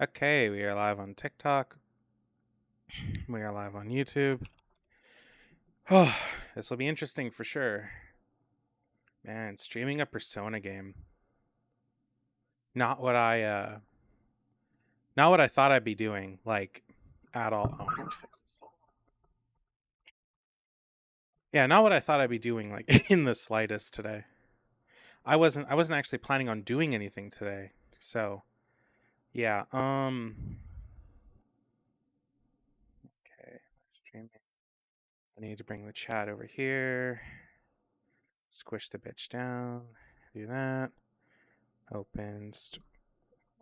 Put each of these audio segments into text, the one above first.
Okay, we are live on TikTok. We are live on YouTube. Oh, this will be interesting for sure. Man, streaming a Persona game. Not what I thought I'd be doing, like at all. Oh, I have to fix this. Yeah, not what I thought I'd be doing, like in the slightest today. I wasn't actually planning on doing anything today. So yeah, okay, streaming. I need to bring the chat over here. Squish the bitch down. Do that. Open.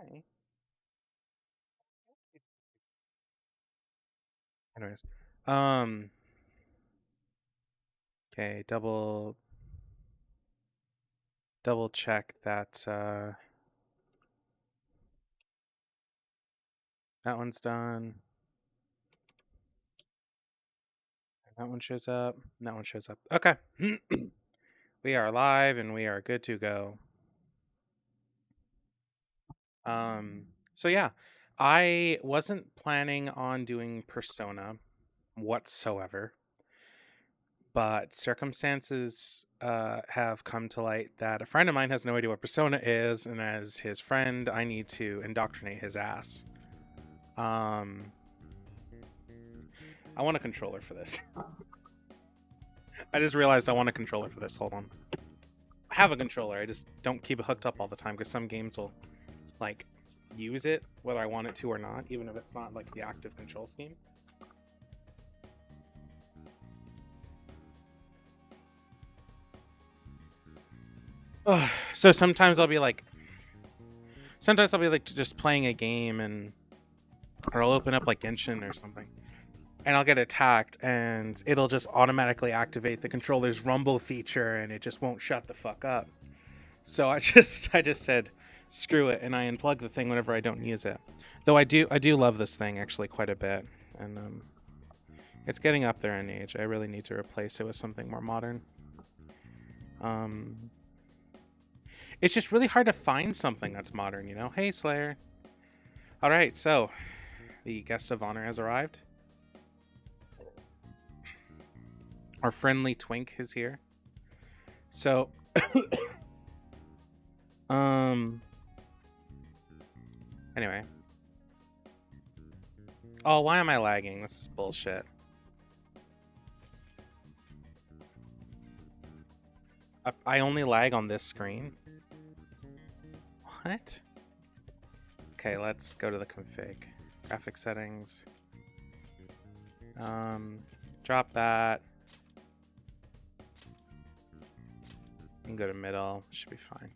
Okay. Anyways, um, okay, double check that that one's done. That one shows up. And that one shows up. Okay, we are live and we are good to go. So yeah, I wasn't planning on doing Persona whatsoever, but circumstances have come to light that a friend of mine has no idea what Persona is, and as his friend, I need to indoctrinate his ass. Um, I want a controller for this. I just realized I want a controller for this. Hold on. I have a controller. I just don't keep it hooked up all the time because some games will, like, use it whether I want it to or not, even if it's not, like, the active control scheme. So sometimes I'll be like just playing a game or I'll open up like Genshin or something and I'll get attacked and it'll just automatically activate the controller's rumble feature and it just won't shut the fuck up. So I just said screw it and I unplug the thing whenever I don't use it. Though I do love this thing actually quite a bit, and it's getting up there in age. I really need to replace it with something more modern. Um it's just really hard to find something that's modern, you know? Hey Slayer. All right, so the guest of honor has arrived. Our friendly twink is here. So anyway. Oh, why am I lagging? This is bullshit. I only lag on this screen. What? Okay, let's go to the config. Graphic settings. Drop that. And go to middle. Should be fine.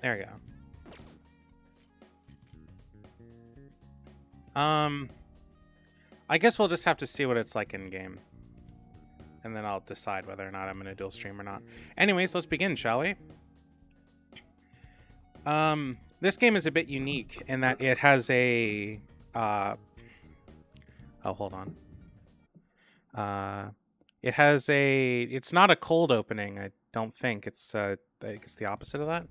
There we go. I guess we'll just have to see what it's like in game. And then I'll decide whether or not I'm gonna dual stream or not. Anyways, let's begin, shall we? This game is a bit unique in that it has a oh, hold on. It has a. It's not a cold opening. I don't think it's. I guess the opposite of that.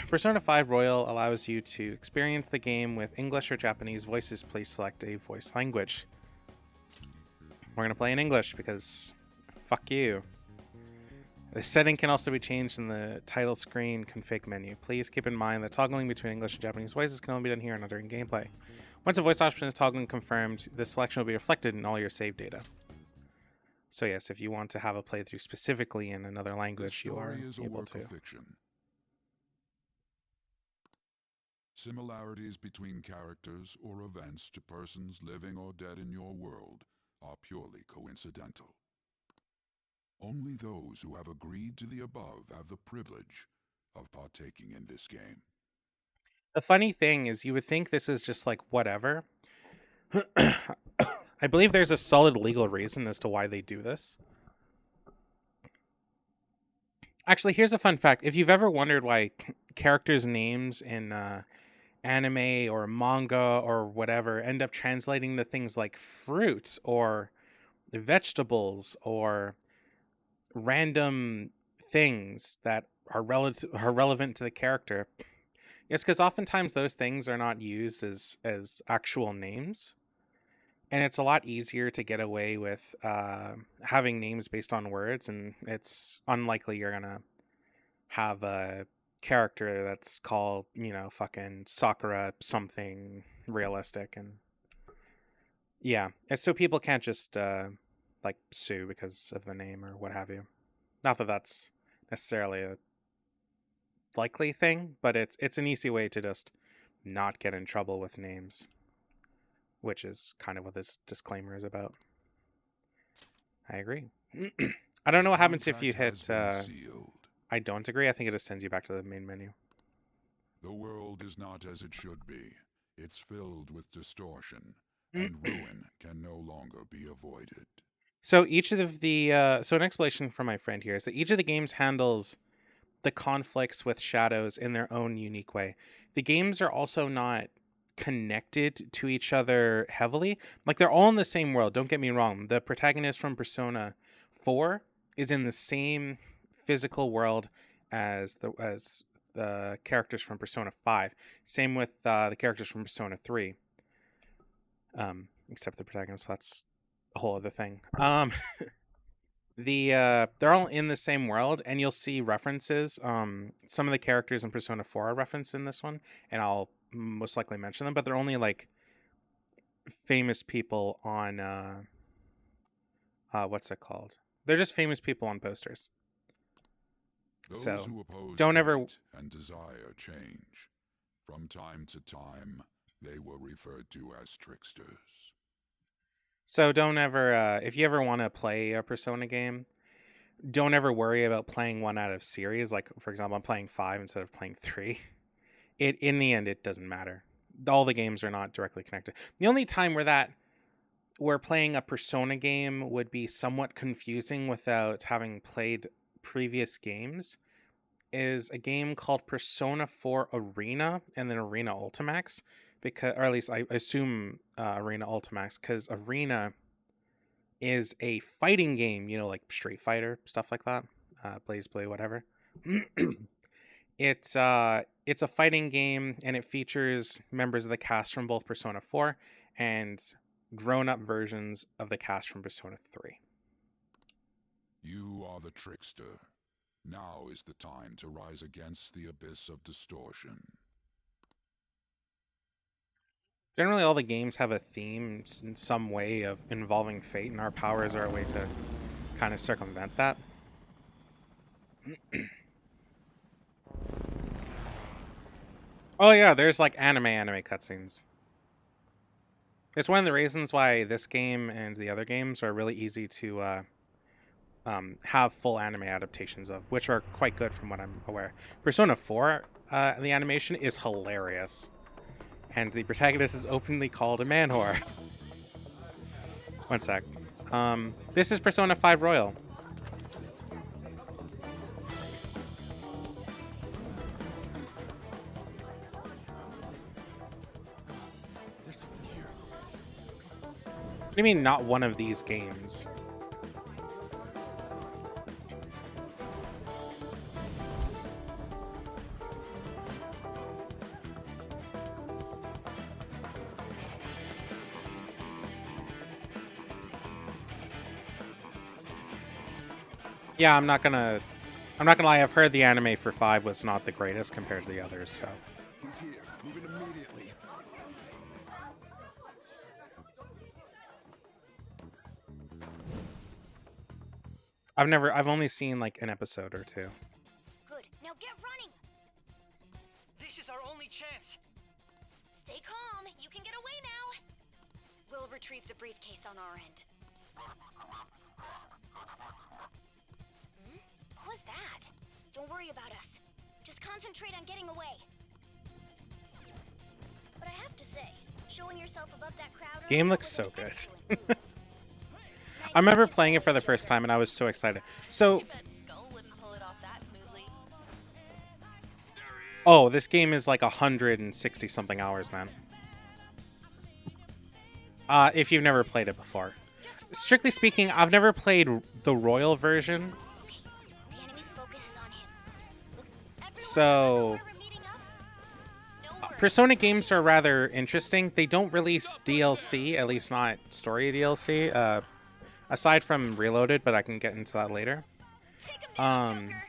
Persona 5 Royal allows you to experience the game with English or Japanese voices. Please select a voice language. We're gonna play in English because fuck you. The setting can also be changed in the title screen config menu. Please keep in mind that toggling between English and Japanese voices can only be done here and not during gameplay. Once a voice option is toggled and confirmed, this selection will be reflected in all your save data. So yes, if you want to have a playthrough specifically in another language, you are able to. Fiction. Similarities between characters or events to persons living or dead in your world are purely coincidental. Only those who have agreed to the above have the privilege of partaking in this game. The funny thing is, you would think this is just like whatever. I believe there's a solid legal reason as to why they do this. Actually, here's a fun fact. If you've ever wondered why characters' names in anime or manga or whatever end up translating to things like fruits or vegetables or random things that are relevant to the character. It's because oftentimes those things are not used as actual names, and it's a lot easier to get away with having names based on words, and it's unlikely you're gonna have a character that's called, fucking Sakura something realistic. And yeah, and so people can't just like sue because of the name or what have you. Not that that's necessarily a likely thing, but it's an easy way to just not get in trouble with names, which is kind of what this disclaimer is about. I agree. I don't know what happens if you hit I don't agree. I think it just sends you back to the main menu. The world is not as it should be. It's filled with distortion, and ruin can no longer be avoided. So each of the so an explanation from my friend here is that each of the games handles the conflicts with shadows in their own unique way. The games are also not connected to each other heavily. Like, they're all in the same world, don't get me wrong. The protagonist from Persona 4 is in the same physical world as the characters from Persona 5. Same with the characters from Persona 3. Except the protagonist, that's a whole other thing. They're all in the same world, and you'll see references. Some of the characters in Persona 4 are referenced in this one, and I'll most likely mention them, but they're only like famous people on what's it called? They're just famous people on posters. Those So who oppose don't ever fate and desire change. From time to time, they were referred to as tricksters. So don't ever, if you ever want to play a Persona game, don't ever worry about playing one out of series. Like, for example, I'm playing 5 instead of playing 3. In the end, it doesn't matter. All the games are not directly connected. The only time where playing a Persona game would be somewhat confusing without having played previous games is a game called Persona 4 Arena and then Arena Ultimax, because, or at least I assume Arena Ultimax, because Arena is a fighting game, like Street Fighter, stuff like that, Blaze Blue, whatever. It's a fighting game, and it features members of the cast from both Persona 4 and grown-up versions of the cast from Persona 3. You are the trickster. Now is the time to rise against the abyss of distortion. Generally, all the games have a theme in some way of involving fate, and our powers are a way to kind of circumvent that. Oh yeah, there's like anime cutscenes. It's one of the reasons why this game and the other games are really easy to have full anime adaptations of, which are quite good from what I'm aware. Persona 4, the animation is hilarious. And the protagonist is openly called a man whore. One sec. This is Persona 5 Royal. There's something here. What do you mean, not one of these games? Yeah, I'm not gonna lie, I've heard the anime for 5 was not the greatest compared to the others, so. He's here. Moving immediately. I've only seen like an episode or two. Good. Now get running. This is our only chance. Stay calm. You can get away now. We'll retrieve the briefcase on our end. What was that? Don't worry about us. Just concentrate on getting away. But I have to say, showing yourself above that crowd. Game looks so good. I remember playing it for the first time and I was so excited. So, oh, this game is like 160 something hours, man. If you've never played it before. Strictly speaking, I've never played the Royal version. The enemy's focus So, Where we're meeting up? No worries. Persona games are rather interesting. They don't release DLC, at least not story DLC, aside from Reloaded, but I can get into that later. Take 'em down, Um, Joker.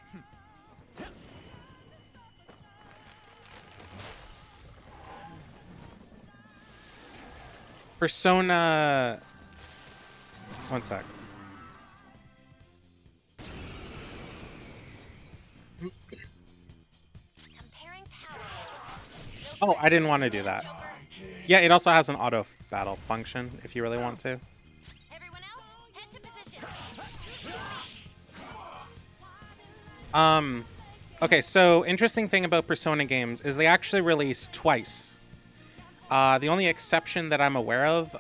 Persona... One sec. Comparing power. Oh, I didn't want to do that. Yeah, it also has an auto battle function if you really want to. Everyone else, head to position. Okay, so interesting thing about Persona games is they actually release twice. The only exception that I'm aware of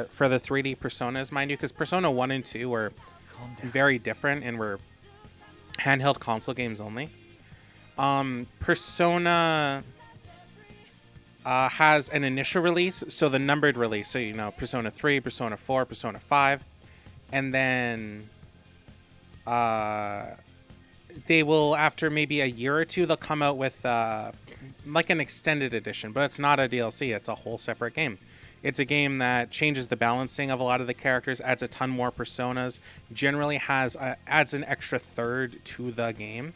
for the 3D Personas, mind you, because Persona 1 and 2 were very different and were handheld console games only. Persona has an initial release, so the numbered release, so you know, Persona 3, Persona 4, Persona 5, and then they will, after maybe a year or two, they'll come out with like an extended edition, but it's not a DLC, it's a whole separate game. It's a game that changes the balancing of a lot of the characters, adds a ton more personas, generally adds an extra third to the game,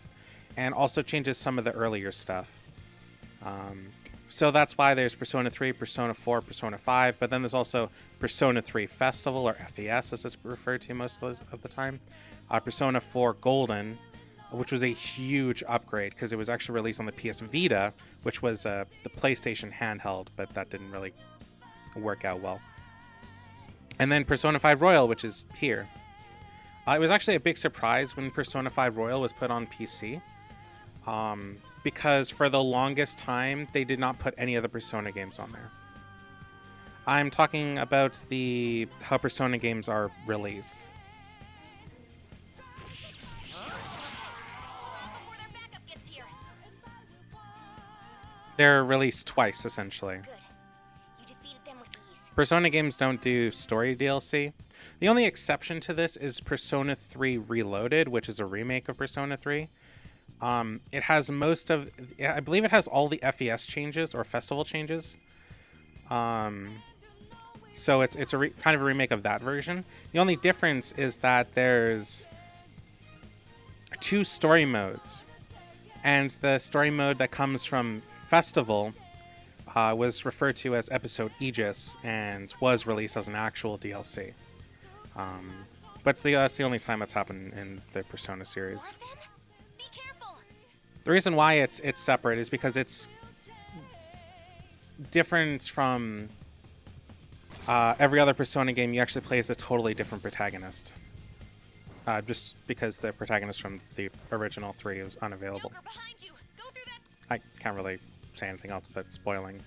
and also changes some of the earlier stuff. So that's why there's Persona 3, Persona 4, Persona 5, but then there's also Persona 3 Festival, or FES as it's referred to most of the time. Persona 4 Golden, which was a huge upgrade because it was actually released on the PS Vita, which was the PlayStation handheld, but that didn't really work out well. And then Persona 5 Royal, which is here. It was actually a big surprise when Persona 5 Royal was put on PC, because for the longest time, they did not put any of the Persona games on there. I'm talking about how Persona games are released. Before their backup gets here. They're released twice, essentially. Good. You defeated them with ease. Persona games don't do story DLC. The only exception to this is Persona 3 Reloaded, which is a remake of Persona 3. It has I believe it has all the FES changes or festival changes. So it's kind of a remake of that version. The only difference is that there's 2 story modes, and the story mode that comes from Festival was referred to as Episode Aegis and was released as an actual DLC. But that's the only time it's happened in the Persona series. More of them? Be careful. The reason why it's separate is because it's different from every other Persona game. You actually play as a totally different protagonist. Just because the protagonist from the original 3 is unavailable. Joker, behind you. Go through that. I can't really say anything else without spoiling.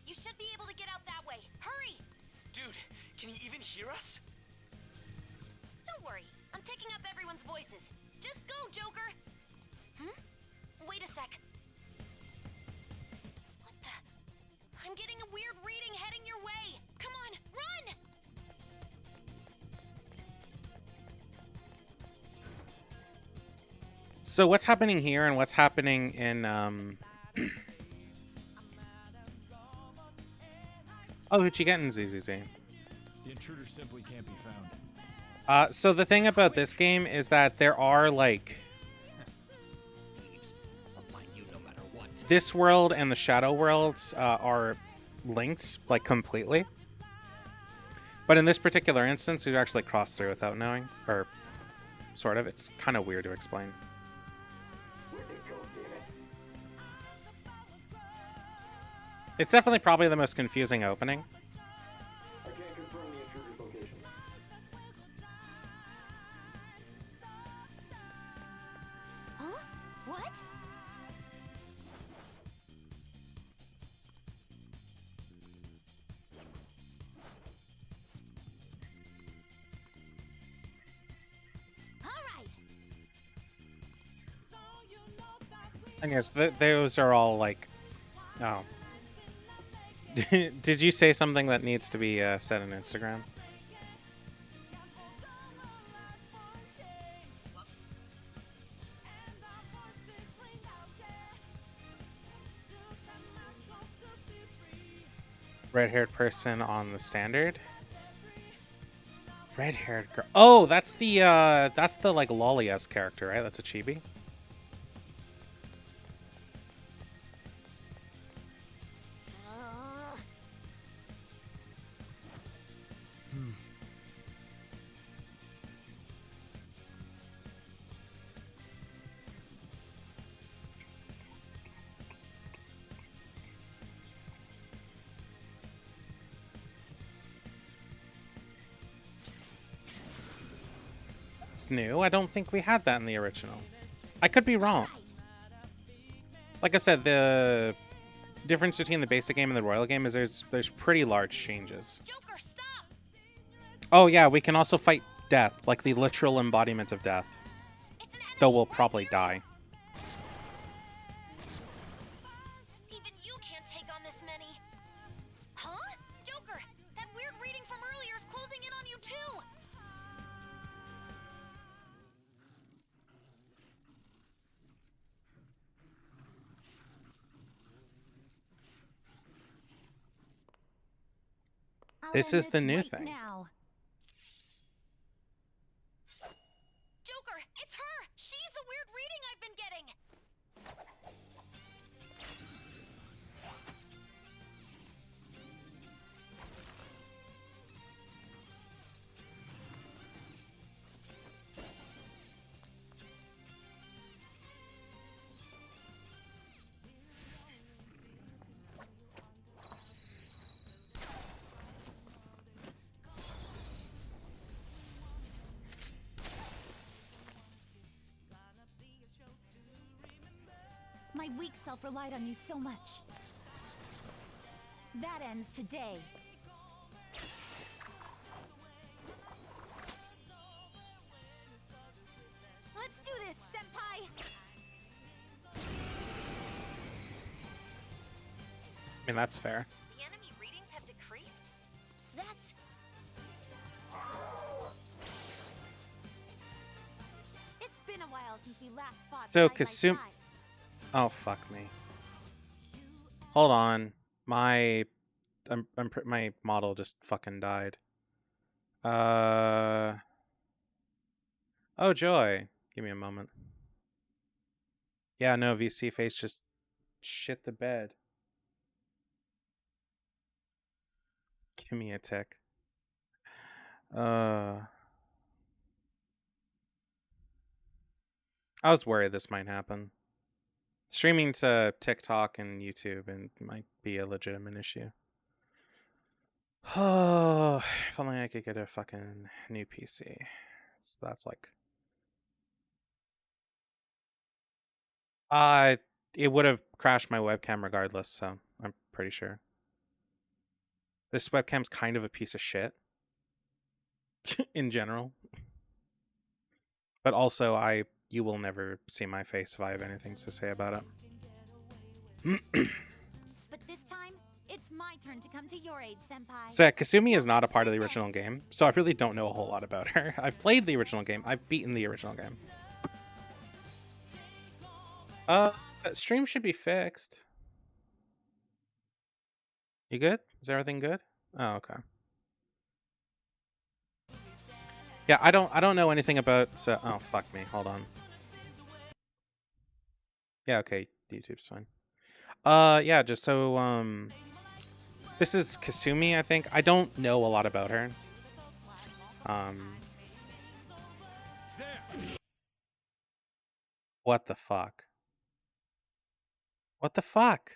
You should be able to get out that way. Hurry. Dude, can you even hear us? Don't worry. I'm picking up everyone's voices. Just go, Joker. Wait a sec. What the? I'm getting a weird reading heading your way. Come on, run! So what's happening here and what's happening in Oh, Uchigetten ZZZ. The intruder simply can't be found. So the thing about this game is that there are like this world and the Shadow Worlds are linked like completely. But in this particular instance, we've actually crossed through without knowing, or sort of. It's kind of weird to explain. It's definitely probably the most confusing opening. I can't confirm the intruder's location. Huh? What? All right. And yes, those are all like... Oh. Did you say something that needs to be said on Instagram? Red-haired person on the standard. Red-haired girl. Oh, that's the like Lolly-esque character, right? That's a chibi. It's new. I don't think we had that in the original. I could be wrong. Like I said, the difference between the basic game and the Royal game is there's pretty large changes. Joker, stop! Oh yeah, we can also fight death, like the literal embodiment of death. It's an enemy Though we'll right probably here. die. Even you can't take on this many. Huh? Joker, that weird reading from earlier is closing in on you too. This is the new thing. Now. Joker, it's her! She's the weird reading I've been getting! My weak self relied on you so much. That ends today. Let's do this, Senpai! I mean, that's fair. The enemy readings have decreased? That's... It's been a while since we last fought So, side by Kasum- side. Oh, fuck me. Hold on. My model just fucking died. Oh, joy. Give me a moment. Yeah, no, VC face just shit the bed. Give me a tick. I was worried this might happen. Streaming to TikTok and YouTube and might be a legitimate issue. Oh, if only I could get a fucking new PC. So that's like... it would have crashed my webcam regardless, so I'm pretty sure. This webcam's kind of a piece of shit. In general. But also, you will never see my face if I have anything to say about it. But this time, it's my turn to come to your aid, Senpai. So yeah, Kasumi is not a part of the original game, so I really don't know a whole lot about her. I've played the original game. I've beaten the original game. Stream should be fixed. You good? Is everything good? Oh, okay. Yeah, I don't know anything about... oh, fuck me. Hold on. Yeah, okay. YouTube's fine. Yeah, just so, this is Kasumi, I think. I don't know a lot about her. What the fuck? What the fuck?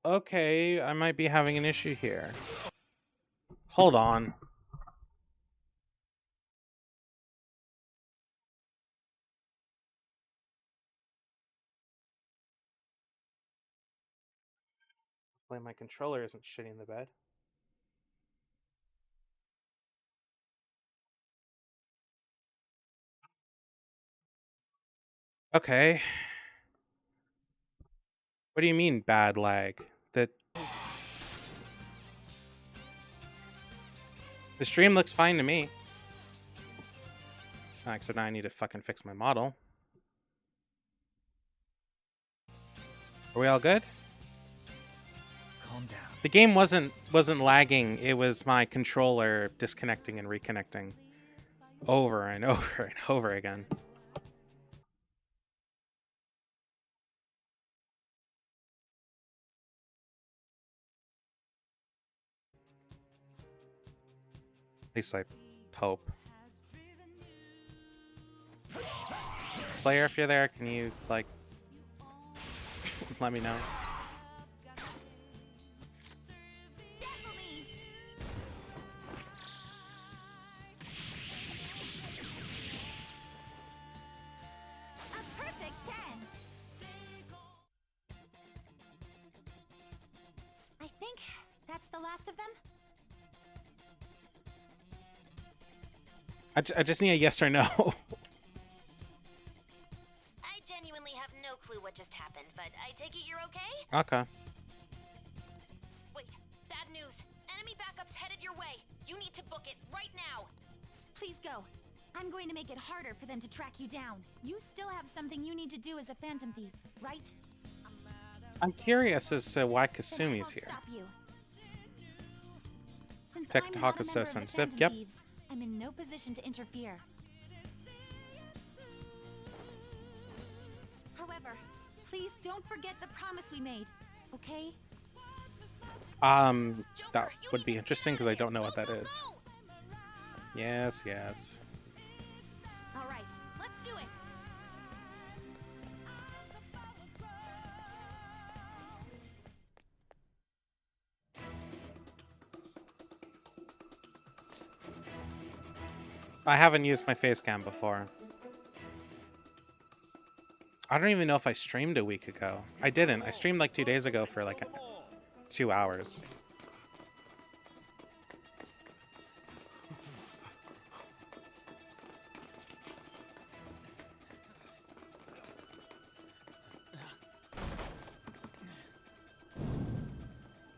Okay, I might be having an issue here. Hold on. Hopefully my controller isn't shitting the bed. Okay. What do you mean bad lag? That The stream looks fine to me. Except now I need to fucking fix my model. Are we all good? Calm down. The game wasn't lagging. It was my controller disconnecting and reconnecting over and over and over again. At least I hope. Slayer, if you're there, can you, like, let me know? A perfect 10. I think that's the last of them. I just need a yes or no. I genuinely have no clue what just happened, but I take it you're okay? Okay. Wait, bad news. Enemy backup's headed your way. You need to book it right now. Please go. I'm going to make it harder for them to track you down. You still have something you need to do as a phantom thief, right? I'm curious as to why Then I Kasumi's won't here. stop you. Since Tech I'm Talk not a is member so of the sensitive. Phantom Yep. Thieves, I'm in no position to interfere. However, please don't forget the promise we made, okay? That would be interesting because I don't know what that is. Go! Yes, yes. All right, let's do it. I haven't used my face cam before. I don't even know if I streamed a week ago. I didn't. I streamed like 2 days ago for like 2 hours.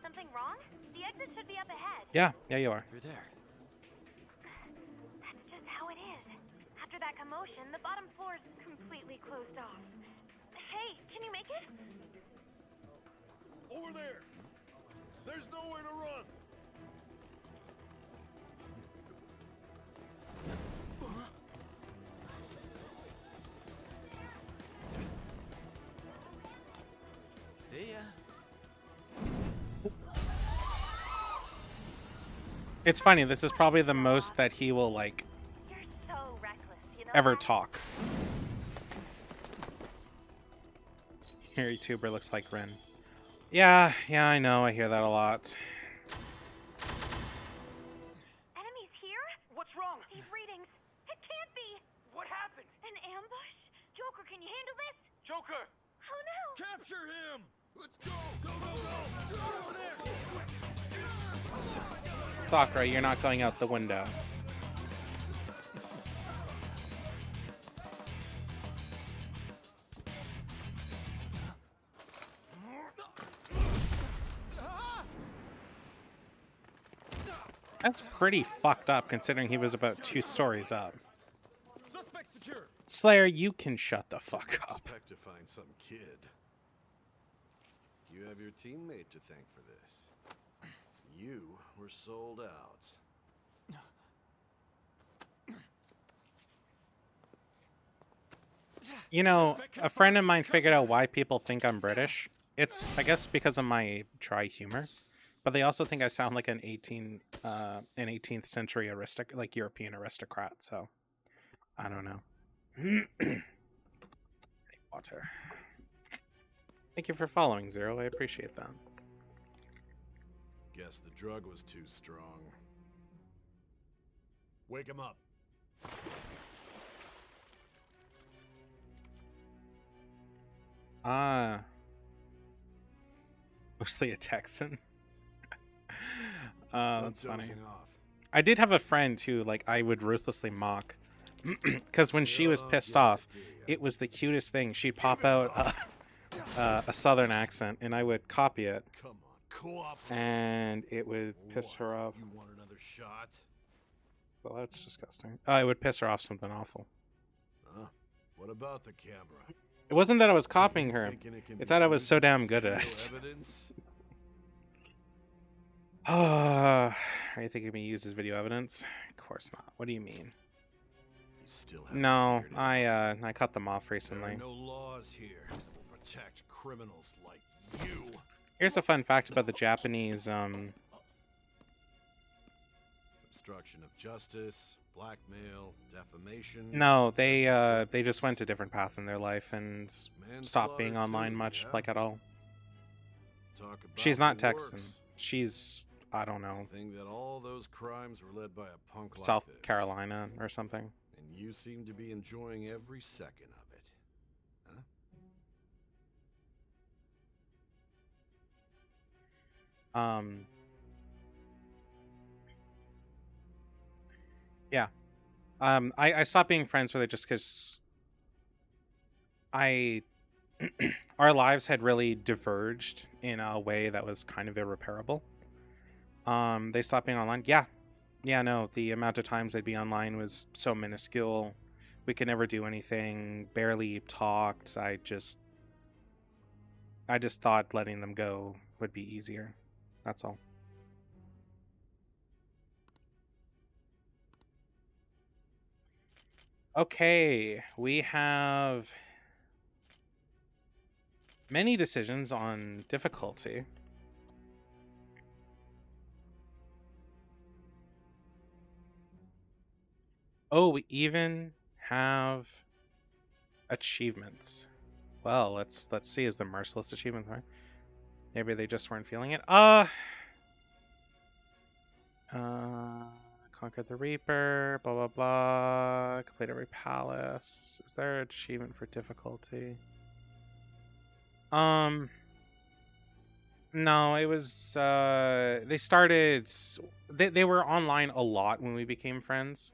Something wrong? The exit should be up ahead. Yeah, you are. You're there. That's just how it is. After that commotion, the bottom floor's completely closed off. Hey, can you make it? Over there! There's nowhere to run! See ya. It's funny. This is probably the most that he will like You're so reckless, you know ever that? talk. Your YouTuber looks like Ren. Yeah, I know. I hear that a lot. Enemies here? What's wrong? These readings. It can't be. What happened? An ambush? Joker, can you handle this? Joker! Oh no! Capture him! Let's go! Go, go, go! Get over there! Sakura, you're not going out the window. That's pretty fucked up considering he was about 2 stories up. Suspect secure. Slayer, you can shut the fuck up. Expect to find some kid. You have your teammate to thank for this. You were sold out. You know, a friend of mine figured out why people think I'm British. It's, I guess, because of my dry humor. But they also think I sound like an 18th century like European aristocrat. So, I don't know. Water. Thank you for following, Zero. I appreciate that. Guess the drug was too strong. Wake him up. Ah. Mostly a Texan. That's funny. Dozing off. I did have a friend who, like, I would ruthlessly mock. Because when she was pissed off, it was the cutest thing. She'd pop out a southern accent, and I would copy it, Come on, cooperate. and it would piss her off. You want another shot? Well, that's disgusting. Oh, it would piss her off something awful. Huh? What about the camera? It wasn't that I was You copying her. thinking it can It's be that I was used so as damn good at video it. Evidence? Are you thinking of me use as video evidence? Of course not. What do you mean? You still haven't No, figured it out. I cut them off There recently. are no laws here that will protect criminals like you. Here's a fun fact about the Japanese. Obstruction of justice, blackmail, defamation. No, possession of they just went weapons, a different path in their life and manslaughter stopped being online too, much, yeah? like at all. Talk about She's not the Texan. works. She's, I don't know, Think that all those crimes were led by a punk like South this. Carolina or something. And you seem to be enjoying every second of it. Huh? Yeah. I stopped being friends with her just because our lives had really diverged in a way that was kind of irreparable. They stopped being online. Yeah. Yeah, no, the amount of times they'd be online was so minuscule. We could never do anything, barely talked. I just thought letting them go would be easier. That's all. Okay, we have many decisions on difficulty. Oh, we even have achievements. Well, let's see. Is the merciless achievement right? Maybe they just weren't feeling it. Conquer the Reaper, blah blah blah. Complete every palace. Is there an achievement for difficulty? No, it was they started they were online a lot when we became friends.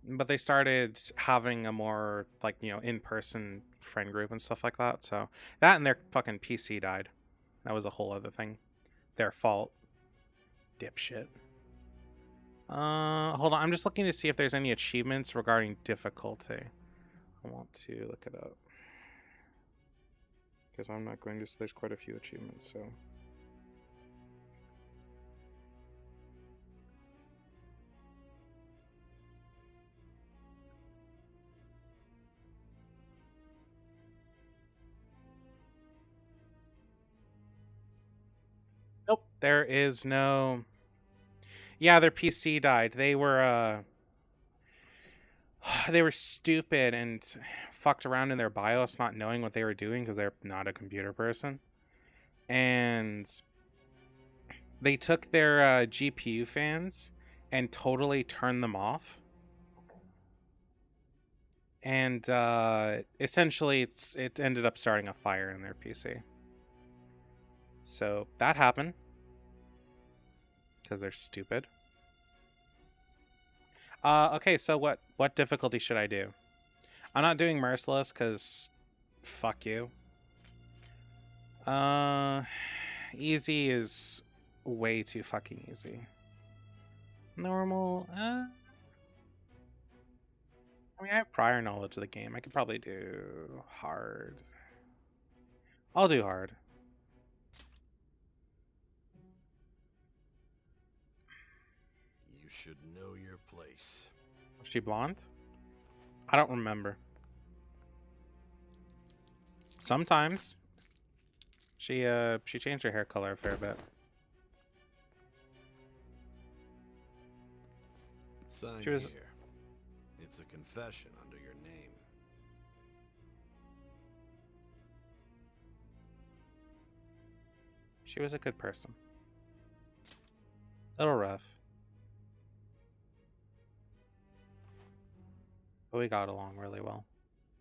But they started having a more, like, you know, in-person friend group and stuff like that. So that and their fucking PC died. That was a whole other thing. Their fault. Dipshit. Hold on. I'm just looking to see if there's any achievements regarding difficulty. I want to look it up. Because I'm not going to... There's quite a few achievements, so... Nope, there is no... Yeah, their PC died. They were stupid and fucked around in their BIOS not knowing what they were doing because they're not a computer person. And they took their GPU fans and totally turned them off. And essentially it ended up starting a fire in their PC. So that happened. Because they're stupid. Okay, so what difficulty should I do? I'm not doing merciless because fuck you. Easy is way too fucking easy. Normal, I mean, I have prior knowledge of the game. I could probably do hard. I'll do hard. You should know your place. Was she blonde? I don't remember. Sometimes. She changed her hair color a fair bit. Sign She was- here. It's a confession under your name. She was a good person. A little rough. But we got along really well.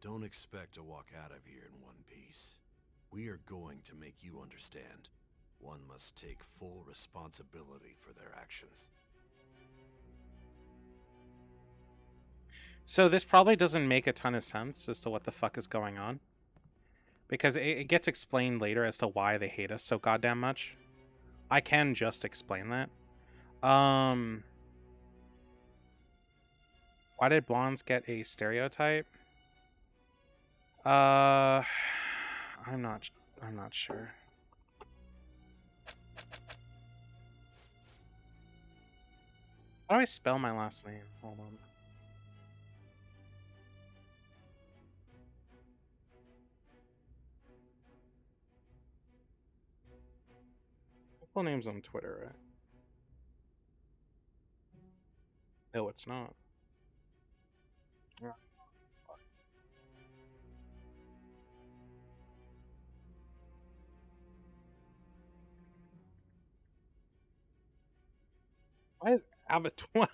Don't expect to walk out of here in one piece. We are going to make you understand. One must take full responsibility for their actions. So this probably doesn't make a ton of sense as to what the fuck is going on. Because it gets explained later as to why they hate us so goddamn much. I can just explain that. Why did blondes get a stereotype? I'm not sure. How do I spell my last name? Hold on. My full name's on Twitter, right? No, it's not. Why is Abaddon?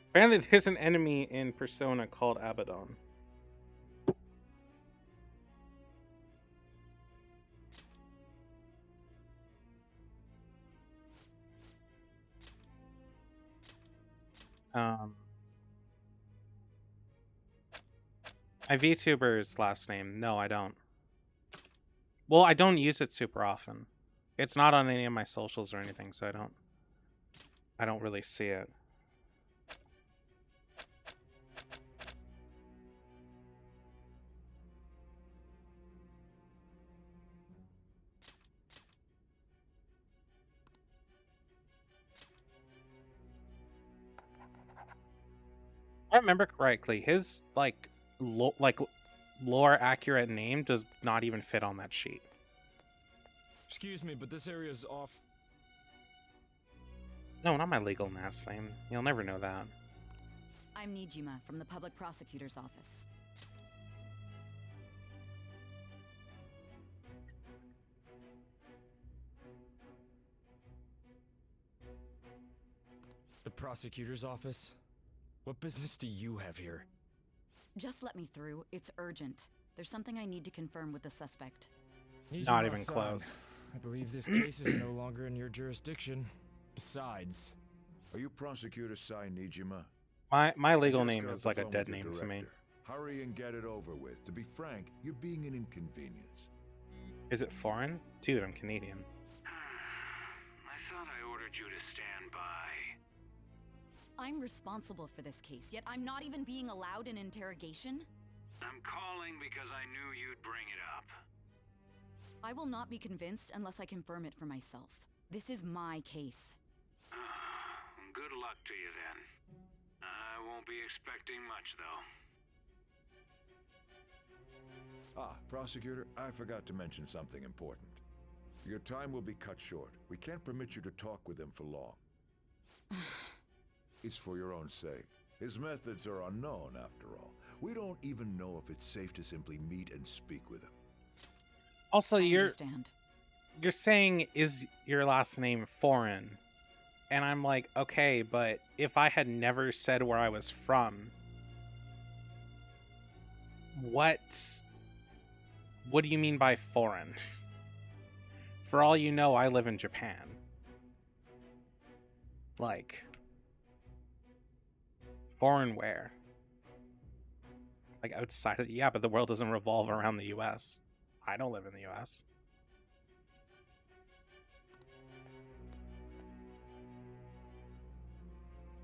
Apparently, there's an enemy in Persona called Abaddon. My VTuber's last name. No, I don't. Well, I don't use it super often. It's not on any of my socials or anything, so I don't really see it. If I remember correctly, his lore accurate name does not even fit on that sheet. Excuse me, but this area's off. No, not my legal last name. You'll never know that. I'm Nijima from the Public Prosecutor's Office. The prosecutor's office? What business do you have here? Just let me through. It's urgent. There's something I need to confirm with the suspect. Not even Nijima-san, close. I believe this case is no longer in your jurisdiction. Besides, Are you Prosecutor Sai Nijima? My legal Just name got is off the like a phone dead with your name to me. director. Hurry and get it over with. To be frank, you're being an inconvenience. Is it foreign? Dude, I'm Canadian. I thought I ordered you to stand by. I'm responsible for this case, yet I'm not even being allowed an interrogation? I'm calling because I knew you'd bring it up. I will not be convinced unless I confirm it for myself. This is my case. Good luck to you then. I won't be expecting much, though. Ah, Prosecutor, I forgot to mention something important. Your time will be cut short. We can't permit you to talk with him for long. It's for your own sake. His methods are unknown, after all. We don't even know if it's safe to simply meet and speak with him. Also, I you're understand. saying, is your last name foreign? And I'm like, okay, but if I had never said where I was from, what do you mean by foreign? For all you know, I live in Japan. Like, foreign where? Like outside of, yeah, but the world doesn't revolve around the US. I don't live in the US.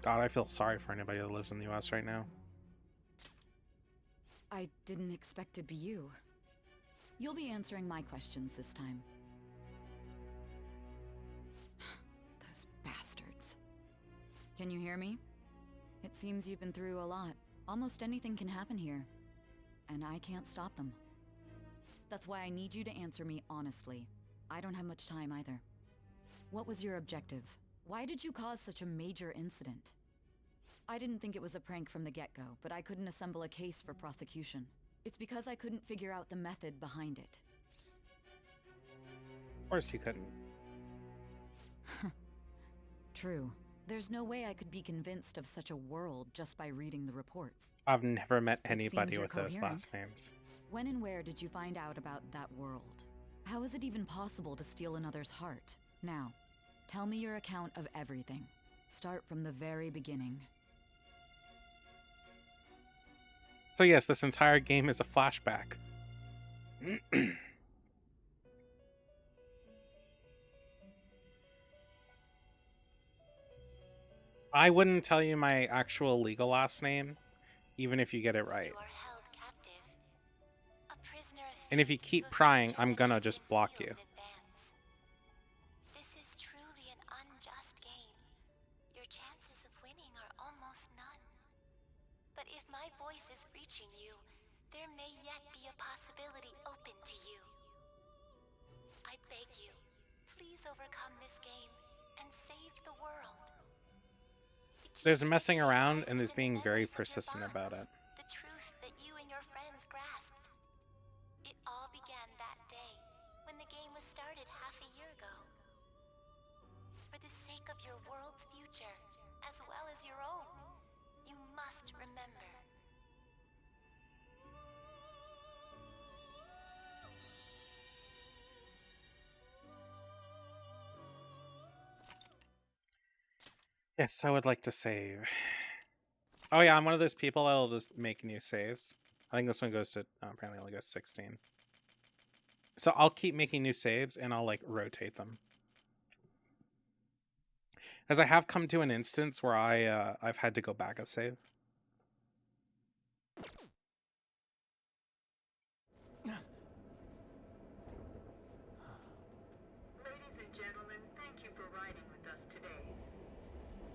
God, I feel sorry for anybody that lives in the US right now. I didn't expect it'd be you. You'll be answering my questions this time. Those bastards. Can you hear me? It seems you've been through a lot. Almost anything can happen here. And I can't stop them. That's why I need you to answer me honestly. I don't have much time either. What was your objective? Why did you cause such a major incident? I didn't think it was a prank from the get-go, but I couldn't assemble a case for prosecution. It's because I couldn't figure out the method behind it. Of course you couldn't. True. There's no way I could be convinced of such a world just by reading the reports. I've never met It anybody seems with you're those coherent. last names. When and where did you find out about that world? How is it even possible to steal another's heart? Now, tell me your account of everything. Start from the very beginning. So yes, this entire game is a flashback. I wouldn't tell you my actual legal last name, even if you get it right. You are held captive. A prisoner of And if you fate keep whose prying, future I'm gonna has just been block sealed you. in advance. This is truly an unjust game. Your chances of winning are almost none. But if my voice is reaching you, there may yet be a possibility open to you. I beg you, please overcome this game and save the world. The key There's to messing victory around lies and there's within being the very memories of your persistent about bonds, it. the truth that you and your friends grasped. It all began that day, when the game was started half a year ago. For the sake of your world's future, as well as your own, you must remember. Yes, I would like to save. Oh yeah, I'm one of those people that'll just make new saves. I think this one goes to, apparently only goes 16. So I'll keep making new saves and I'll like rotate them. As I have come to an instance where I've had to go back a save. Ladies and gentlemen, thank you for riding with us today.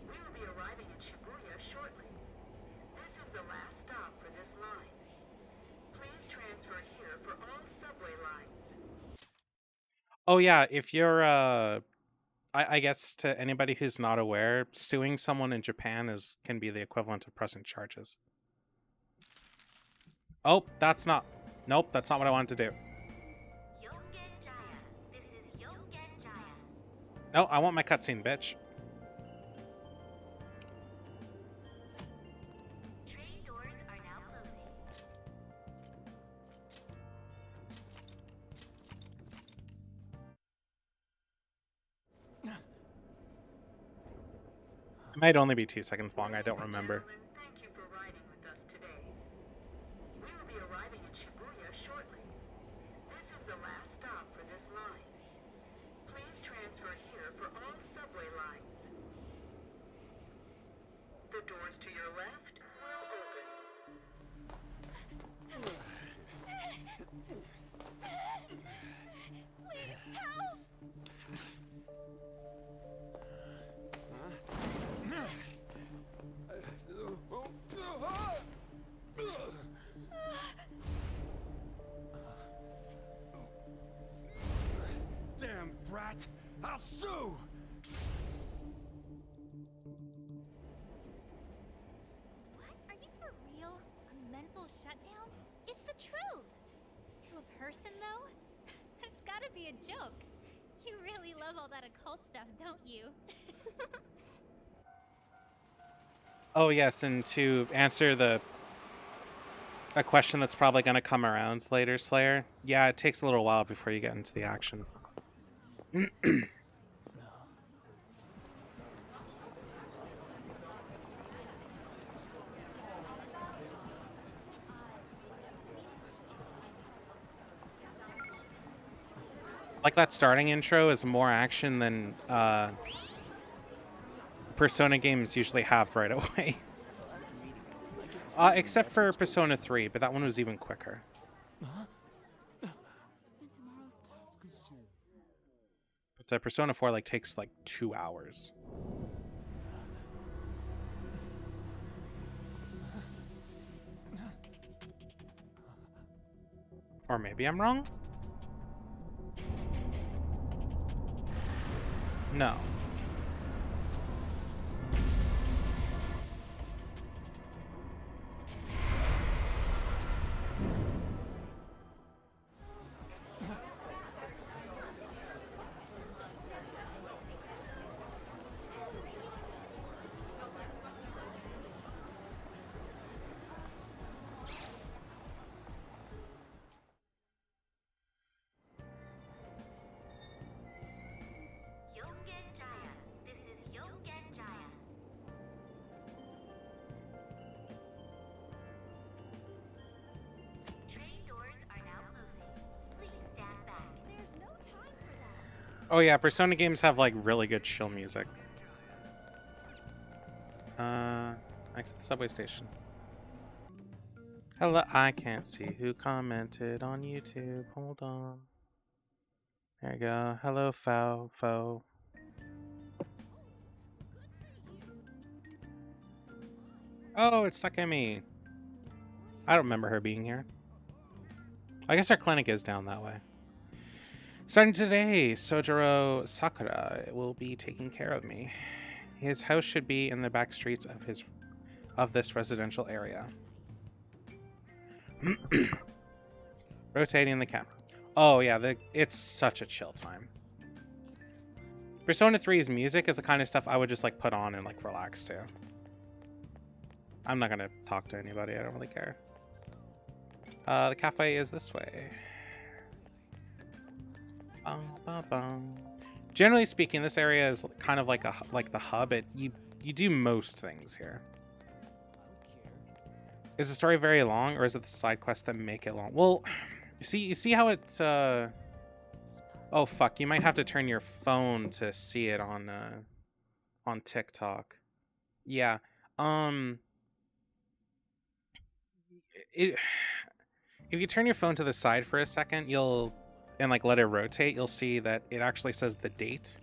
We will be arriving in Shibuya shortly. This is the last stop for this line. Please transfer here for all subway lines. Oh yeah, if you're I guess to anybody who's not aware, suing someone in Japan can be the equivalent of pressing charges. Oh, that's not. Nope, that's not what I wanted to do. No, I want my cutscene, bitch. Train doors are now closing. It might only be 2 seconds long, I don't remember. Thank you for riding with us today. We will be arriving in Shibuya shortly. This is the last stop for this line. Please transfer here for all subway lines. The doors to your left will open. Please help! Damn brat! I'll sue! What? Are you for real? A mental shutdown? It's the truth! To a person, though? It's gotta be a joke. You really love all that occult stuff, don't you? Oh yes, and to answer a question that's probably going to come around later, Slayer. Yeah, it takes a little while before you get into the action. Like that starting intro is more action than Persona games usually have right away. Except for Persona 3, but that one was even quicker. But Persona 4 like takes like 2 hours. Or maybe I'm wrong? No. Oh yeah, Persona games have like really good chill music. Next to the subway station. Hello, I can't see who commented on YouTube. Hold on. There you go. Hello, Fo. Oh, it's stuck at me. I don't remember her being here. I guess our clinic is down that way. Starting today, Sojiro Sakura will be taking care of me. His house should be in the back streets of this residential area. Rotating the camera. Oh yeah, it's such a chill time. Persona 3's music is the kind of stuff I would just like put on and like relax to. I'm not gonna talk to anybody, I don't really care. The cafe is this way. Generally speaking, this area is kind of like the hub. You do most things here. Is the story very long, or is it the side quests that make it long? Well, you see how it's oh fuck, you might have to turn your phone to see it on TikTok. Yeah. If you turn your phone to the side for a second, and like let it rotate, you'll see that it actually says the date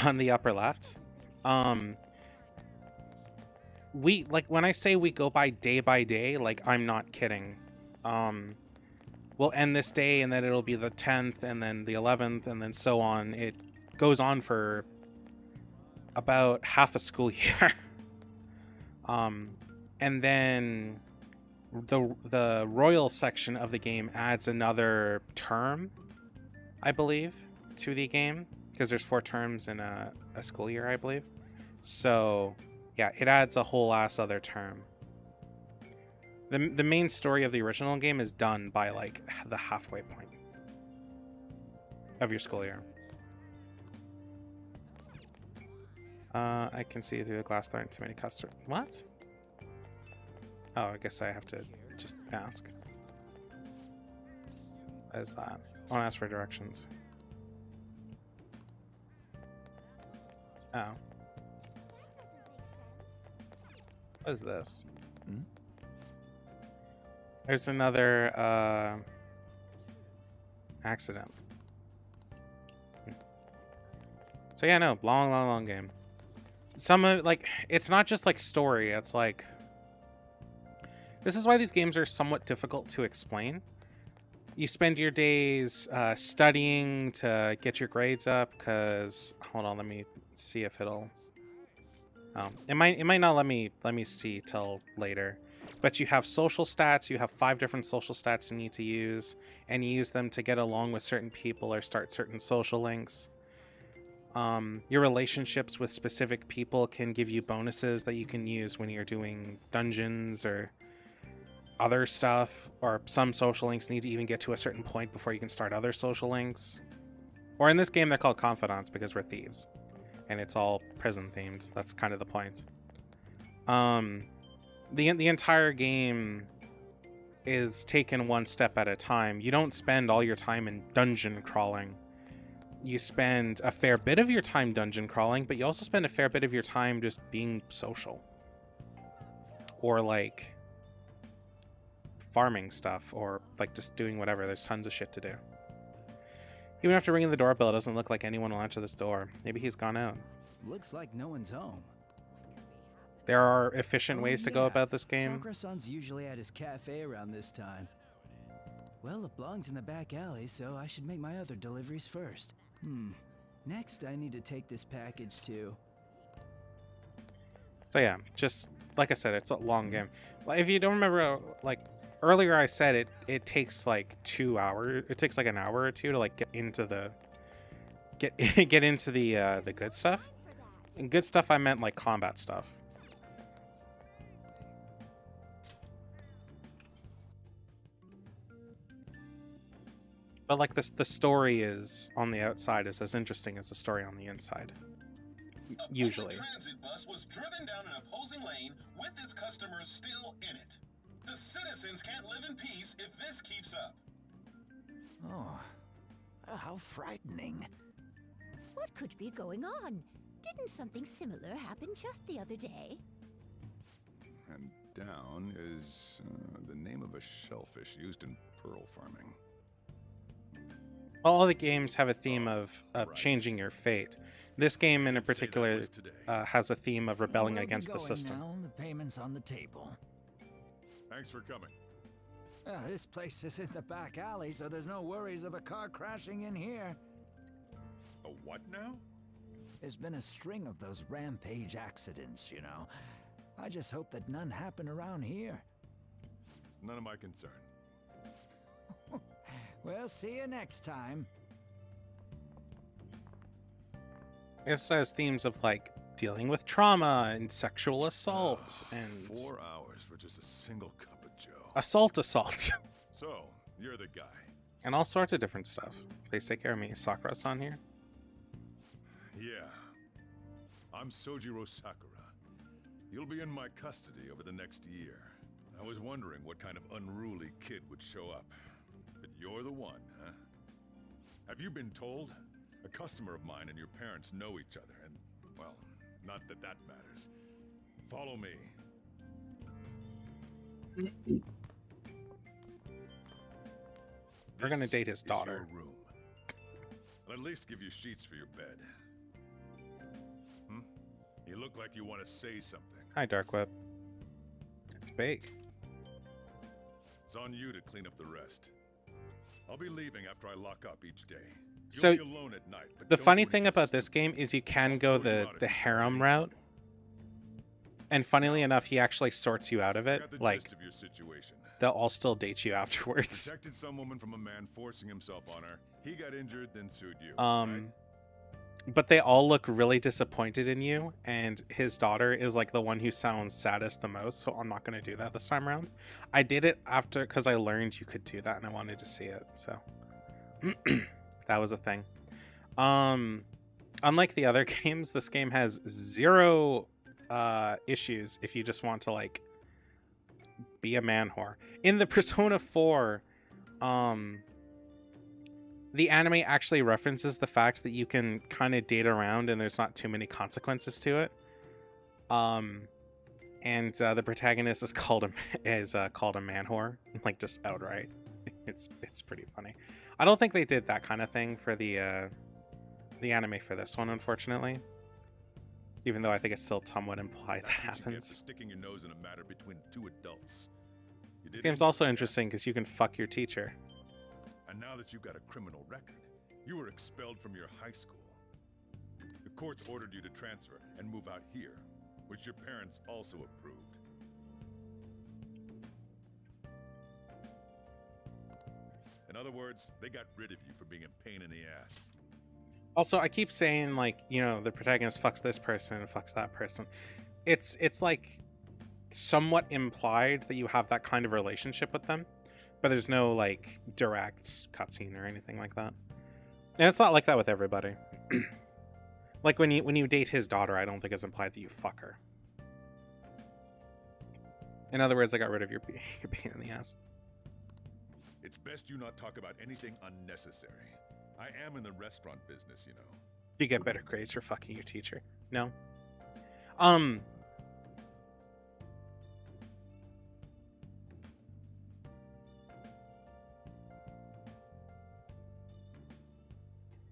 on the upper left. We, like, when I say we go by day, like, I'm not kidding. We'll end this day, and then it'll be the 10th, and then the 11th, and then so on. It goes on for about half a school year. And then the royal section of the game adds another term, I believe, to the game, because there's 4 terms in a school year, I believe. So yeah, it adds a whole ass other term. The main story of the original game is done by like the halfway point of your school year. I can see through the glass. There aren't too many customers. What? Oh, I guess I have to just ask. What is that? I want to ask for directions. Oh. What is this? There's another accident. So yeah, no, long game. Some of, like, it's not just like story, it's like, this is why these games are somewhat difficult to explain. You spend your days studying to get your grades up, because, hold on, let me see if it'll, it might not let me see till later. But you have social stats, you have 5 different social stats you need to use, and you use them to get along with certain people or start certain social links. Your relationships with specific people can give you bonuses that you can use when you're doing dungeons or other stuff, or some social links need to even get to a certain point before you can start other social links. Or in this game, they're called confidants because we're thieves, and it's all prison themed. That's kind of the point. The entire game is taken one step at a time. You don't spend all your time in dungeon crawling. You spend a fair bit of your time dungeon crawling, but you also spend a fair bit of your time just being social. Or like farming stuff, or like just doing whatever. There's tons of shit to do. Even after ringing the doorbell, it doesn't look like anyone will answer this door. Maybe he's gone out. Looks like no one's home. There are efficient ways to go about this game. Sakura-san's usually at his cafe around this time. Well, it belongs in the back alley, so I should make my other deliveries first. Next, I need to take this package to... So yeah, just like I said, it's a long game. If you don't remember, like earlier I said it takes like 2 hours. It takes like an hour or two to like get into the get into the good stuff. And good stuff I meant like combat stuff. But like the story is on the outside is as interesting as the story on the inside. Usually. A transit bus was driven down an opposing lane with its customers still in it. The citizens can't live in peace if this keeps up. Oh, how frightening. What could be going on? Didn't something similar happen just the other day? And down is the name of a shellfish used in pearl farming. All the games have a theme of changing your fate. This game in particular has a theme of rebelling against the system. Now. The payment's on the table. Thanks for coming. This place is in the back alley, so there's no worries of a car crashing in here. A what now? There's been a string of those rampage accidents, you know. I just hope that none happen around here. It's none of my concern. Well, see you next time. It has themes of like dealing with trauma and sexual assault and 4 hours for just a single cup of joe. assault. So, you're the guy. And all sorts of different stuff. Please take care of me. Sakura's on here. Yeah. I'm Sojiro Sakura. You'll be in my custody over the next year. I was wondering what kind of unruly kid would show up. But you're the one, huh? Have you been told? A customer of mine and your parents know each other, and, well, not that that matters. Follow me. We're gonna date his daughter. Your room. I'll at least give you sheets for your bed. You look like you want to say something. Hi, Dark Web. It's big. It's on you to clean up the rest. I'll be leaving after I lock up each day. So, You'll be alone at night, but the don't funny do thing anything about this game is you can go the harem route. And funnily enough, he actually sorts you out of it. I got the Like, gist of your situation. they'll all still date you afterwards. Protected some woman from a man forcing himself on her. He got injured, then sued you. Right? But they all look really disappointed in you, and his daughter is like the one who sounds saddest the most, so I'm not going to do that this time around. I did it after, because I learned you could do that, and I wanted to see it, so that was a thing. Unlike the other games, this game has 0 issues if you just want to, like, be a man whore. In the Persona 4, the anime actually references the fact that you can kind of date around and there's not too many consequences to it. And the protagonist is called a man whore, like just outright. It's pretty funny. I don't think they did that kind of thing for the anime for this one, unfortunately. Even though I think it's still somewhat implied that happens. Sticking your nose in a matter between 2 adults. This game's also interesting because you can fuck your teacher. And now that you've got a criminal record, you were expelled from your high school. The courts ordered you to transfer and move out here, which your parents also approved. In other words, they got rid of you for being a pain in the ass. Also, I keep saying, like, you know, the protagonist fucks this person and fucks that person. It's like somewhat implied that you have that kind of relationship with them. But there's no, like, direct cutscene or anything like that. And it's not like that with everybody. Like, when you date his daughter, I don't think it's implied that you fuck her. In other words, I got rid of your pain in the ass. It's best you not talk about anything unnecessary. I am in the restaurant business, you know. You get better grades for fucking your teacher. No?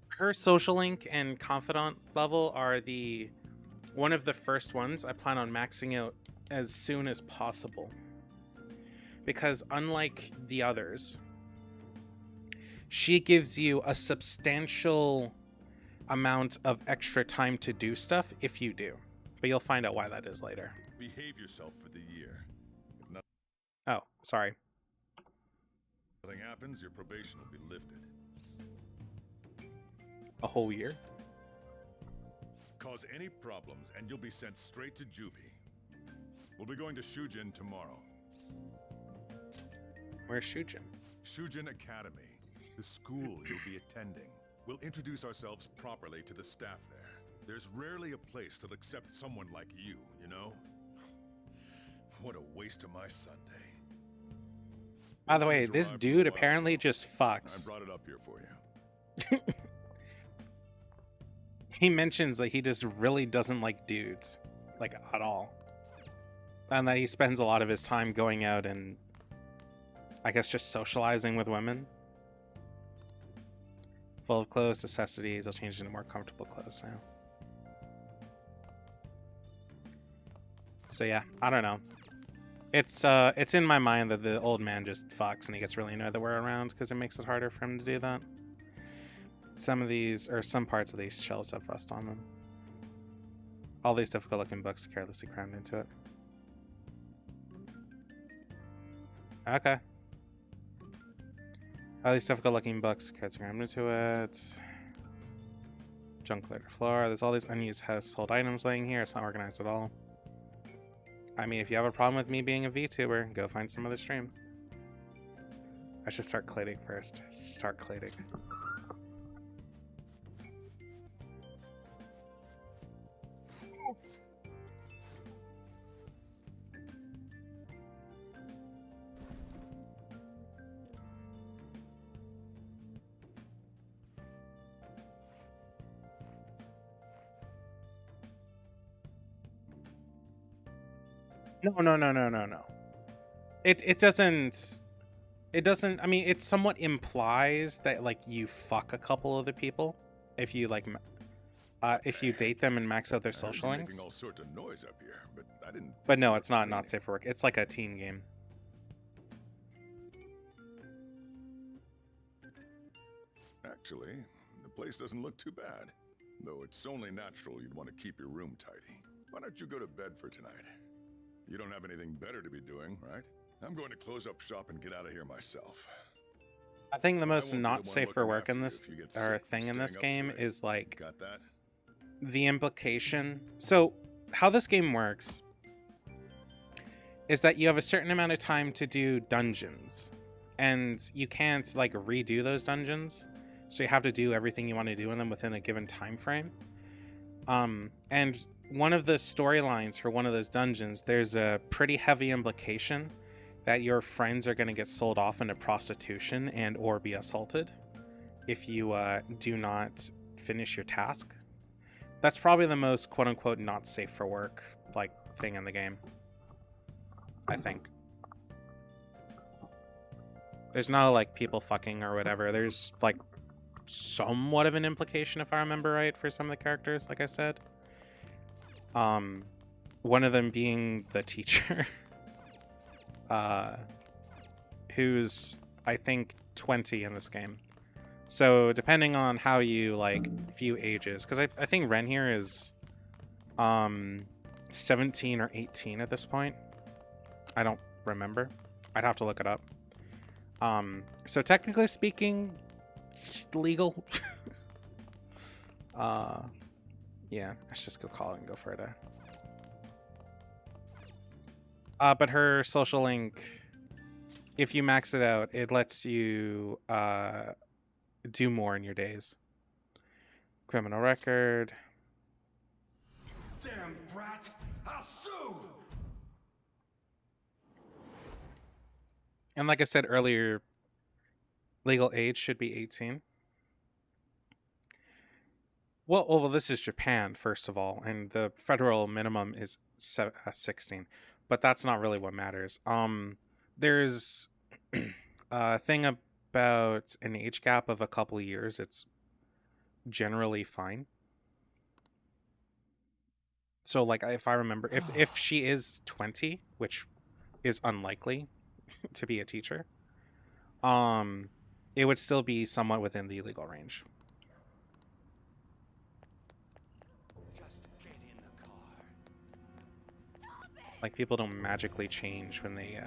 Her social link and confidant level are one of the first ones I plan on maxing out as soon as possible. Because unlike the others, she gives you a substantial amount of extra time to do stuff if you do. But you'll find out why that is later. Behave yourself for the year. If Oh, sorry. nothing happens, your probation will be lifted. A whole year? Cause any problems and you'll be sent straight to juvie. We'll be going to Shujin tomorrow. Where's Shujin? Shujin Academy, the school you'll be attending. We'll introduce ourselves properly to the staff there. There's rarely a place that'll accept someone like you, you know? What a waste of my Sunday. By the way, this dude apparently just fucks. I brought it up here for you. he mentions that he just really doesn't like dudes, like at all, and that he spends a lot of his time going out and I guess just socializing with women. Full of clothes, necessities. I'll change into more comfortable clothes now. So yeah, I don't know. It's in my mind that the old man just fucks and he gets really annoyed that we're around because it makes it harder for him to do that. Some of these, or some parts of these shelves have rust on them. All these difficult looking books carelessly crammed into it. Okay. All these difficult looking books carelessly crammed into it. Junk littered floor. There's all these unused household items laying here. It's not organized at all. I mean, if you have a problem with me being a VTuber, go find some other stream. I should start cladding first. Start cladding. No. It doesn't. I mean, it somewhat implies that like you fuck a couple of the people if you like, if you date them and max out their social links. Making all sorts of noise up here, but I didn't. But no, it's not safe for work. It's like a teen game. Actually, the place doesn't look too bad. Though it's only natural you'd want to keep your room tidy. Why don't you go to bed for tonight? You don't have anything better to be doing, right? I'm going to close up shop and get out of here myself. I think the most not safe for work in this or thing in this game is like the implication. So how this game works is that you have a certain amount of time to do dungeons and you can't like redo those dungeons. So you have to do everything you want to do in them within a given time frame. And one of the storylines for one of those dungeons, there's a pretty heavy implication that your friends are going to get sold off into prostitution and or be assaulted if you do not finish your task. That's probably the most quote-unquote not safe for work like thing in the game, I think. There's no like people fucking or whatever. There's like somewhat of an implication if I remember right for some of the characters, like I said. One of them being the teacher, who's I think 20 in this game. So depending on how you like view ages, because I think Ren here is 17 or 18 at this point. I don't remember. I'd have to look it up. So technically speaking, legal. Yeah, let's just go call it and go for it. But her social link, if you max it out, it lets you do more in your days. Criminal record. Damn brat! I'll sue! And like I said earlier, legal age should be 18. Well, this is Japan, first of all, and the federal minimum is 16, but that's not really what matters. There's a thing about an age gap of a couple of years. It's generally fine. So, like, if I remember, if she is 20, which is unlikely to be a teacher, it would still be somewhat within the legal range. Like, people don't magically change when they,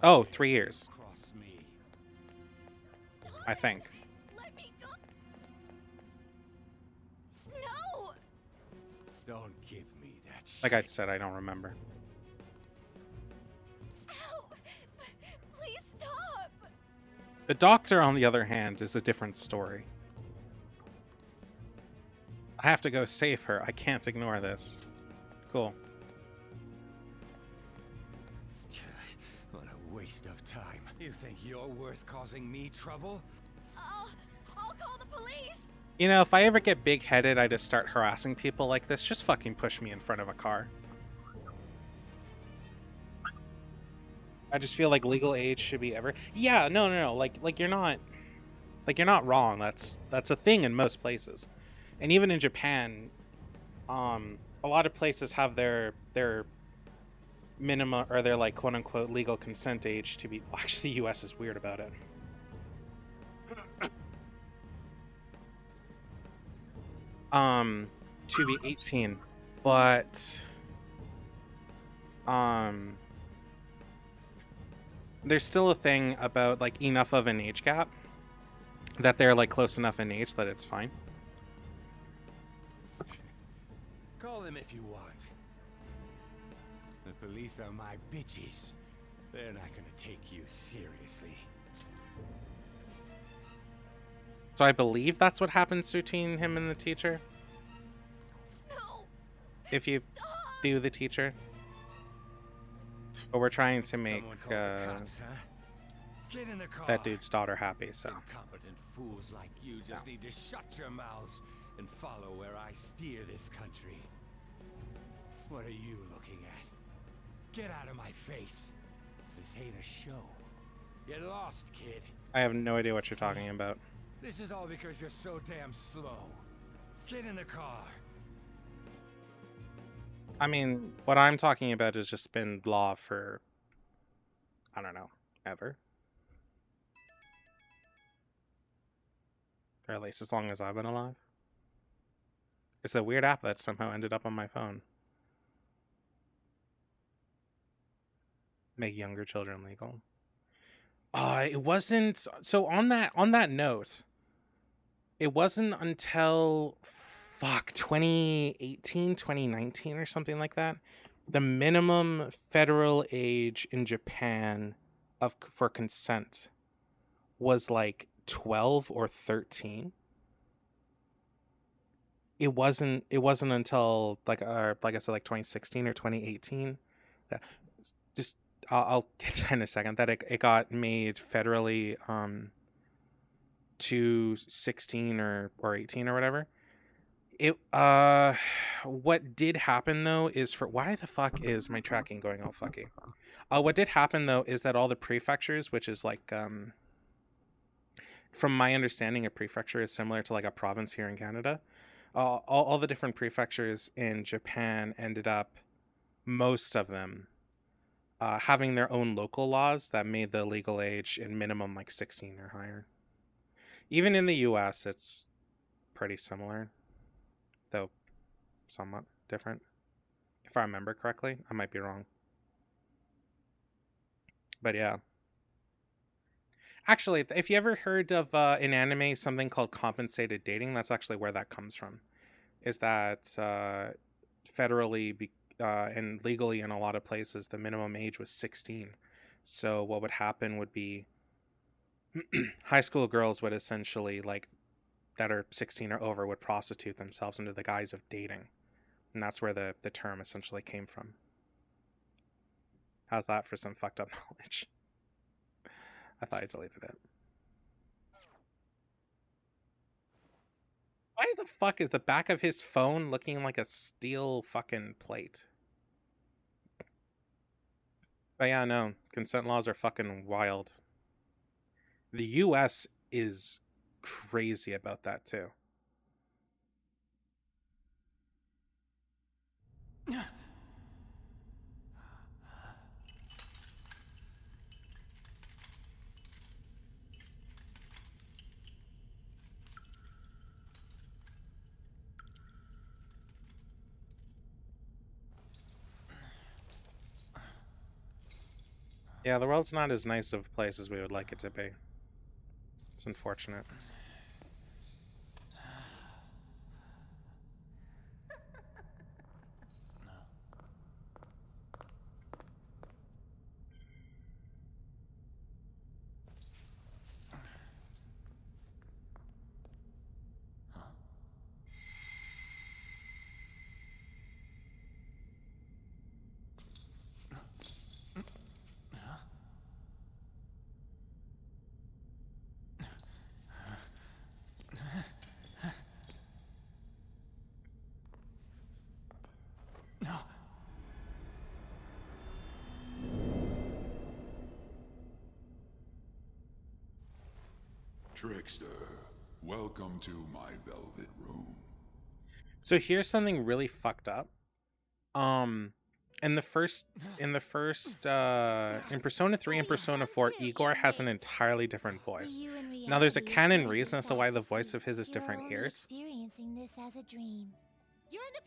Oh, 3 years. I think. Let me go. No! Don't give me that shit. Like I said, I don't remember. Ow! Please stop! The doctor, on the other hand, is a different story. I have to go save her. I can't ignore this. Cool. What a waste of time. You think you're worth causing me trouble? I'll call You know, if I ever get big-headed, I just start harassing people like this. Just fucking push me in front of a car. I just feel like legal age should be ever. Yeah, no. Like you're not wrong. That's a thing in most places, and even in Japan, a lot of places have their minimum or their like quote unquote legal consent age to be. Well, actually, the U.S. is weird about it. To be 18, but there's still a thing about like enough of an age gap that they're like close enough in age that it's fine. Call them if you want. The police are my bitches. They're not gonna take you seriously. So I believe that's what happens between him and the teacher. No. If you do the teacher. But we're trying to make Cops, huh? Get in the car. that dude's daughter happy, so. Incompetent fools like you just need to shut your mouths and follow where I steer this country. What are you looking at? Get out of my face. This ain't a show. Get lost, kid. I have no idea what you're talking about. This is all because you're so damn slow. Get in the car. I mean, what I'm talking about has just been law for, I don't know, ever. Or at least as long as I've been alive. It's a weird app that somehow ended up on my phone. Make younger children legal. It wasn't, so on that note, it wasn't until 2018, 2019 or something like that, the minimum federal age in Japan for consent was like 12 or 13. It wasn't until like I said, like 2016 or 2018 that just I'll get to in a second that it got made federally to 16 or 18 or whatever. It what did happen though is why the fuck is my tracking going all fucky? What did happen though is that all the prefectures, which is like from my understanding, a prefecture is similar to like a province here in Canada. All the different prefectures in Japan ended up, most of them, having their own local laws that made the legal age in minimum like 16 or higher. Even in the US, it's pretty similar, though somewhat different. If I remember correctly, I might be wrong. But yeah. Actually, if you ever heard of in anime something called compensated dating, that's actually where that comes from. Is that federally and legally in a lot of places, the minimum age was 16. So what would happen would be high school girls would essentially, like, that are 16 or over, would prostitute themselves under the guise of dating. And that's where the term essentially came from. How's that for some fucked up knowledge? I thought I deleted it. Why the fuck is the back of his phone looking like a steel fucking plate? But yeah, no. Consent laws are fucking wild. The US is crazy about that too. Yeah, the world's not as nice of a place as we would like it to be. It's unfortunate. Trickster, welcome to my velvet room. So here's something really fucked up. In Persona 3 and Persona 4, Igor has an entirely different voice. Now there's a canon reason as to why the voice of his is different here. Experiencing this as a dream. You're in the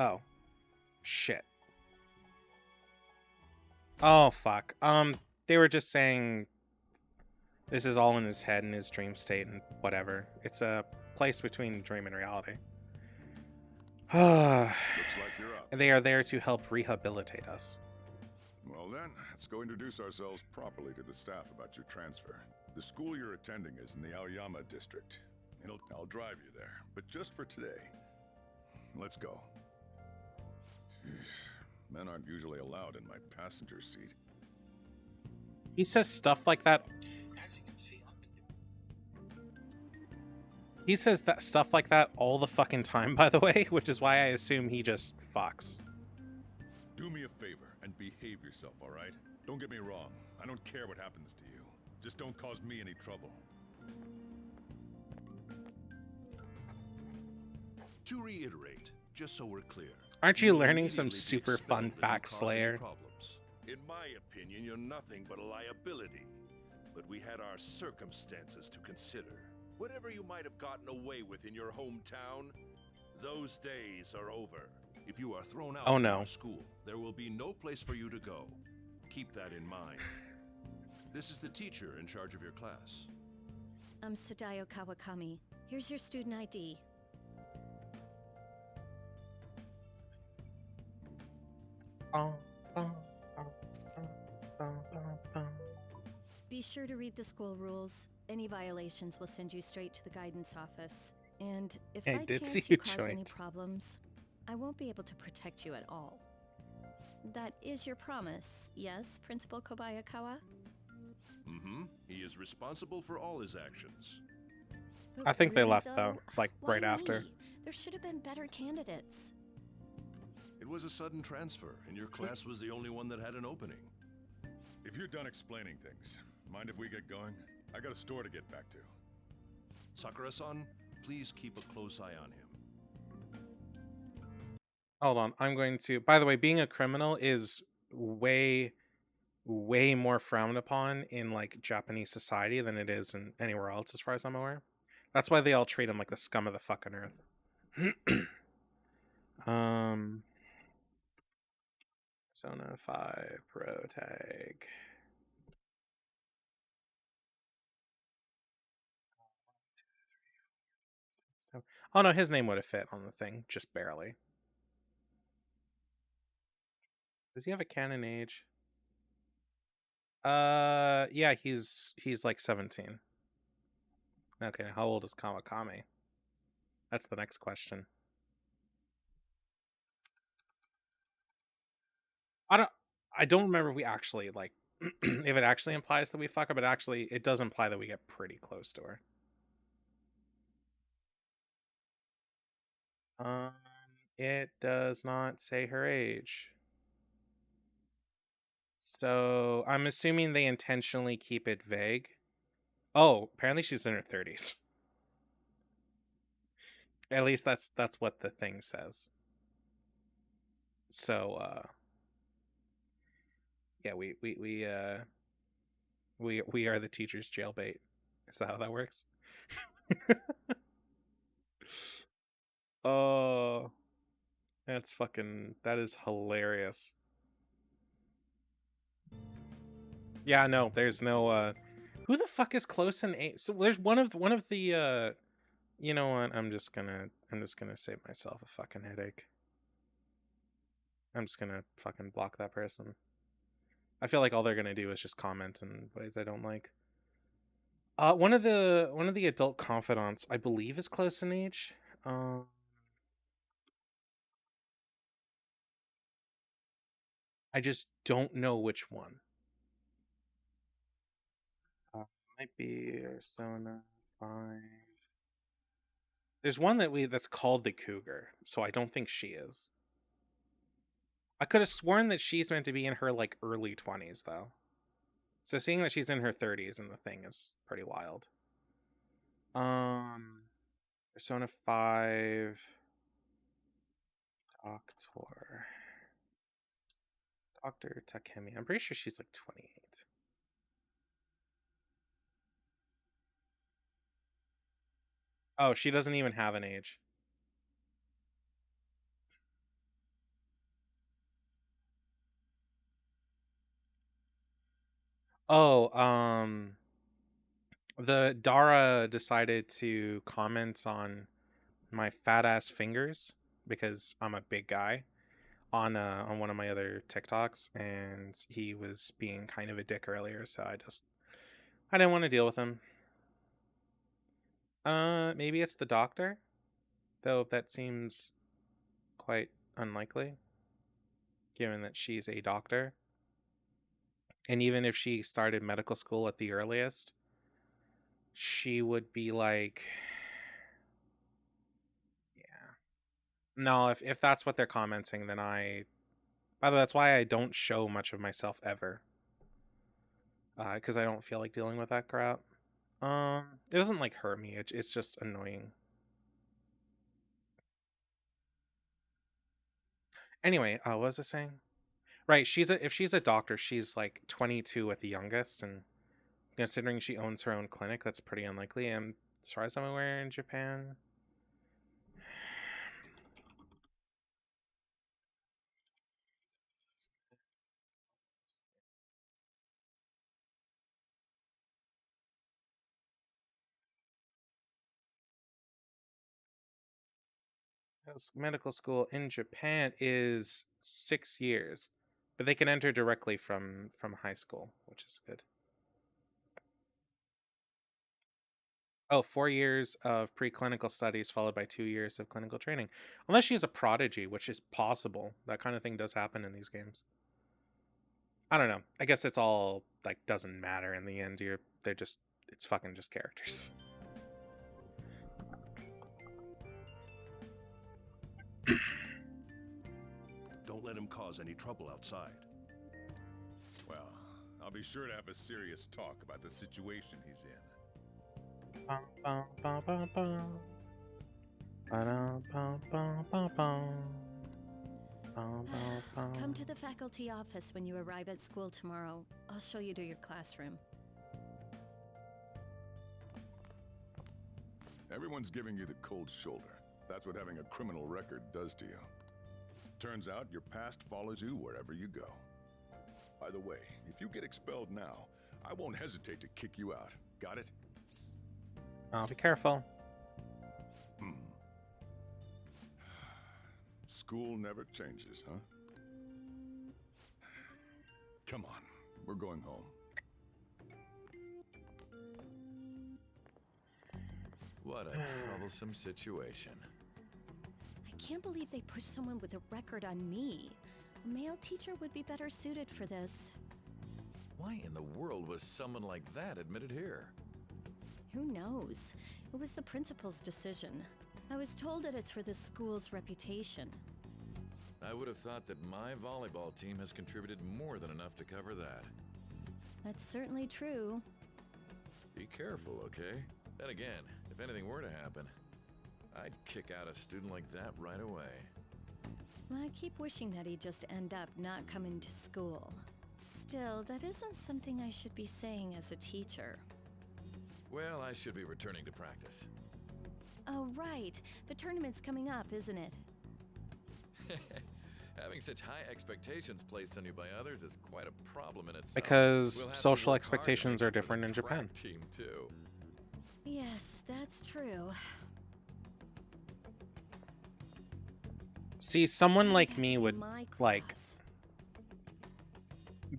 Oh. Shit. Oh fuck. They were just saying this is all in his head and his dream state and whatever. It's a place between dream and reality. Looks like you're up. They are there to help rehabilitate us. Well then, let's go introduce ourselves properly to the staff about your transfer. The school you're attending is in the Aoyama district. I'll drive you there, but just for today. Let's go. Men aren't usually allowed in my passenger seat. He says stuff like that. As you can see, He says that stuff like that all the fucking time, by the way, which is why I assume he just fucks. Do me a favor and behave yourself, all right? Don't get me wrong. I don't care what happens to you. Just don't cause me any trouble. To reiterate, just so we're clear. Aren't you will learning some immediately be super fun expelled if you facts, cause any Slayer? problems. In my opinion, you're nothing but a liability. But we had our circumstances to consider. Whatever you might have gotten away with in your hometown, those days are over. If you are thrown out from our school, there will be no place for you to go. Keep that in mind. This is the teacher in charge of your class. I'm Sadayo Kawakami. Here's your student ID. Be sure to read the school rules. Any violations will send you straight to the guidance office. And if by chance you cause any problems, I won't be able to protect you at all. That is your promise, yes, Principal Kobayakawa? Mm-hmm. He is responsible for all his actions. But I think they really, left though, though, like why right after. me? There should have been better candidates. It was a sudden transfer, and your class was the only one that had an opening. If you're done explaining things, mind if we get going? I got a store to get back to. Sakura-san, please keep a close eye on him. Hold on, I'm going to... By the way, being a criminal is way more frowned upon in, like, Japanese society than it is in anywhere else, as far as I'm aware. That's why they all treat him like the scum of the fucking earth. Persona 5 Pro Tag. Oh no, his name would have fit on the thing, just barely. Does he have a canon age? Yeah, he's like 17. Okay, how old is Kawakami? That's the next question. I don't remember if we actually, like, if it actually implies that we fuck her, but actually it does imply that we get pretty close to her. It does not say her age. So I'm assuming they intentionally keep it vague. Oh, apparently she's in her 30s. At least that's what the thing says. So yeah, we are the teacher's jailbait. Is that how that works? Oh, that is hilarious. Yeah, no, there's no who the fuck is close in age? So there's one of the you know what? I'm just gonna save myself a fucking headache. I'm just gonna fucking block that person. I feel like all they're gonna do is just comment in ways I don't like. One of the adult confidants, I believe, is close in age. I just don't know which one. Might be Persona 5. There's one that's called the Cougar, so I don't think she is. I could have sworn that she's meant to be in her, like, early 20s, though. So seeing that she's in her 30s in the thing is pretty wild. Persona 5 Dr. Takemi. I'm pretty sure she's like 28. Oh, she doesn't even have an age. Oh, the Dara decided to comment on my fat ass fingers because I'm a big guy on one of my other TikToks, and he was being kind of a dick earlier, so I didn't want to deal with him. Maybe it's the doctor, though that seems quite unlikely, given that she's a doctor. And even if she started medical school at the earliest, she would be like, yeah. No, if that's what they're commenting, then by the way, that's why I don't show much of myself ever. Because I don't feel like dealing with that crap. It doesn't like hurt me, it's just annoying. Anyway, what was I saying? Right, if she's a doctor, she's like 22 at the youngest, and considering she owns her own clinic, that's pretty unlikely. And as far as I'm aware, in Japan, medical school in Japan is 6 years, but they can enter directly from high school, which is good. Oh, 4 years of preclinical studies followed by 2 years of clinical training. Unless she's a prodigy, which is possible. That kind of thing does happen in these games. I don't know. I guess it's all like doesn't matter in the end. It's fucking just characters. Don't let him cause any trouble outside. Well, I'll be sure to have a serious talk about the situation he's in. Come to the faculty office when you arrive at school tomorrow. I'll show you to your classroom. Everyone's giving you the cold shoulder. That's what having a criminal record does to you. Turns out your past follows you wherever you go. By the way, if you get expelled now, I won't hesitate to kick you out. Got it? I'll be careful. School never changes, huh? Come on, we're going home. What a troublesome situation. I can't believe they pushed someone with a record on me. A male teacher would be better suited for this. Why in the world was someone like that admitted here? Who knows? It was the principal's decision. I was told that it's for the school's reputation. I would have thought that my volleyball team has contributed more than enough to cover that. That's certainly true. Be careful, okay? Then again, if anything were to happen, I'd kick out a student like that right away. I keep wishing that he'd just end up not coming to school. Still, that isn't something I should be saying as a teacher. Well, I should be returning to practice. Oh, right. The tournament's coming up, isn't it? Having such high expectations placed on you by others is quite a problem in itself. Because social expectations are different in Japan. Team too. Yes, that's true. See, someone like me would, like,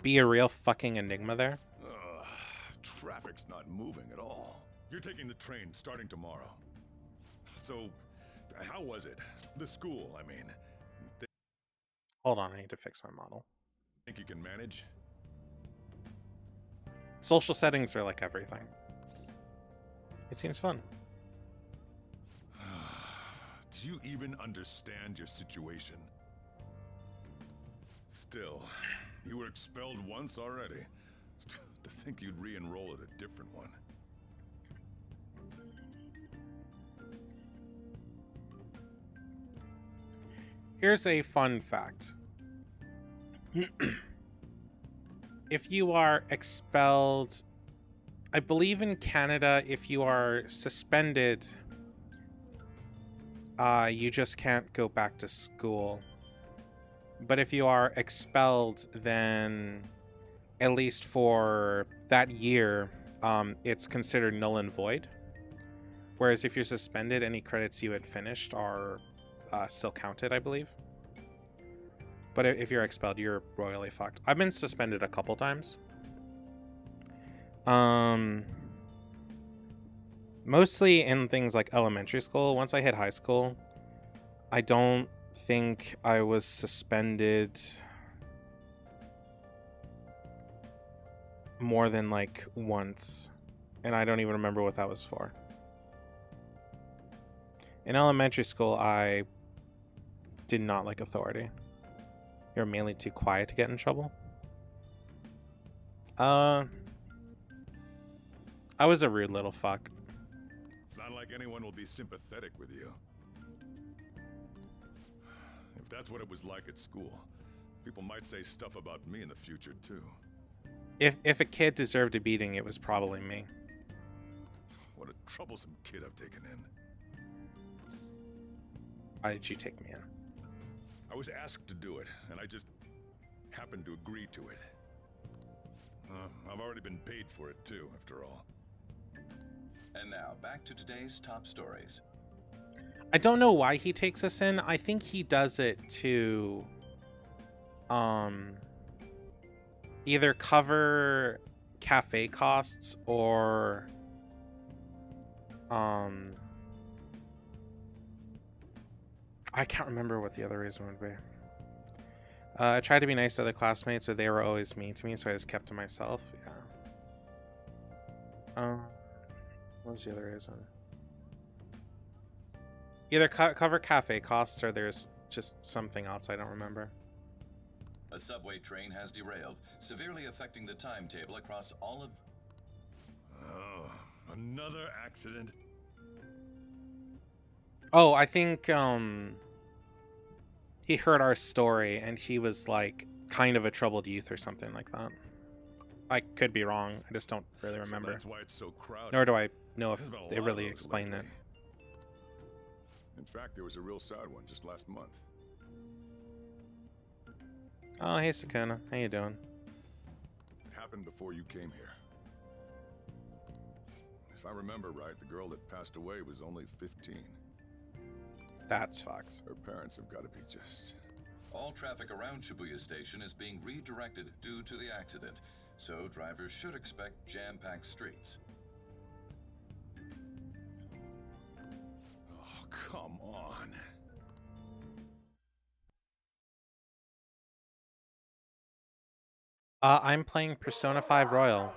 be a real fucking enigma there. Ugh, traffic's not moving at all. You're taking the train starting tomorrow. So, how was it? The school, I mean. Hold on, I need to fix my model. Think you can manage? Social settings are like everything. It seems fun. Do you even understand your situation? Still, you were expelled once already. The think you'd re-enroll at a different one. Here's a fun fact. If you are expelled, I believe in Canada, if you are suspended, you just can't go back to school. But if you are expelled, then at least for that year, it's considered null and void. Whereas if you're suspended, any credits you had finished are still counted, I believe. But if you're expelled, you're royally fucked. I've been suspended a couple times. Mostly in things like elementary school. Once I hit high school, I don't think I was suspended more than like once. And I don't even remember what that was for. In elementary school, I did not like authority. You're mainly too quiet to get in trouble. I was a rude little fuck. It's not like anyone will be sympathetic with you. If that's what it was like at school, people might say stuff about me in the future too. If a kid deserved a beating, it was probably me. What a troublesome kid I've taken in. Why did you take me in? I was asked to do it, and I just happened to agree to it. I've already been paid for it too, after all. And now, back to today's top stories. I don't know why he takes us in. I think he does it to either cover cafe costs or I can't remember what the other reason would be. I tried to be nice to other classmates, or they were always mean to me, so I just kept to myself. Yeah. What was the other reason? Either cover cafe costs, or there's just something else I don't remember. A subway train has derailed, severely affecting the timetable across all of... Oh, another accident? Oh, I think he heard our story and he was like kind of a troubled youth or something like that. I could be wrong. I just don't really remember. So that's why it's so crowded. Nor do I know if they really explained it. In fact, there was a real sad one just last month. Oh, hey Sakuna. How you doing? It happened before you came here. If I remember right, the girl that passed away was only 15. That's fucked. Her parents have got to be just... All traffic around Shibuya Station is being redirected due to the accident, so drivers should expect jam-packed streets. Oh, come on. I'm playing Persona 5 Royal.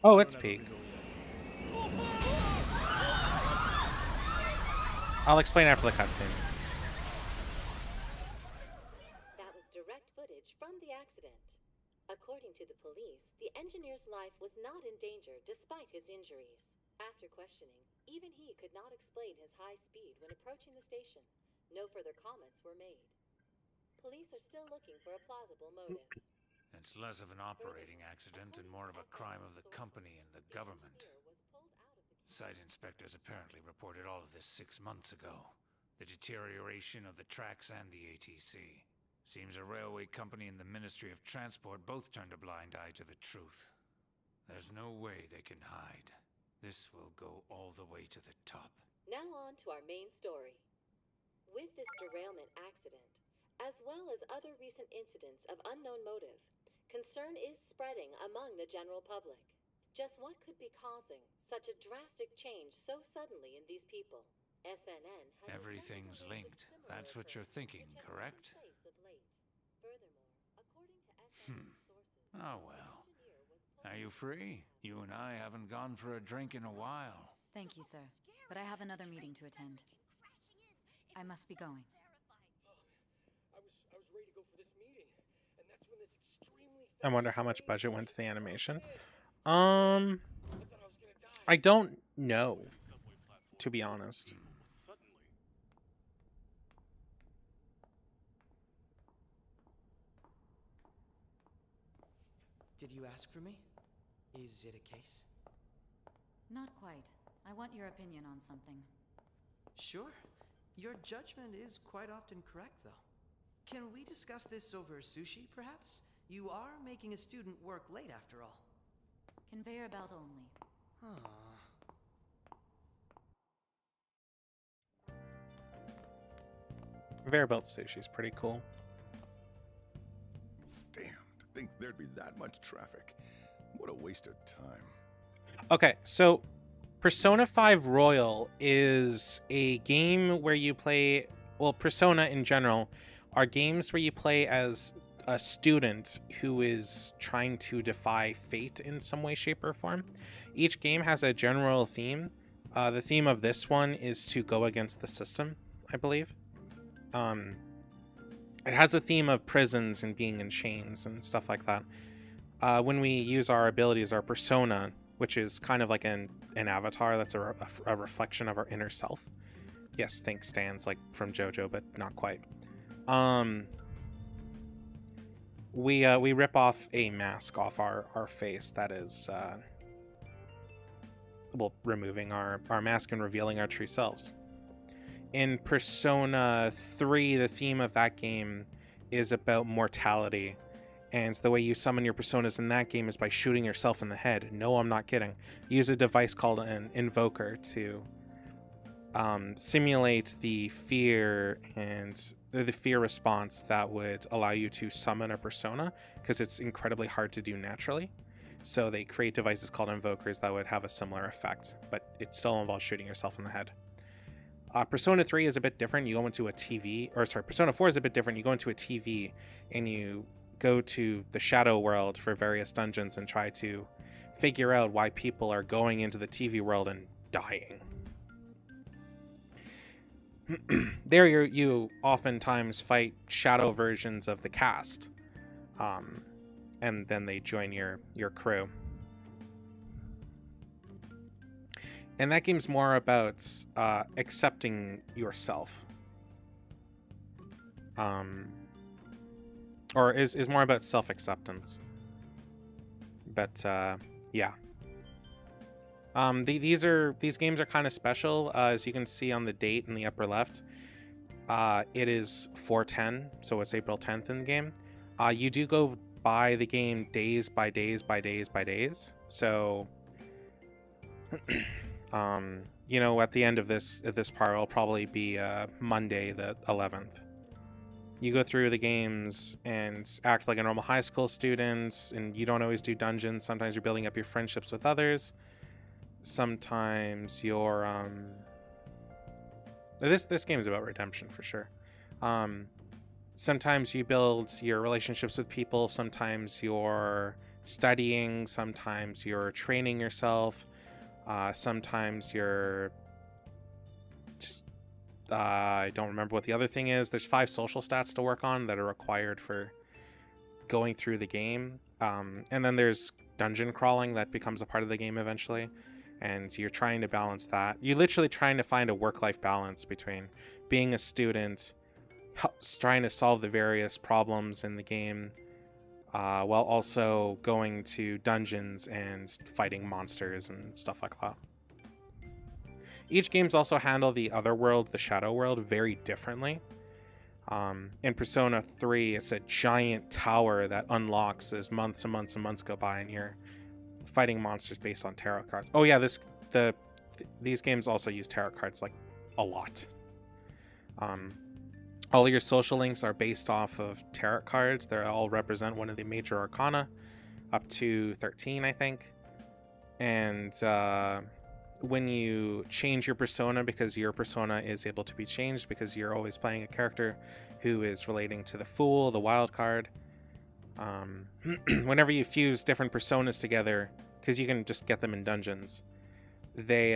Oh, it's peak. I'll explain after the cutscene. That was direct footage from the accident. According to the police, the engineer's life was not in danger despite his injuries. After questioning, even he could not explain his high speed when approaching the station. No further comments were made. Police are still looking for a plausible motive. It's less of an operating accident and more of a crime of the company and the government. Site inspectors apparently reported all of this 6 months ago. The deterioration of the tracks and the ATC. Seems a railway company and the Ministry of Transport both turned a blind eye to the truth. There's no way they can hide. This will go all the way to the top. Now on to our main story. With this derailment accident, as well as other recent incidents of unknown motive, Concern is spreading among the general public. Just what could be causing such a drastic change so suddenly in these people? SNN has Everything's linked. That's what you're thinking, correct? Oh well. Are you free? You and I haven't gone for a drink in a while. Thank you, sir. But I have another meeting to attend. I must be going. I was ready to go for this meeting, and that's when this extremely I wonder how much budget went to the animation. I don't know, to be honest. Did you ask for me? Is it a case? Not quite. I want your opinion on something. Sure. Your judgment is quite often correct, though. Can we discuss this over sushi, perhaps? You are making a student work late, after all. Conveyor belt only. Conveyor belt sushi's pretty cool. Damn, to think there'd be that much traffic. What a waste of time. Okay, so Persona 5 Royal is a game where you play, well, Persona in general are games where you play as a student who is trying to defy fate in some way, shape, or form. Each game has a general theme. The theme of this one is to go against the system, I believe. It has a theme of prisons and being in chains and stuff like that. When we use our abilities, our persona, which is kind of like an avatar that's a reflection of our inner self. Yes, think stands like from JoJo, but not quite. We rip off a mask off our face that is, well, removing our mask and revealing our true selves. In Persona 3, the theme of that game is about mortality. And the way you summon your personas in that game is by shooting yourself in the head. No, I'm not kidding. Use a device called an invoker to simulate the fear and the fear response that would allow you to summon a persona, because it's incredibly hard to do naturally. So they create devices called invokers that would have a similar effect, but it still involves shooting yourself in the head. Persona 3 is a bit different. You go into a TV, or sorry, Persona 4 is a bit different. You go into a TV and you go to the shadow world for various dungeons and try to figure out why people are going into the TV world and dying. There you oftentimes fight shadow versions of the cast, and then they join your crew. And that game's more about accepting yourself. Or is more about self-acceptance. But yeah. These games are kind of special. As you can see on the date in the upper left, it is 4/10, so it's April 10th in the game. You do go by the game days by days by days by days. So, you know, at the end of this part, it'll probably be Monday the 11th. You go through the games and act like a normal high school student, and you don't always do dungeons. Sometimes you're building up your friendships with others. Sometimes you're this game is about redemption for sure. Sometimes you build your relationships with people. Sometimes you're studying. Sometimes you're training yourself. Sometimes you're just I don't remember what the other thing is. There's 5 social stats to work on that are required for going through the game. And then there's dungeon crawling that becomes a part of the game eventually. And you're trying to balance that. You're literally trying to find a work-life balance between being a student, trying to solve the various problems in the game, while also going to dungeons and fighting monsters and stuff like that. Each games also handle the other world, the shadow world, very differently. In Persona 3, it's a giant tower that unlocks as months and months and months go by, and you're fighting monsters based on tarot cards. Oh yeah, these games also use tarot cards like a lot. All your social links are based off of tarot cards. They all represent one of the major arcana, up to 13, I think. And when you change your persona, because your persona is able to be changed because you're always playing a character who is relating to the Fool, the wild card. Whenever you fuse different personas together, because you can just get them in dungeons, they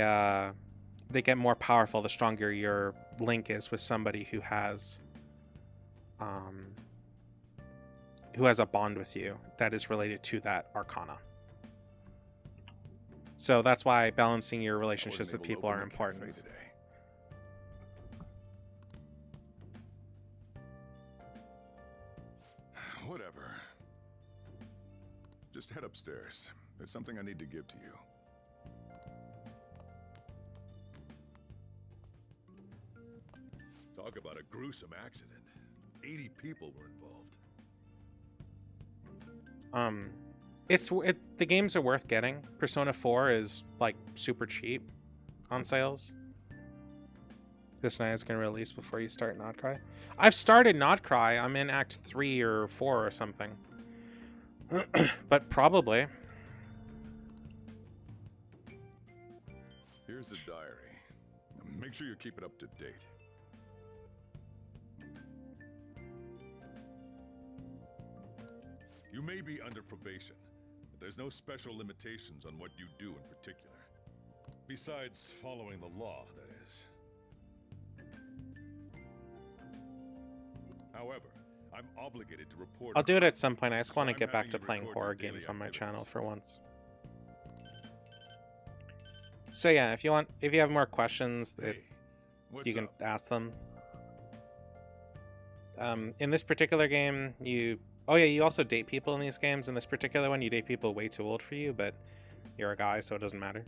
get more powerful the stronger your link is with somebody who has a bond with you that is related to that arcana. So that's why balancing your relationships with people are important. Whatever. Just head upstairs. There's something I need to give to you. Talk about a gruesome accident. 80 people were involved. The games are worth getting. Persona 4 is like super cheap on sales. This night is gonna release before you start Notcry. I've started Notcry. I'm in Act 3 or 4 or something. But probably. Here's the diary. Make sure you keep it up to date. You may be under probation, but there's no special limitations on what you do in particular. Besides following the law, that is. However, I'm obligated to report... I'll do it at some point. I just want to get back to playing horror games on my channel for once. So yeah, if you have more questions, you can ask them. In this particular game, you also date people in these games. In this particular one, you date people way too old for you, but you're a guy, so it doesn't matter.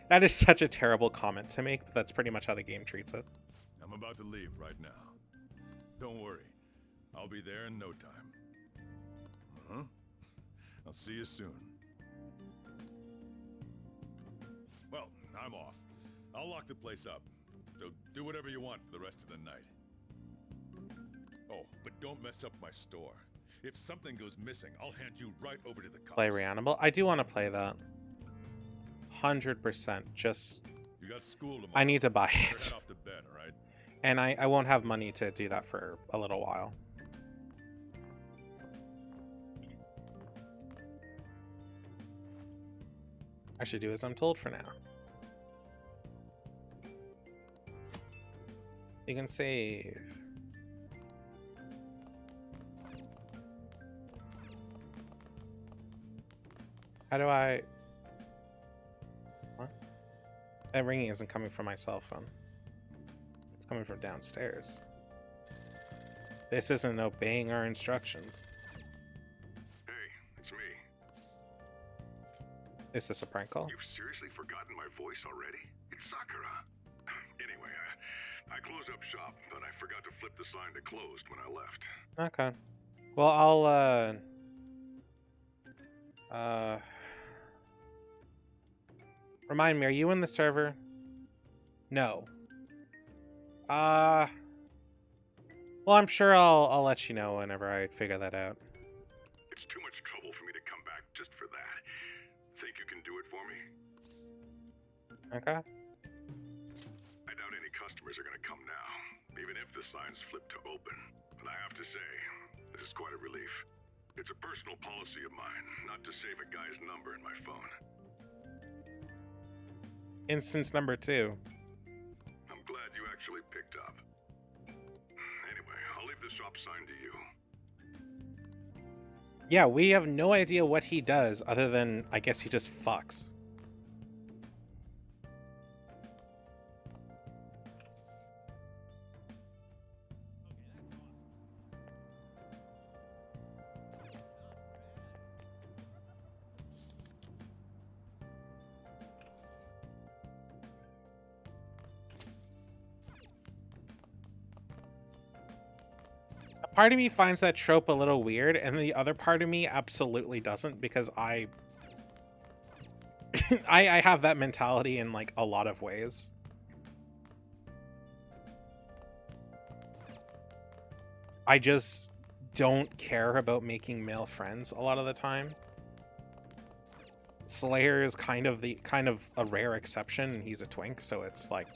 That is such a terrible comment to make, but that's pretty much how the game treats it. I'm about to leave right now. Don't worry, I'll be there in no time. I'll see you soon. Well, I'm off. I'll lock the place up, so do whatever you want for the rest of the night. Oh, but don't mess up my store. If something goes missing, I'll hand you right over to the cops. Play Reanimal? I do want to play that. 100%. Just... You got school tomorrow. I need to buy Head it. off to bed, all right? And I won't have money to do that for a little while. I should do as I'm told for now. You can save. How do I... What? That ringing isn't coming from my cell phone. It's coming from downstairs. This isn't obeying our instructions. Hey, it's me. Is this a prank call? You've seriously forgotten my voice already? It's Sakura. Anyway, I closed up shop, but I forgot to flip the sign that closed when I left. Okay. Well, I'll, remind me, are you in the server? No. Well, I'm sure I'll let you know whenever I figure that out. It's too much trouble for me to come back just for that. Think you can do it for me? Okay. I doubt any customers are gonna come now, even if the sign's flipped to open. But I have to say, this is quite a relief. It's a personal policy of mine, not to save a guy's number in my phone. Instance number 2. I'm glad you actually picked up. Anyway, I'll leave the shop sign to you. Yeah, we have no idea what he does other than, I guess he just fucks. Part of me finds that trope a little weird, and the other part of me absolutely doesn't, because I have that mentality in like a lot of ways. I just don't care about making male friends a lot of the time. Slayer is kind of a rare exception, and he's a twink, so it's like,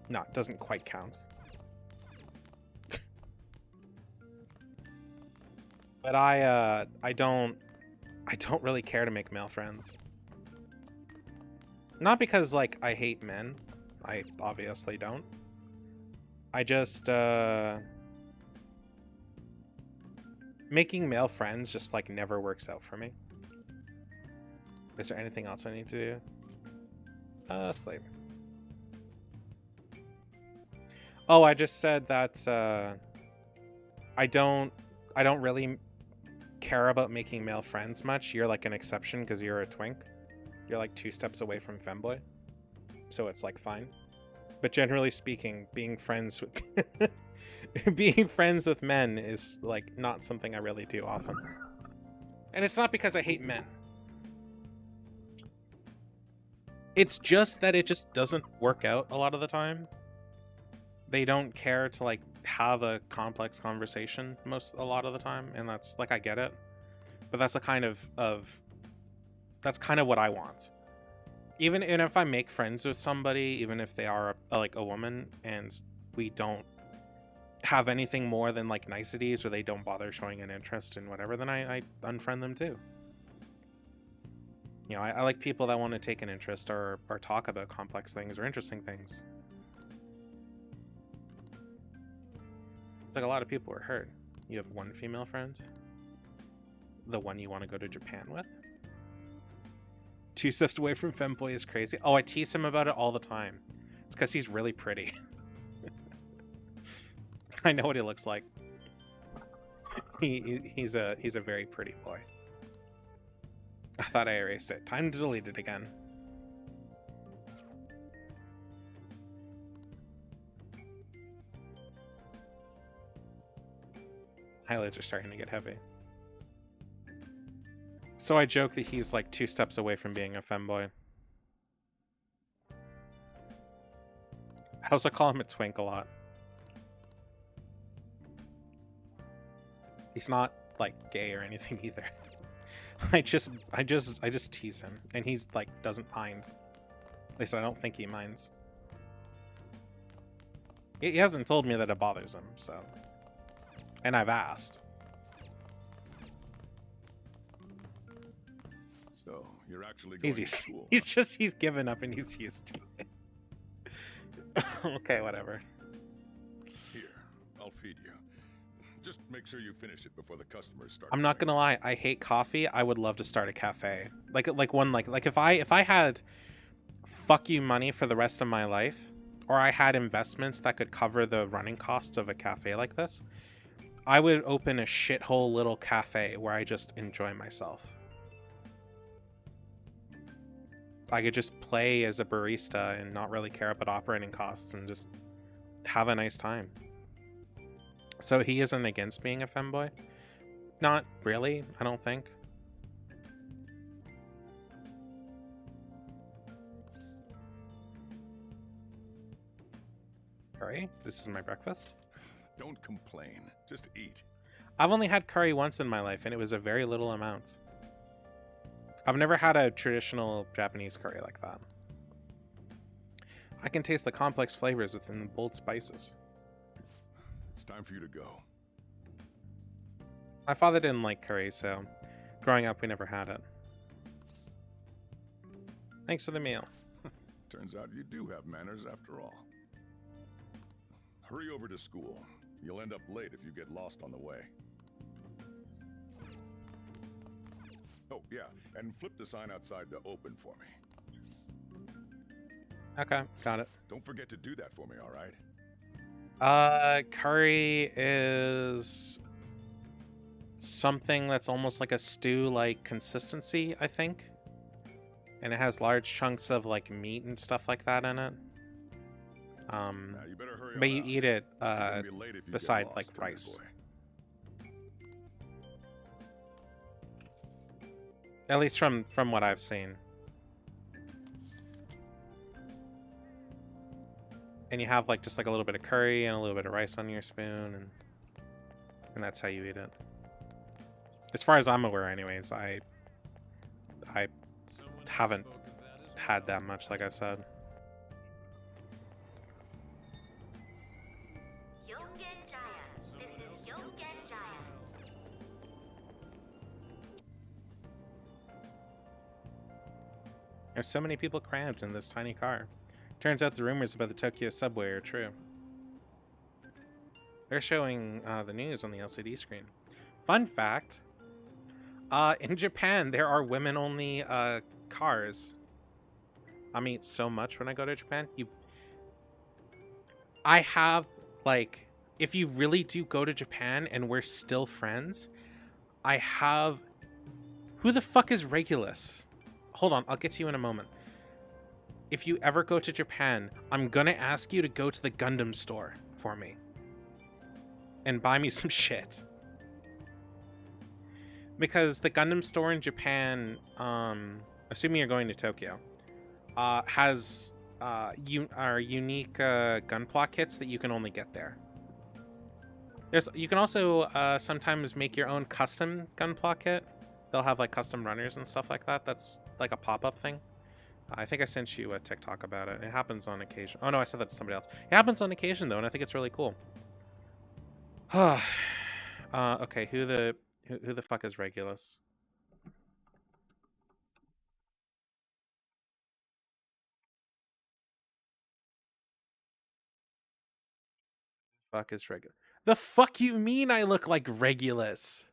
no, it doesn't quite count. But I don't really care to make male friends. Not because like I hate men. I obviously don't. I just making male friends just like never works out for me. Is there anything else I need to do? Sleep. Oh, I just said that I don't really care about making male friends much. You're like an exception because you're a twink. You're like 2 steps away from femboy. So it's like fine. But generally speaking, being friends with being friends with men is like not something I really do often. And it's not because I hate men. It's just that it just doesn't work out a lot of the time. They don't care to like have a complex conversation a lot of the time, and that's like, I get it. But that's a kind of that's kind of what I want. Even if I make friends with somebody, even if they are like a woman and we don't have anything more than like niceties, or they don't bother showing an interest in whatever, then I unfriend them too. You know, I like people that want to take an interest or talk about complex things or interesting things. It's like a lot of people are hurt. You have one female friend? The one you want to go to Japan with? 2 steps away from femboy is crazy. Oh, I tease him about it all the time. It's because he's really pretty. I know what he looks like. He's a very pretty boy. I thought I erased it. Time to delete it again. Highlights are starting to get heavy. So I joke that he's like 2 steps away from being a femboy. I also call him a twink a lot. He's not like gay or anything either. I just tease him, and he's like doesn't mind. At least I don't think he minds. He hasn't told me that it bothers him, so. And I've asked. So you're actually going to school. He's given up and he's used to it. Okay, whatever. Here, I'll feed you. Just make sure you finish it before the customers start. I'm not gonna lie, I hate coffee. I would love to start a cafe. Like if I had fuck you money for the rest of my life, or I had investments that could cover the running costs of a cafe like this, I would open a shithole little cafe where I just enjoy myself. I could just play as a barista and not really care about operating costs and just have a nice time. So he isn't against being a femboy? Not really, I don't think. Curry? This is my breakfast? Don't complain. Just eat. I've only had curry once in my life, and it was a very little amount. I've never had a traditional Japanese curry like that. I can taste the complex flavors within the bold spices. It's time for you to go. My father didn't like curry, so growing up we never had it. Thanks for the meal. Turns out you do have manners after all. Hurry over to school. You'll end up late if you get lost on the way. Oh, yeah, and flip the sign outside to open for me. Okay, got it. Don't forget to do that for me, all right? Curry is something that's almost like a stew-like consistency, I think. And it has large chunks of like meat and stuff like that in it. You better hurry but on you out. eat it You're gonna be late if you beside get like lost, come here, rice. boy. At least from what I've seen. And you have like just like a little bit of curry and a little bit of rice on your spoon, and And that's how you eat it. As far as I'm aware, anyways, I haven't had that much, like I said. There's so many people crammed in this tiny car. Turns out the rumors about the Tokyo subway are true. They're showing the news on the LCD screen. Fun fact, in Japan, there are women-only cars. I mean, so much when I go to Japan. I have, like, if you really do go to Japan and we're still friends, I have... Who the fuck is Regulus? Hold on, I'll get to you in a moment. If you ever go to Japan, I'm gonna ask you to go to the Gundam store for me. And buy me some shit. Because the Gundam store in Japan, assuming you're going to Tokyo, has unique gunpla kits that you can only get there. You can also sometimes make your own custom gunpla kit. They'll have like custom runners and stuff like that. That's like a pop-up thing. I think I sent you a TikTok about it. It happens on occasion. Oh no, I said that to somebody else. It happens on occasion though, and I think it's really cool. Okay, who the fuck is Regulus? Fuck is Regulus? The fuck you mean I look like Regulus?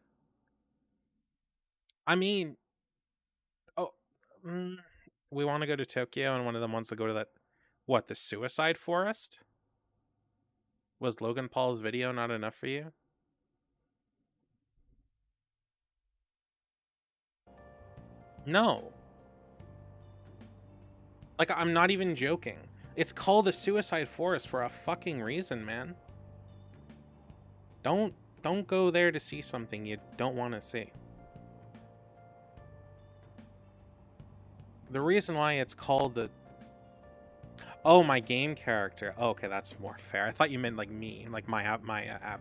I mean, we want to go to Tokyo, and one of them wants to go to that, what, the Suicide Forest? Was Logan Paul's video not enough for you? No. Like, I'm not even joking. It's called the Suicide Forest for a fucking reason, man. Don't go there to see something you don't want to see. The reason why it's called the... Oh, my game character. Oh, okay, that's more fair. I thought you meant like me, like my Abby. I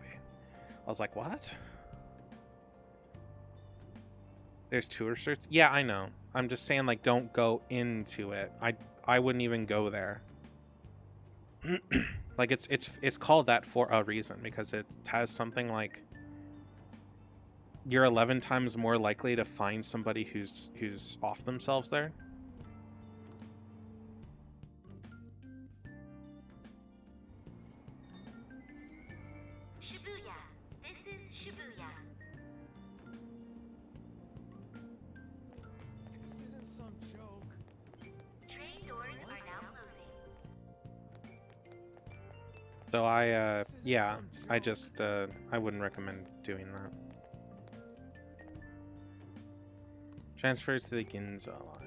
was like, what? There's tour shirts? Yeah, I know. I'm just saying, like, don't go into it. I wouldn't even go there. Like, it's called that for a reason, because it has something like you're 11 times more likely to find somebody who's off themselves there. Shibuya. This is Shibuya. This isn't some joke. Train doors are now closing. So yeah, I wouldn't recommend doing that. Transfer to the Ginza line.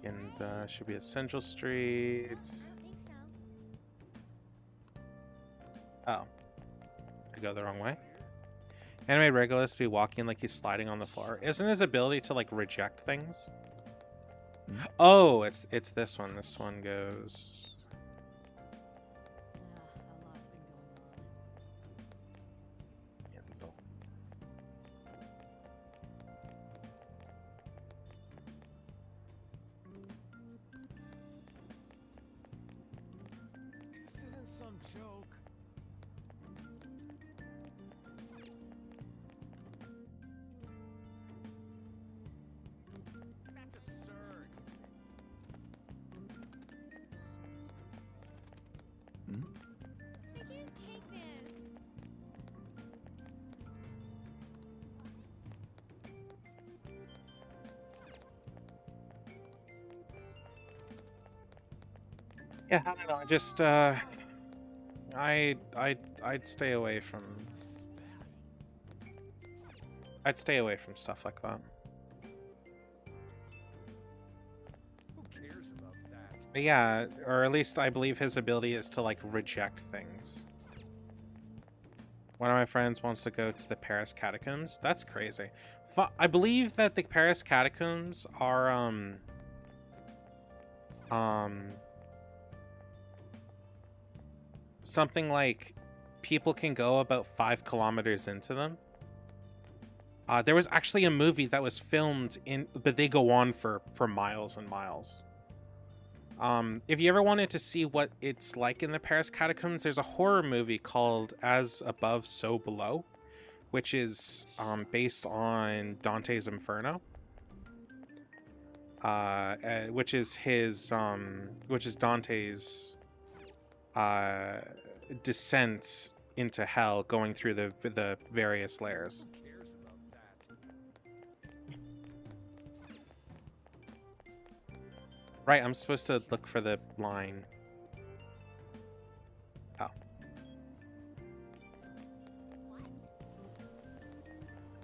Ginza should be at Central Street. Oh. I go the wrong way. Anime Regulus be walking like he's sliding on the floor. Isn't his ability to like reject things? Oh, it's this one. This one goes... This isn't some joke. That's absurd. I can't take this. Yeah, I don't know. I just I'd stay away from stuff like that. Who cares about that? But yeah, or at least I believe his ability is to like reject things. One of my friends wants to go to the Paris catacombs. That's crazy. I believe that the Paris catacombs are something like people can go about 5 kilometers into them. There was actually a movie that was filmed but they go on for miles and miles. If you ever wanted to see what it's like in the Paris catacombs, there's a horror movie called As Above, So Below, which is based on Dante's Inferno, which is Dante's descent into hell, going through the various layers. Right, I'm supposed to look for the line. Oh.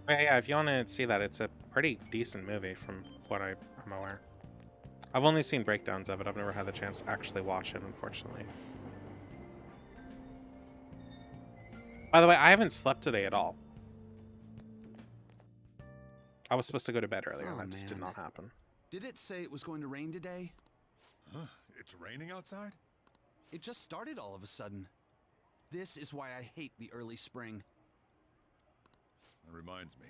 Yeah, if you want to see that, it's a pretty decent movie from what I'm aware. I've only seen breakdowns of it. I've never had the chance to actually watch it, unfortunately. By the way, I haven't slept today at all. I was supposed to go to bed earlier, and that just did not happen. Did it say it was going to rain today? Huh? It's raining outside? It just started all of a sudden. This is why I hate the early spring. That reminds me.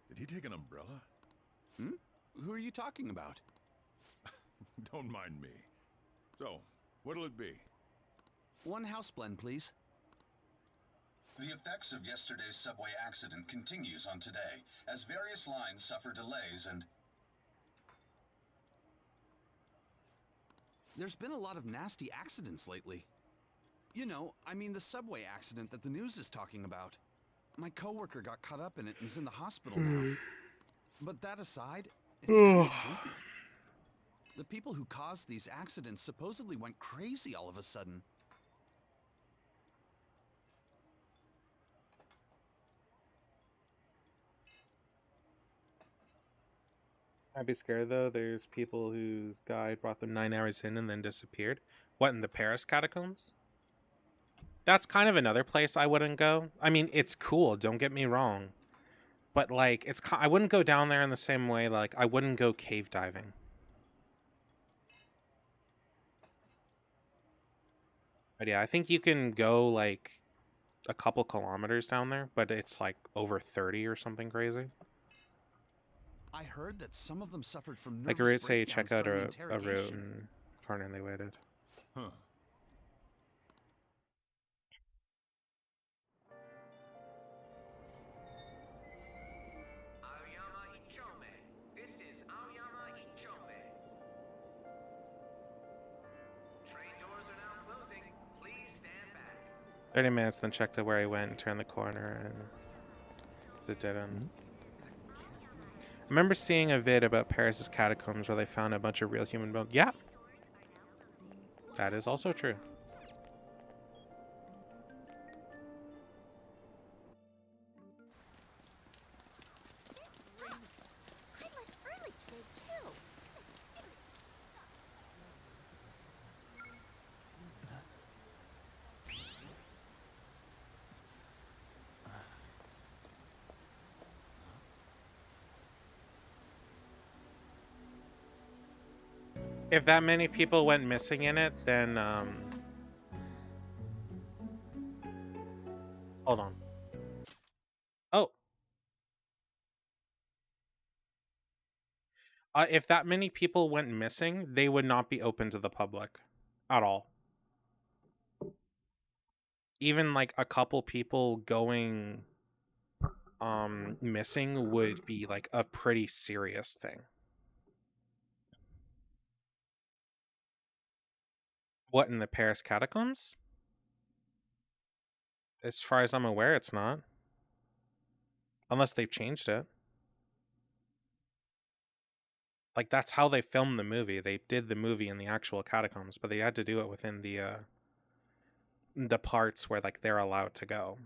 Did he take an umbrella? Hmm? Who are you talking about? Don't mind me. So, what'll it be? 1 house blend, please. The effects of yesterday's subway accident continues on today, as various lines suffer delays and... There's been a lot of nasty accidents lately. You know, I mean the subway accident that the news is talking about. My coworker got caught up in it and is in the hospital now. But that aside, it's kind of creepy. The people who caused these accidents supposedly went crazy all of a sudden. I'd be scared though. There's people whose guide brought them 9 hours in and then disappeared. What, in the Paris catacombs? That's kind of another place I wouldn't go. I mean, it's cool, don't get me wrong. But like, I wouldn't go down there in the same way like I wouldn't go cave diving. But yeah, I think you can go like a couple kilometers down there, but it's like over 30 or something crazy. I heard that some of them suffered from Like, nervous I say check out breakdowns a during route interrogation. and partner and they waited. Huh. Aoyama Ichome. This is Aoyama Ichome. Train doors are now closing. Please stand back. 30 minutes, then checked out where I went and turned the corner and it's a dead end. I remember seeing a vid about Paris's catacombs where they found a bunch of real human bones. Yeah. That is also true. I left early today too. If that many people went missing in it, then hold on. Oh. If that many people went missing, they would not be open to the public at all. Even like a couple people going missing would be like a pretty serious thing. What, in the Paris catacombs? As far as I'm aware, it's not. Unless they've changed it. Like, that's how they filmed the movie. They did the movie in the actual catacombs, but they had to do it within the parts where, like, they're allowed to go.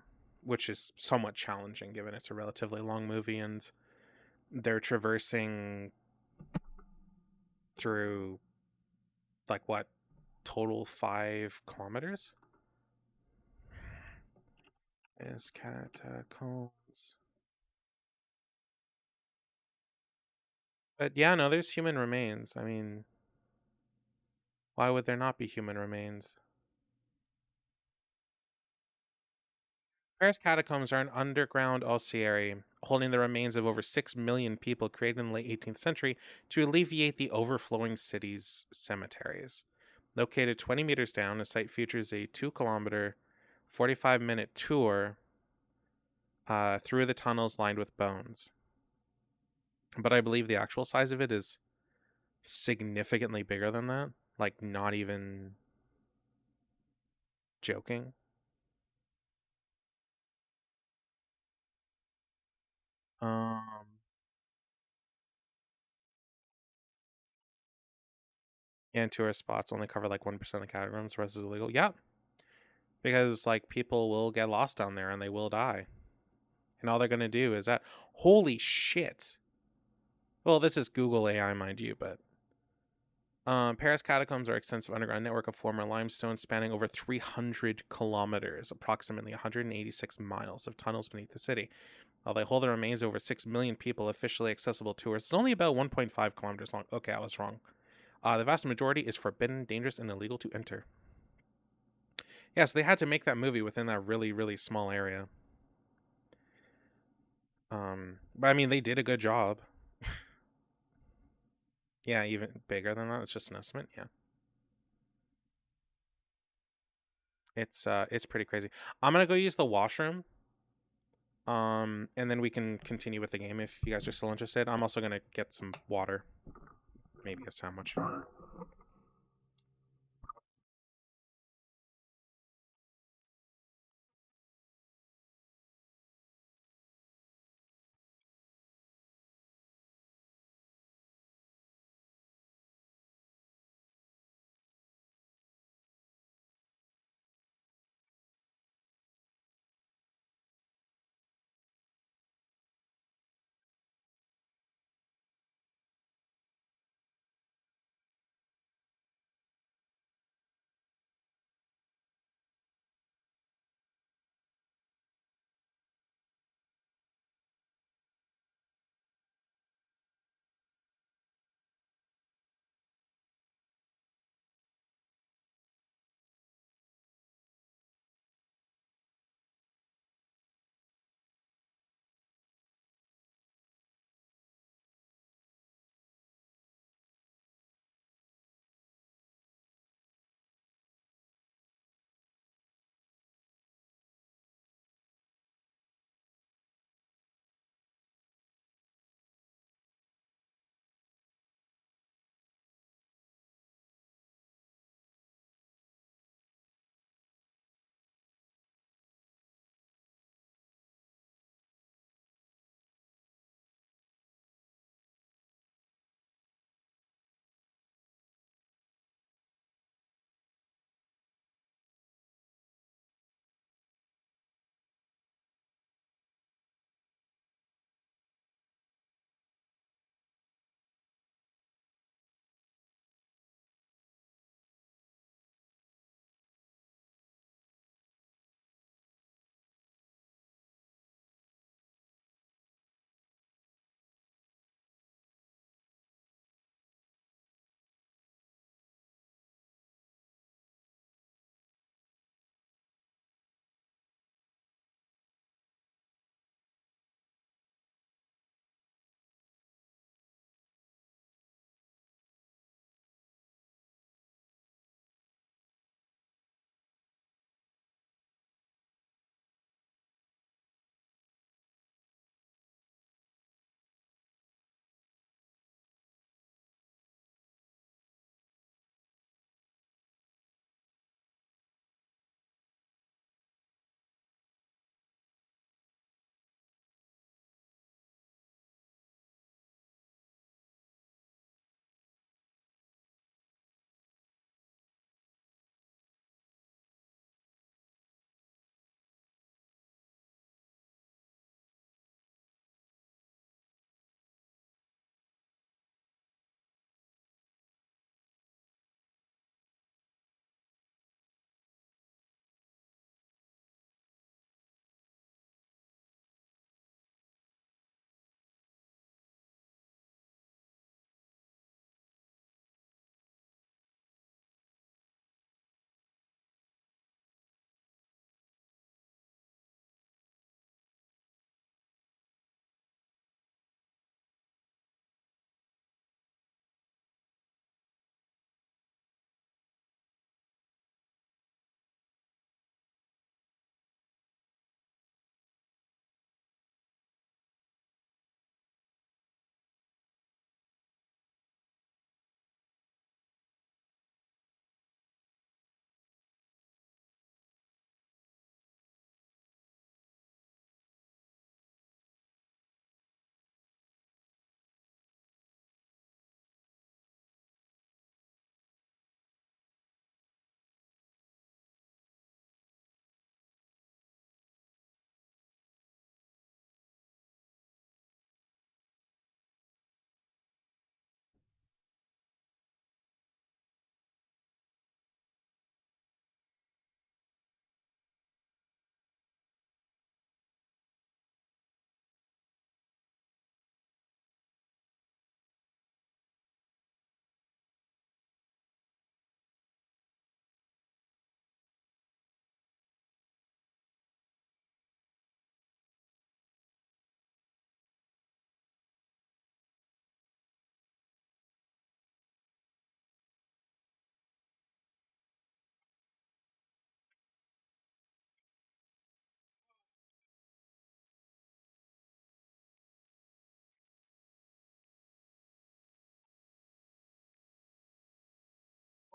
Which is somewhat challenging, given it's a relatively long movie, and they're traversing through, like, what? Total 5 kilometers? Is catacombs. But yeah, no, there's human remains. I mean, Why would there not be human remains? Paris catacombs are an underground ossuary holding the remains of over 6 million people created in the late 18th century to alleviate the overflowing city's cemeteries. Located 20 meters down, the site features a 2-kilometer, 45-minute tour through the tunnels lined with bones. But I believe the actual size of it is significantly bigger than that. Like, not even joking. And tourist spots only cover like 1% of the catacombs, the rest is illegal. Yeah. Because like people will get lost down there and they will die. And all they're gonna do is that. Holy shit. Well, this is Google AI, mind you, but Paris catacombs are an extensive underground network of former limestone spanning over 300 kilometers, approximately 186 miles of tunnels beneath the city. While they hold the remains of over 6 million people officially accessible tourists, it's only about 1.5 kilometers long. Okay, I was wrong. The vast majority is forbidden, dangerous, and illegal to enter. Yeah, so they had to make that movie within that really, really small area. But I mean, they did a good job. Yeah, even bigger than that. It's just an estimate. Yeah. It's pretty crazy. I'm gonna go use the washroom. And then we can continue with the game if you guys are still interested. I'm also gonna get some water. Maybe a sandwich.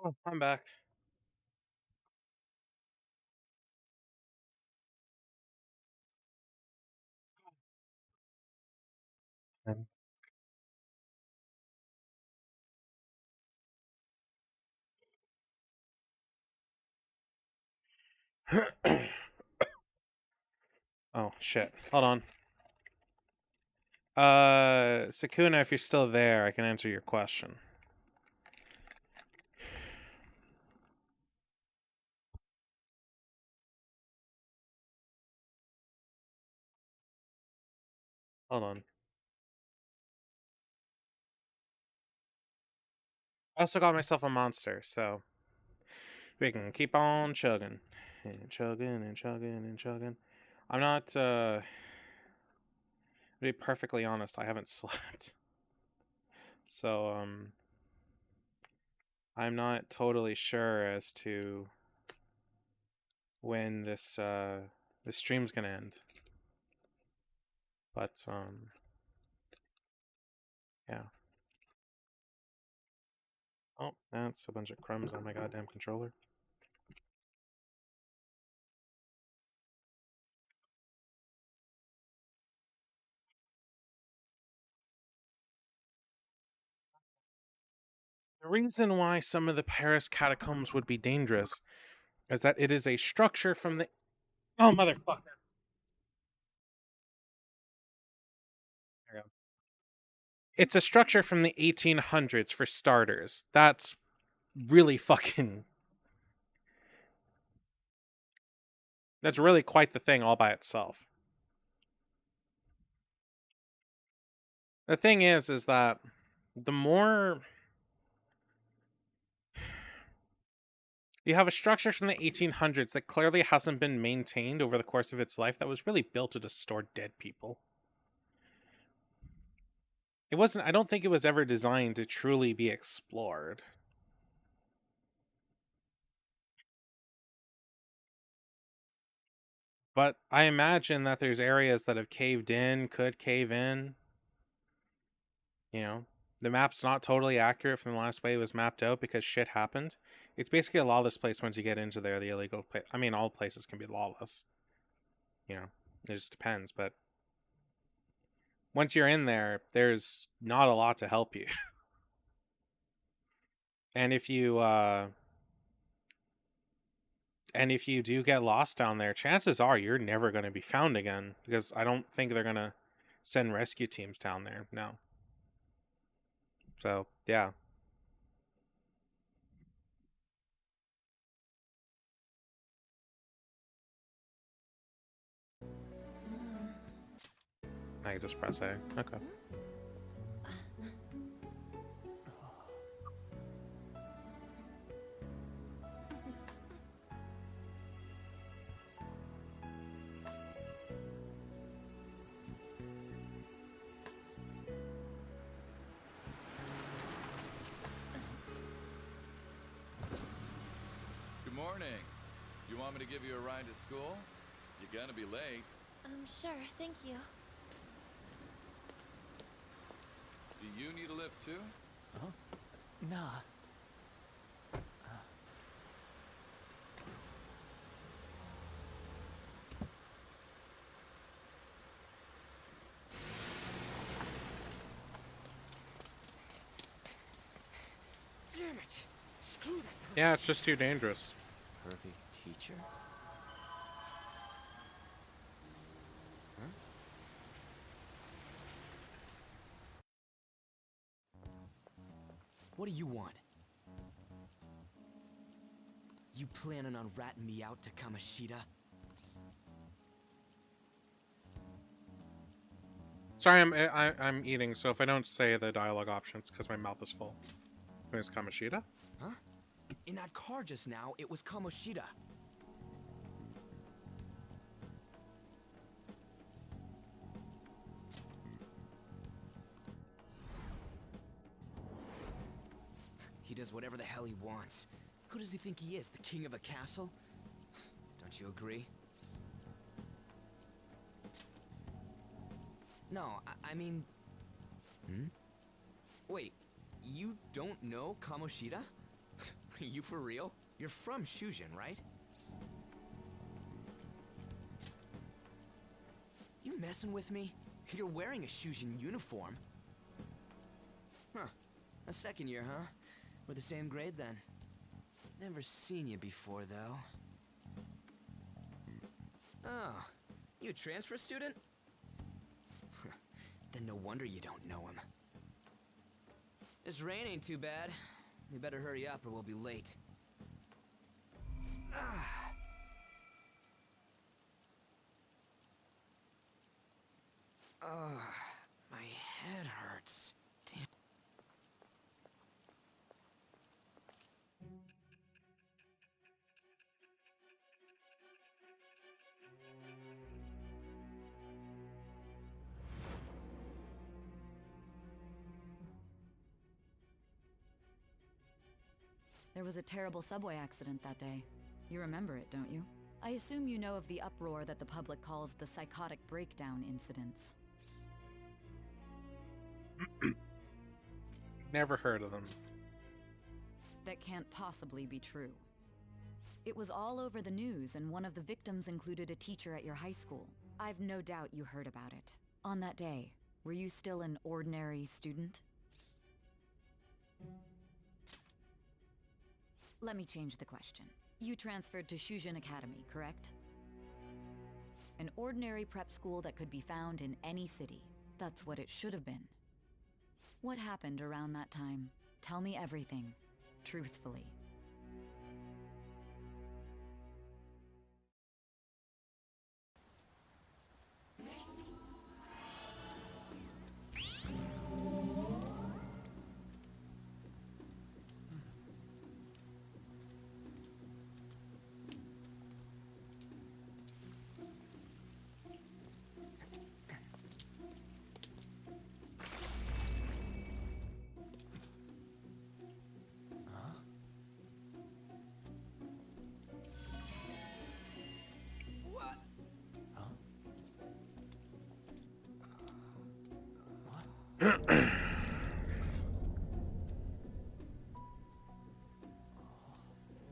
Oh, I'm back. Oh, shit. Hold on. Sakuna, if you're still there, I can answer your question. Hold on. I also got myself a monster, so we can keep on chugging. And chugging and chugging and chugging. I'm not, to be perfectly honest, I haven't slept. So, I'm not totally sure as to when this stream's gonna end. But, yeah. Oh, that's a bunch of crumbs on my goddamn controller. The reason why some of the Paris catacombs would be dangerous is that it is a structure from the... Oh, motherfucker. There we go. It's a structure from the 1800s for starters. That's really fucking... That's really quite the thing all by itself. The thing is that the more... You have a structure from the 1800s that clearly hasn't been maintained over the course of its life that was really built to store dead people. It wasn't... I don't think it was ever designed to truly be explored. But I imagine that there's areas that have caved in, could cave in. You know, the map's not totally accurate from the last way it was mapped out because shit happened. It's basically a lawless place once you get into there. The illegal place. I mean, all places can be lawless. You know, it just depends. But once you're in there, there's not a lot to help you. And if you do get lost down there, chances are you're never going to be found again, because I don't think they're going to send rescue teams down there. No. So, yeah. I can just press A. Okay. Good morning. You want me to give you a ride to school? You're gonna be late. Sure, thank you. Do you need a lift too? Huh? Nah. Damn it! Screw that. Yeah, it's just too dangerous. Perfect teacher? Huh? What do you want? You planning on ratting me out to Kamoshida? Sorry, I'm eating, so if I don't say the dialogue options, because my mouth is full. It's Kamoshida? Huh? In that car just now, it was Kamoshida. He does whatever the hell he wants. Who does he think he is, the king of a castle? Don't you agree? No, I mean... Wait, you don't know Kamoshida? Are you for real? You're from Shujin, right? You messing with me? You're wearing a Shujin uniform. Huh. A second year, huh? We're the same grade then. Never seen you before, though. Oh, you a transfer student? Then no wonder you don't know him. This rain ain't too bad. We better hurry up or we'll be late. My head hurts. Damn. There was a terrible subway accident that day. You remember it, don't you? I assume you know of the uproar that the public calls the psychotic breakdown incidents. Never heard of them. That can't possibly be true. It was all over the news, and one of the victims included a teacher at your high school. I've no doubt you heard about it. On that day, were you still an ordinary student? Let me change the question. You transferred to Shujin Academy, correct? An ordinary prep school that could be found in any city. That's what it should have been. What happened around that time? Tell me everything, truthfully.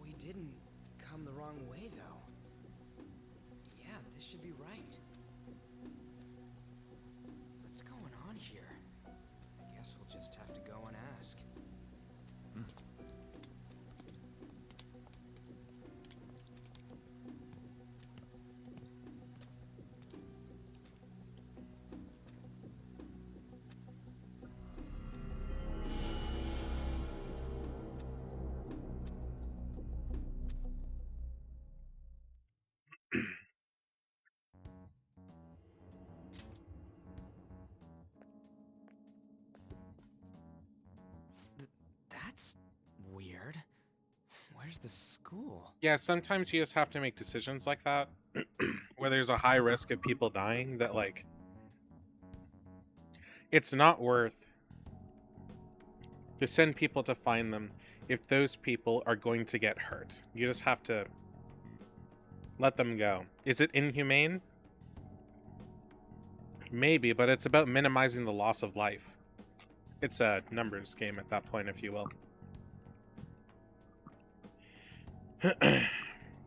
We didn't come the wrong way, though. Yeah, this should be right. What's going on here? I guess we'll just have to go and ask. That's weird. Where's the school? Yeah, sometimes you just have to make decisions like that, where there's a high risk of people dying that, like, it's not worth to send people to find them if those people are going to get hurt. You just have to let them go. Is it inhumane? Maybe, but it's about minimizing the loss of life. It's a numbers game at that point, if you will.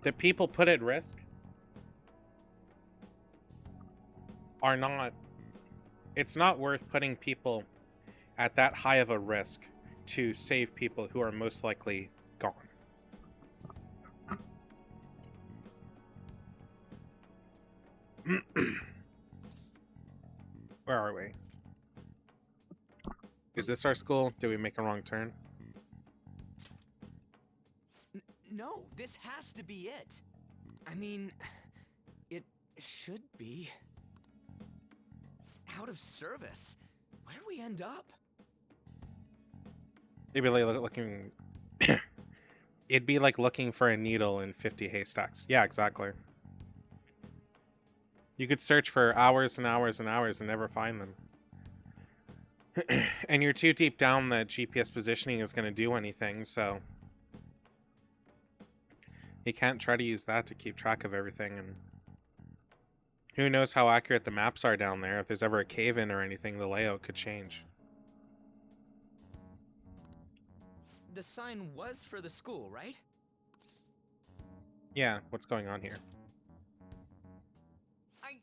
The people put at risk are not... It's not worth putting people at that high of a risk to save people who are most likely gone. Where are we? Is this our school? Did we make a wrong turn? No, this has to be it. I mean, it should be. Out of service. Where'd we end up? It'd be like looking... It'd be like looking for a needle in 50 haystacks. Yeah, exactly. You could search for hours and hours and hours and never find them. And you're too deep down that GPS positioning is going to do anything, so... You can't try to use that to keep track of everything, and... Who knows how accurate the maps are down there. If there's ever a cave-in or anything, the layout could change. the sign was for the school, right? Yeah, what's going on here? I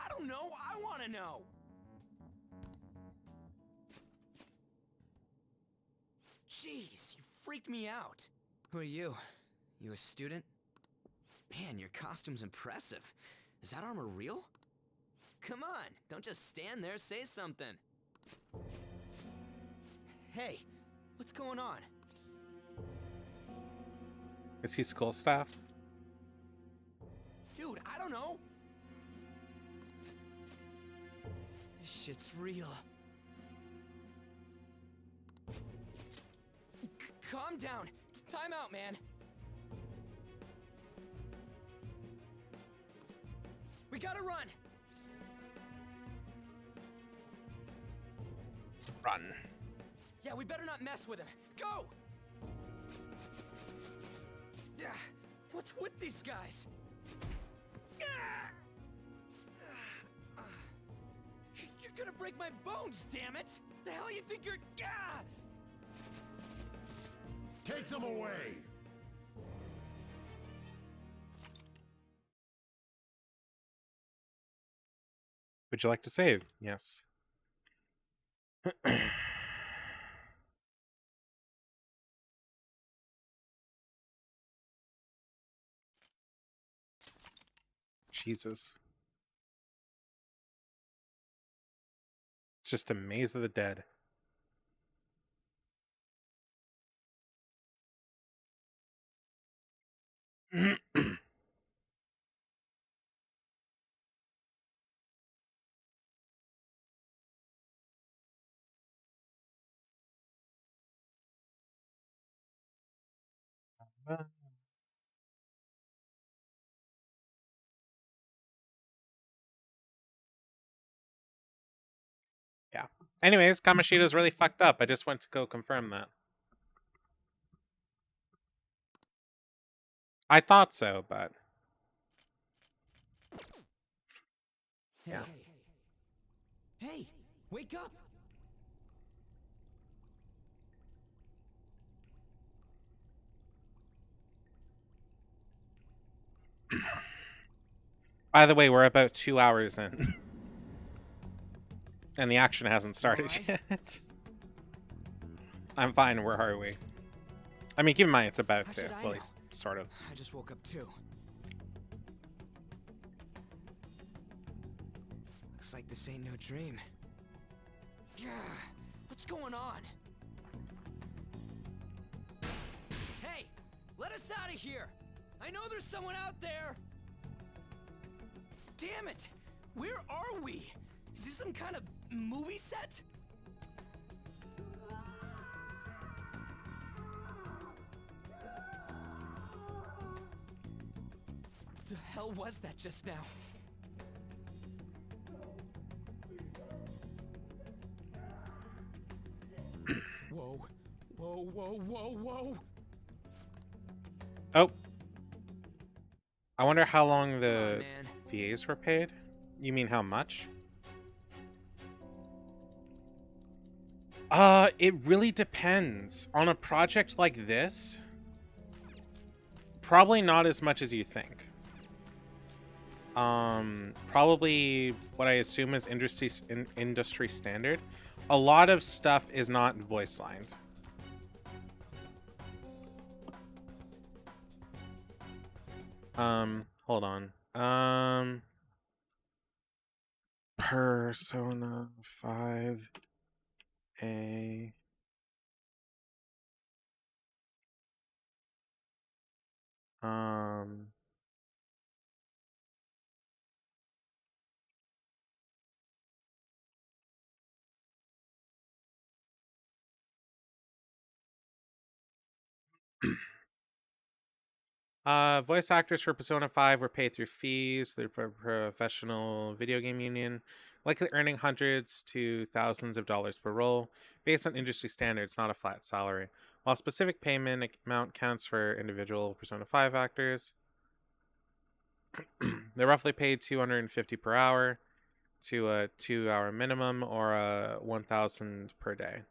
don't know. I want to know. Jeez, you freaked me out. Who are you? You a student? Man, your costume's impressive. Is that armor real? Come on, don't just stand there, say something. Hey, what's going on? Is he school staff? Dude, I don't know. This shit's real. Calm down. It's time out, man. We gotta run. Run. Yeah, we better not mess with him. Go! Yeah, what's with these guys? You're gonna break my bones, damn it! The hell you think you're... Take them away! Would you like to save? Yes. Jesus. It's just a maze of the dead. Yeah. Anyways, Kamoshida's really fucked up. I just went to go confirm that. I thought so, but... Yeah. Hey, wake up! By the way, we're about 2 hours in. And the action hasn't started yet. I'm fine, where are we? I mean, keep in mind, it's about to. Well, at least, sort of. I just woke up too. Looks like this ain't no dream. Yeah, what's going on? Hey, let us out of here! I know there's someone out there! Damn it! Where are we? Is this some kind of movie set? The hell was that just now? Whoa, whoa, whoa, whoa, whoa! Oh. I wonder how long the VAs were paid? You mean how much? It really depends. On a project like this, probably not as much as you think. Probably what I assume is industry standard. A lot of stuff is not voice lined. Hold on. Persona 5 A. Voice actors for Persona 5 were paid through fees through professional video game union, likely earning hundreds to thousands of dollars per role, based on industry standards, not a flat salary. While specific payment amount counts for individual Persona 5 actors, they're roughly paid $250 per hour to a 2-hour minimum or a $1,000 per day.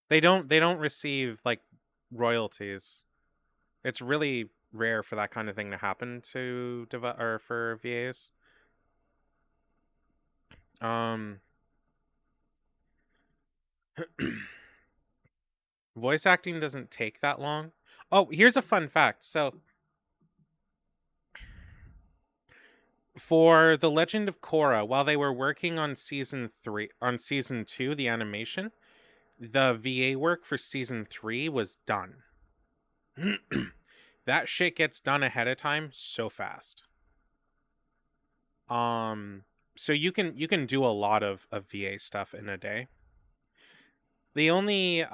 They don't receive like royalties. It's really rare for that kind of thing to happen to or for VAs. Voice acting doesn't take that long. Oh, here's a fun fact. So for The Legend of Korra, while they were working on season 2, the animation, the VA work for season 3 was done. That shit gets done ahead of time so fast. So you can do a lot of VA stuff in a day. The only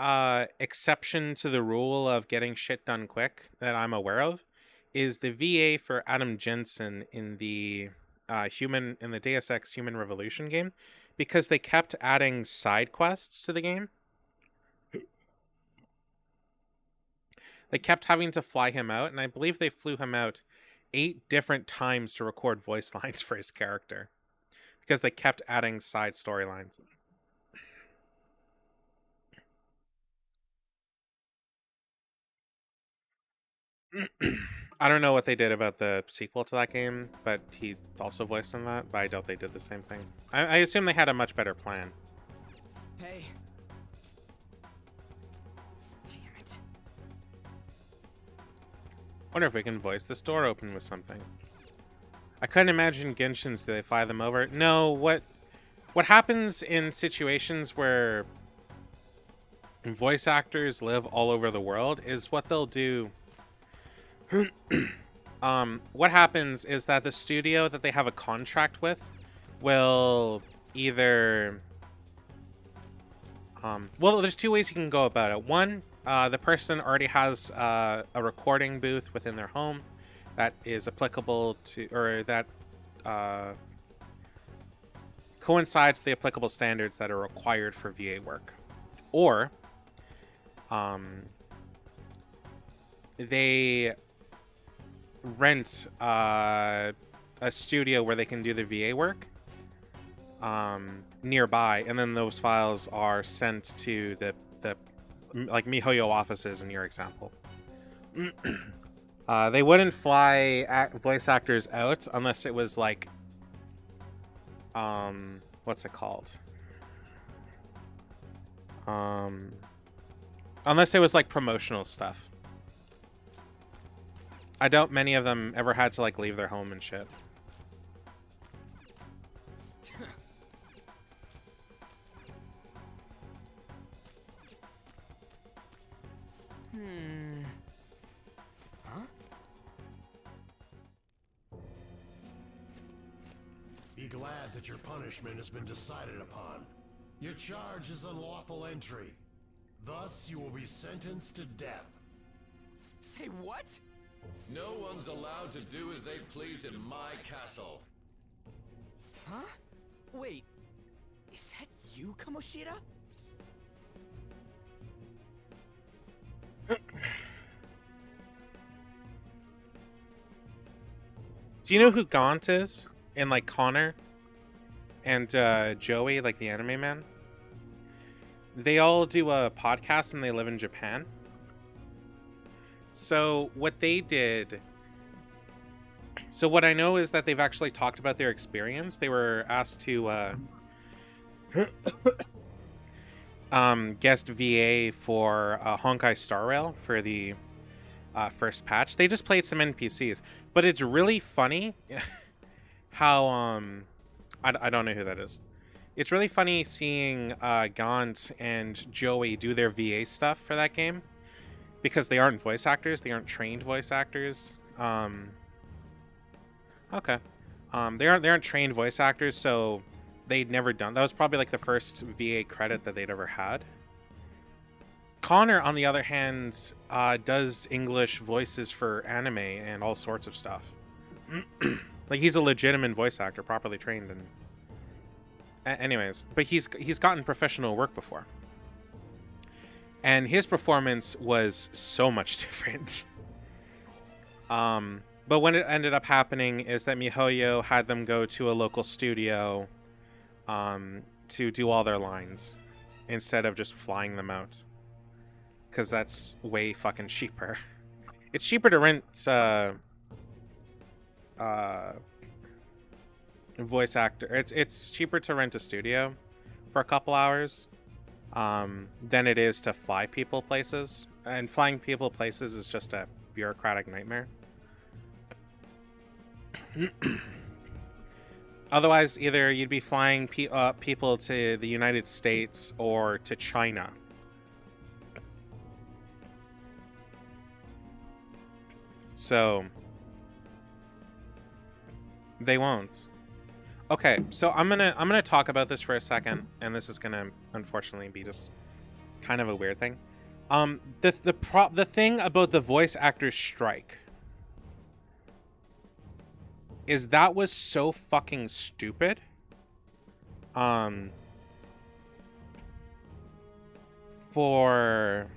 exception to the rule of getting shit done quick that I'm aware of is the VA for Adam Jensen in the Deus Ex Human Revolution game, because they kept adding side quests to the game. They kept having to fly him out, and I believe they flew him out 8 different times to record voice lines for his character, because they kept adding side storylines. I don't know what they did about the sequel to that game, but he also voiced in that, but I doubt they did the same thing. I assume they had a much better plan. Hey. Damn it. Wonder if we can voice this door open with something. I couldn't imagine Genshin's, do they fly them over? No, what happens in situations where voice actors live all over the world is what they'll do. What happens is that the studio that they have a contract with will either well, there's 2 ways you can go about it. One, the person already has a recording booth within their home that is applicable to, or that coincides with the applicable standards that are required for VA work. Or they rent a studio where they can do the VA work nearby, and then those files are sent to the like MiHoYo offices in your example. They wouldn't fly voice actors out unless it was like what's it called? Unless it was like promotional stuff. I doubt many of them ever had to like leave their home and shit. Huh? Be glad that your punishment has been decided upon. Your charge is unlawful entry. Thus, you will be sentenced to death. Say what? No one's allowed to do as they please in my castle. Huh? Wait, is that you, Kamoshida? Do you know who Gaunt is? And like Connor and Joey, like the anime man? They all do a podcast and they live in Japan. So what they did... So what I know is that they've actually talked about their experience. They were asked to guest VA for Honkai Star Rail for the first patch. They just played some NPCs. But it's really funny how... I don't know who that is. It's really funny seeing Gaunt and Joey do their VA stuff for that game. Because they aren't voice actors. They aren't trained voice actors. Okay. They aren't trained voice actors, so they'd never done... That was probably like the first VA credit that they'd ever had. Connor, on the other hand, does English voices for anime and all sorts of stuff. Like, he's a legitimate voice actor, properly trained. And anyways, but he's gotten professional work before. And his performance was so much different. But what it ended up happening is that MiHoYo had them go to a local studio to do all their lines instead of just flying them out, because that's way fucking cheaper. It's cheaper to rent voice actor. It's cheaper to rent a studio for a couple hours than it is to fly people places, and flying people places is just a bureaucratic nightmare. Otherwise, either you'd be flying people to the United States or to China. So they won't. Okay, so I'm gonna talk about this for a second, and this is gonna unfortunately be just kind of a weird thing. The thing about the voice actors strike is that was so fucking stupid. For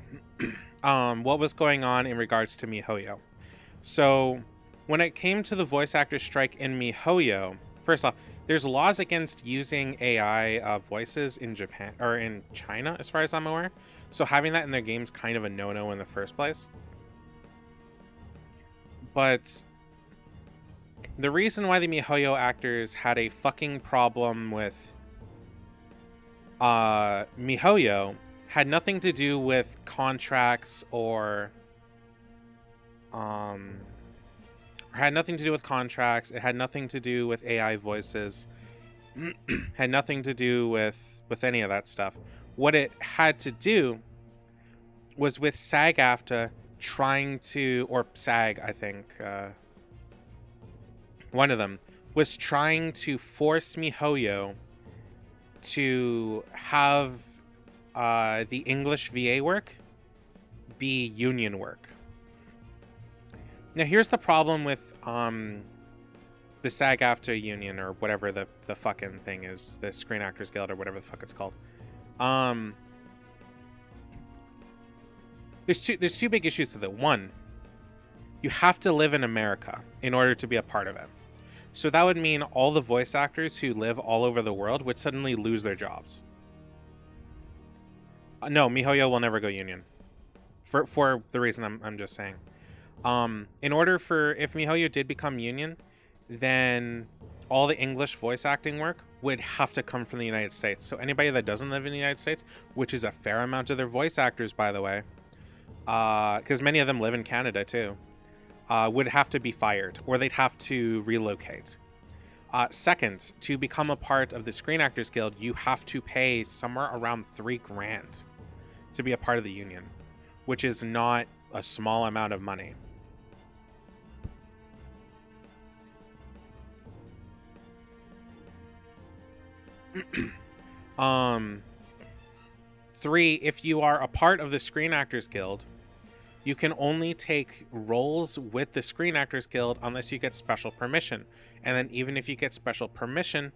what was going on in regards to MiHoYo. So when it came to the voice actor strike in MiHoYo, first off, there's laws against using AI voices in Japan or in China, as far as I'm aware. So having that in their game's kind of a no-no in the first place. But the reason why the MiHoYo actors had a fucking problem with MiHoYo had nothing to do with contracts or had nothing to do with contracts. It had nothing to do with AI voices. Had nothing to do with any of that stuff. What it had to do was with SAG-AFTRA trying to, or SAG, I think, one of them, was trying to force MiHoYo to have the English VA work be union work. Now, here's the problem with the SAG-AFTRA union, or whatever the fucking thing is, the Screen Actors Guild, or whatever the fuck it's called. There's two big issues with it. One, you have to live in America in order to be a part of it. So that would mean all the voice actors who live all over the world would suddenly lose their jobs. No, MiHoYo will never go union. For the reason I'm just saying. In order for, if MiHoYo did become union, then all the English voice acting work would have to come from the United States. So anybody that doesn't live in the United States, which is a fair amount of their voice actors, by the way, because many of them live in Canada too, would have to be fired, or they'd have to relocate. Second, to become a part of the Screen Actors Guild, you have to pay somewhere around $3 grand to be a part of the union, which is not a small amount of money. Three, if you are a part of the Screen Actors Guild, you can only take roles with the Screen Actors Guild unless you get special permission. And then even if you get special permission,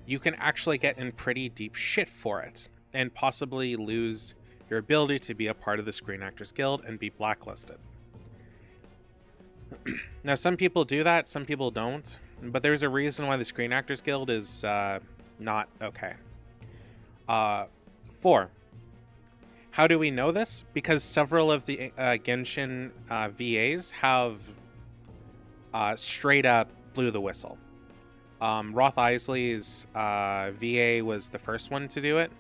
you can actually get in pretty deep shit for it and possibly lose your ability to be a part of the Screen Actors Guild and be blacklisted. Now, some people do that, some people don't, but there's a reason why the Screen Actors Guild is not okay. 4. How do we know this? Because several of the Genshin VAs have straight up blew the whistle. Roth Isley's VA was the first one to do it.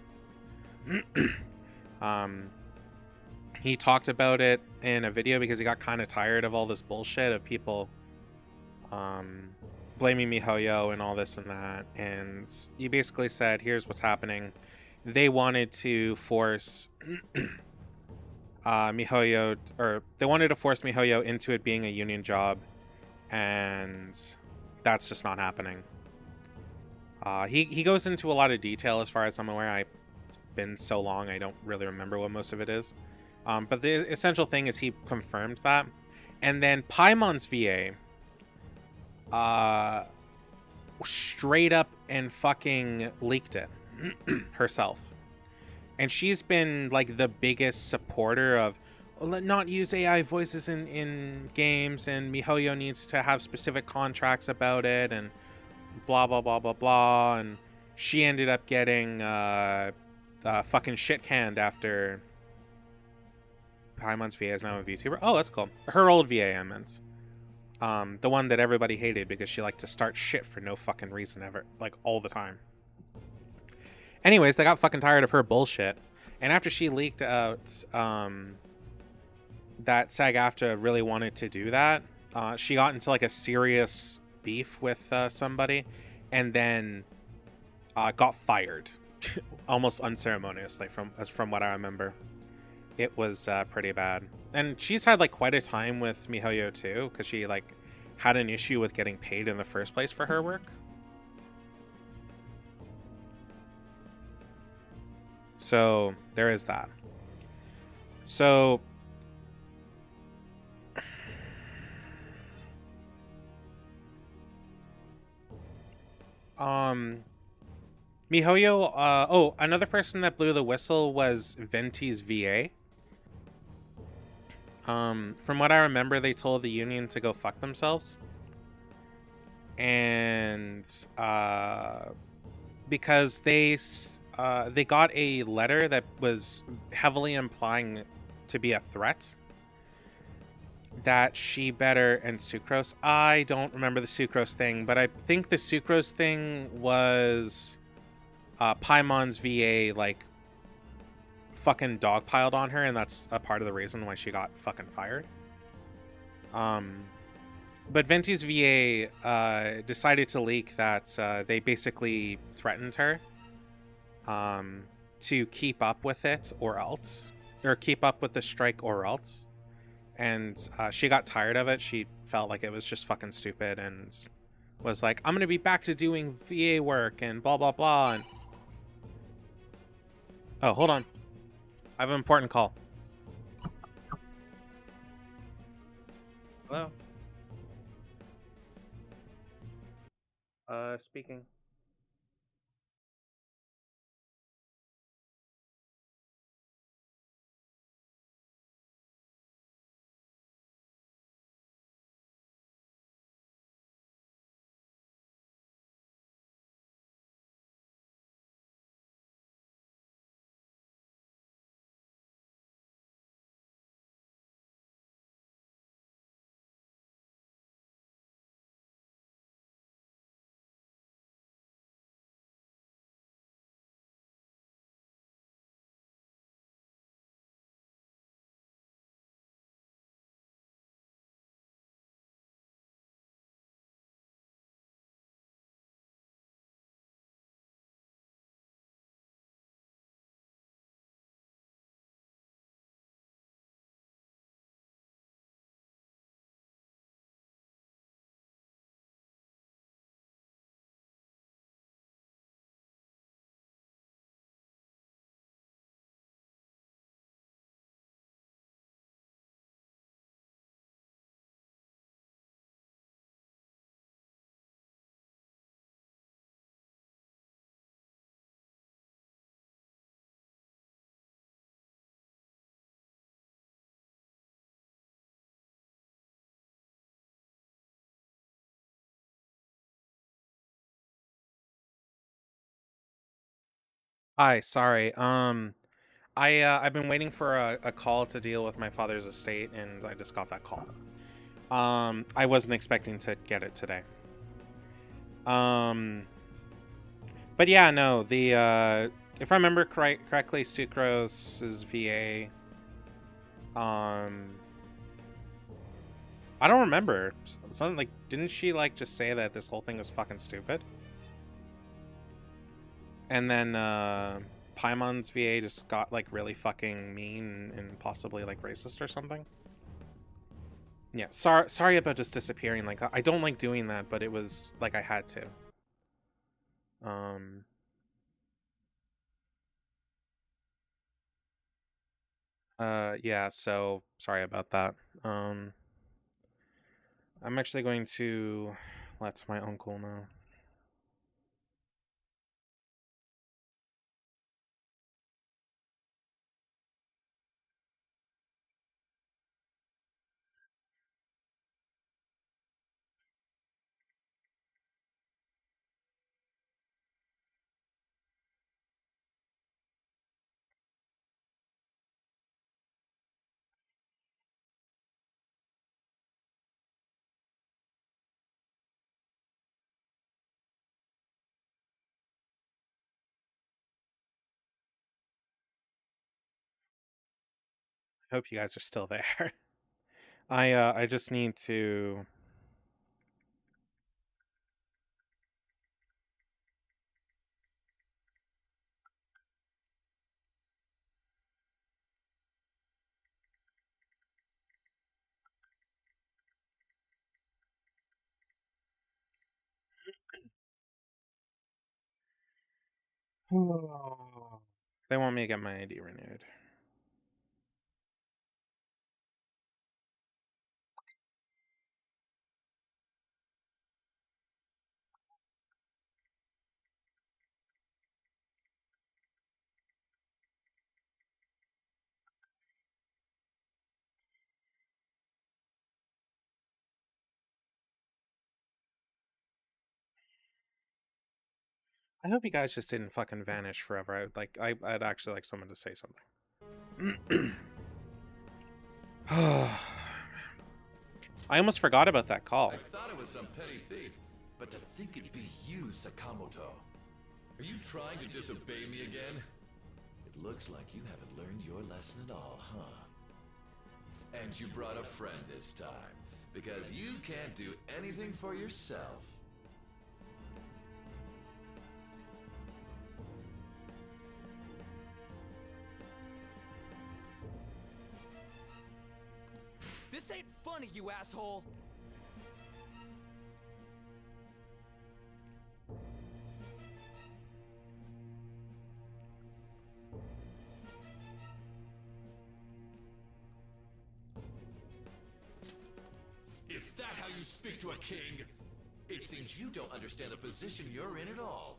He talked about it in a video because he got kind of tired of all this bullshit of people blaming MiHoYo and all this and that. And he basically said, here's what's happening. They wanted to force MiHoYo, or they wanted to force MiHoYo into it being a union job, and that's just not happening. He goes into a lot of detail as far as I'm aware. It's been so long, I don't really remember what most of it is. But the essential thing is he confirmed that. And then Paimon's VA straight up and fucking leaked it herself. And she's been like the biggest supporter of not use AI voices in games, and MiHoYo needs to have specific contracts about it, and blah blah blah blah blah. And she ended up getting fucking shit canned after Paimon's VA is now a VTuber. Oh, that's cool. Her old VA, I meant. The one that everybody hated because she liked to start shit for no fucking reason ever, like all the time. Anyways, they got fucking tired of her bullshit. And after she leaked out that SAG-AFTRA really wanted to do that, she got into like a serious beef with somebody and then got fired almost unceremoniously from what I remember. It was pretty bad. And she's had like quite a time with MiHoYo too, because she like had an issue with getting paid in the first place for her work. So there is that. So MiHoYo, oh, another person that blew the whistle was Venti's VA. From what I remember, they told the union to go fuck themselves. And because they got a letter that was heavily implying to be a threat that she better, and Sucrose, I don't remember the Sucrose thing, but I think the Sucrose thing was Paimon's VA like fucking dogpiled on her, and that's a part of the reason why she got fucking fired. But Venti's VA decided to leak that they basically threatened her to keep up with it or else, or keep up with the strike or else. And she got tired of it. She felt like it was just fucking stupid and was like, I'm gonna be back to doing VA work and blah blah blah. And oh, hold on, I have an important call. Hello? Speaking. Hi, sorry. I've been waiting for a call to deal with my father's estate, and I just got that call. I wasn't expecting to get it today. But yeah, no, the if I remember correctly, Sucrose's VA. I don't remember. Something like, didn't she like just say that this whole thing was fucking stupid? And then Paimon's VA just got like really fucking mean and possibly like racist or something. Yeah, sorry about just disappearing. Like, I don't like doing that, but it was like I had to. Yeah, so sorry about that. I'm actually going to let my uncle know. I hope you guys are still there. I just need to... They want me to get my ID renewed. I hope you guys just didn't fucking vanish forever. I'd actually like someone to say something. I almost forgot about that call. I thought it was some petty thief, but to think it'd be you, Sakamoto. Are you trying to disobey me again? It looks like you haven't learned your lesson at all, huh? And you brought a friend this time, because you can't do anything for yourself. This ain't funny, you asshole! Is that how you speak to a king? It seems you don't understand the position you're in at all.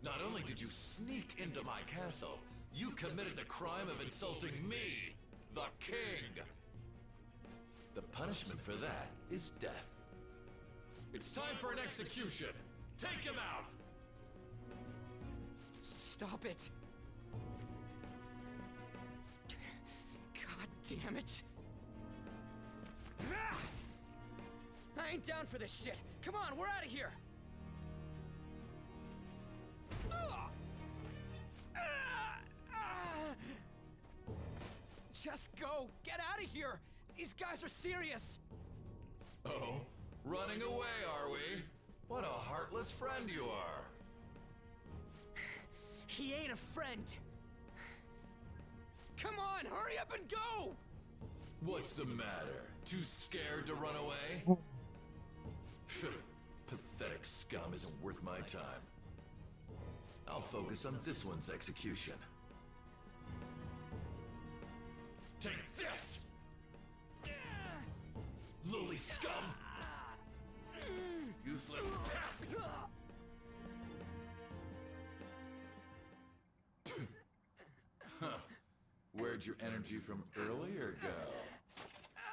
Not only did you sneak into my castle, you committed the crime of insulting me, the king. The punishment for that is death. It's time for an execution. Take him out! Stop it! God damn it! Ah! I ain't down for this shit! Come on, we're out of here! Just go! Get out of here! These guys are serious! Oh? Running away, are we? What a heartless friend you are. He ain't a friend! Come on, hurry up and go! What's the matter? Too scared to run away? Pathetic scum isn't worth my time. I'll focus on this one's execution. Take this! Lowly scum! Useless pest! Huh. Where'd your energy from earlier go?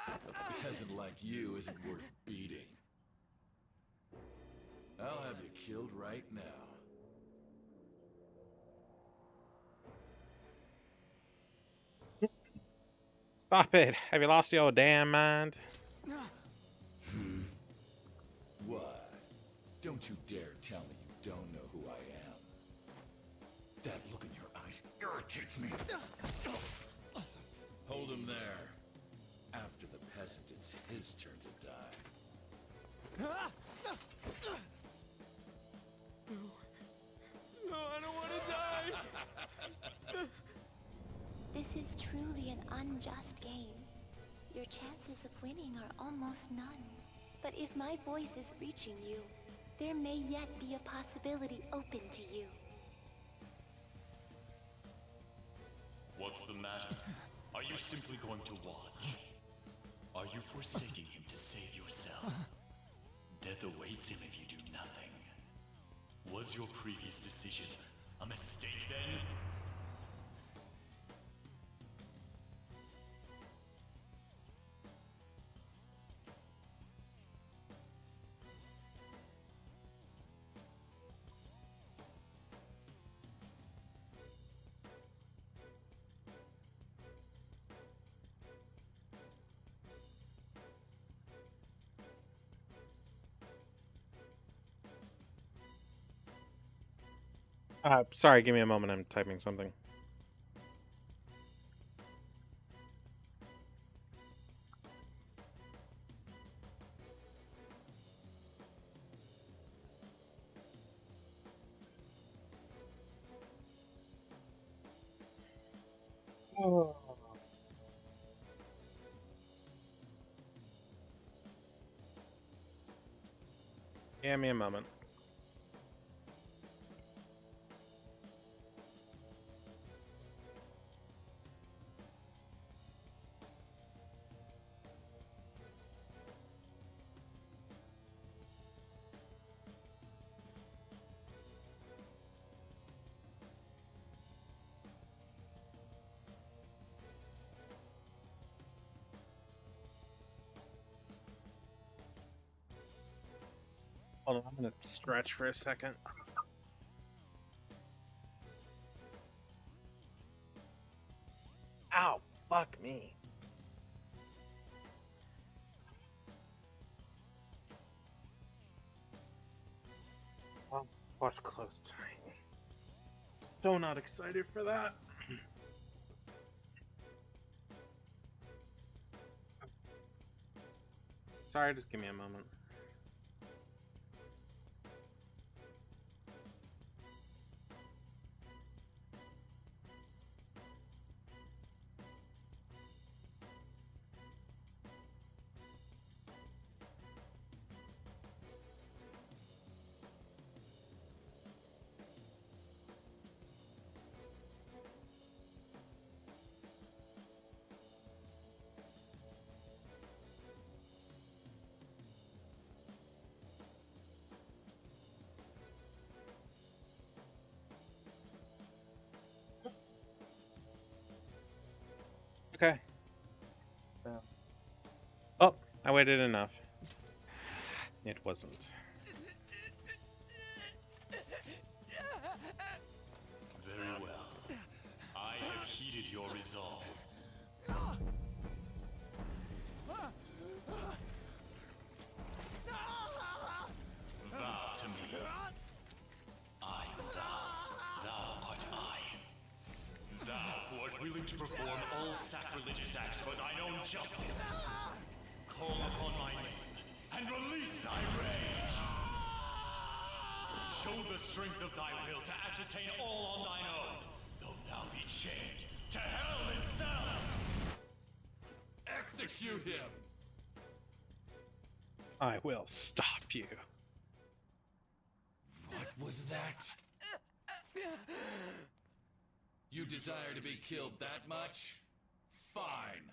A peasant like you isn't worth beating. I'll have you killed right now. Stop it! Have you lost your damn mind? What? Don't you dare tell me you don't know who I am. That look in your eyes irritates me. Hold him there. After the peasant, it's his turn to die. No, I don't want to die! This is truly an unjust game. Your chances of winning are almost none. But if my voice is reaching you, there may yet be a possibility open to you. What's the matter? Are you simply going to watch? Are you forsaking him to save yourself? Death awaits him if you do nothing. Was your previous decision a mistake then? Sorry, give me a moment. I'm typing something. Give me a moment. Hold on, I'm gonna stretch for a second. Ow, fuck me. Well, watch close time. So not excited for that. Sorry, just give me a moment. Okay. Oh, I waited enough. It wasn't. Very well. I have heeded your resolve. Vow to me. I thou. Thou art I. Thou who art willing to perform all sacrilegious acts for thine own justice. Call upon my name and release thy rage. Show the strength of thy will to ascertain all on thine own, though thou be chained to hell itself. Execute him! I will stop you. What was that? You desire to be killed that much? Fine.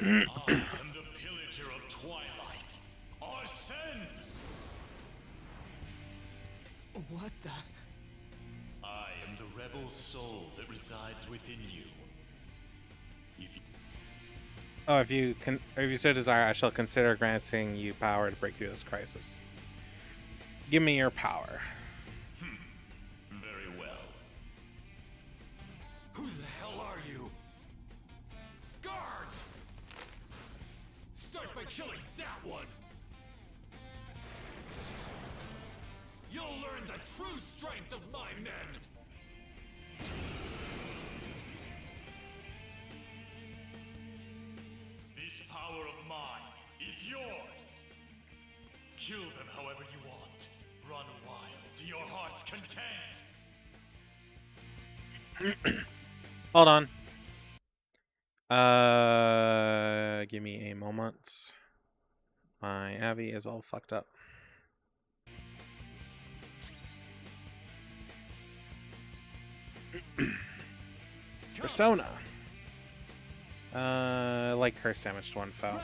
I am the pillager of Twilight, Arsene! What the? I am the rebel soul that resides within you. Oh, if you so desire, I shall consider granting you power to break through this crisis. Give me your power. Very well. Who the hell are you? Guards! Start by killing that one! You'll learn the true strength of my men! This power of mine is It's yours. Kill them however you want. Run wild to your heart's content. Hold on. Give me a moment. My Abby is all fucked up. Persona. Like curse damage to one foe.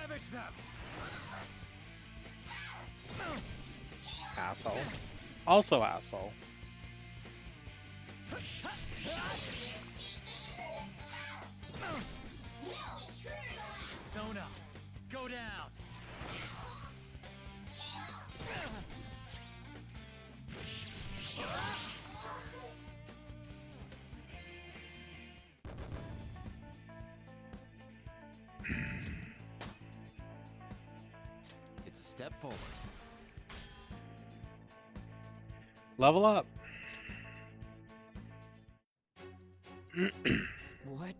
Asshole. Also asshole. Sona, go down. It's a step forward. Level up. What?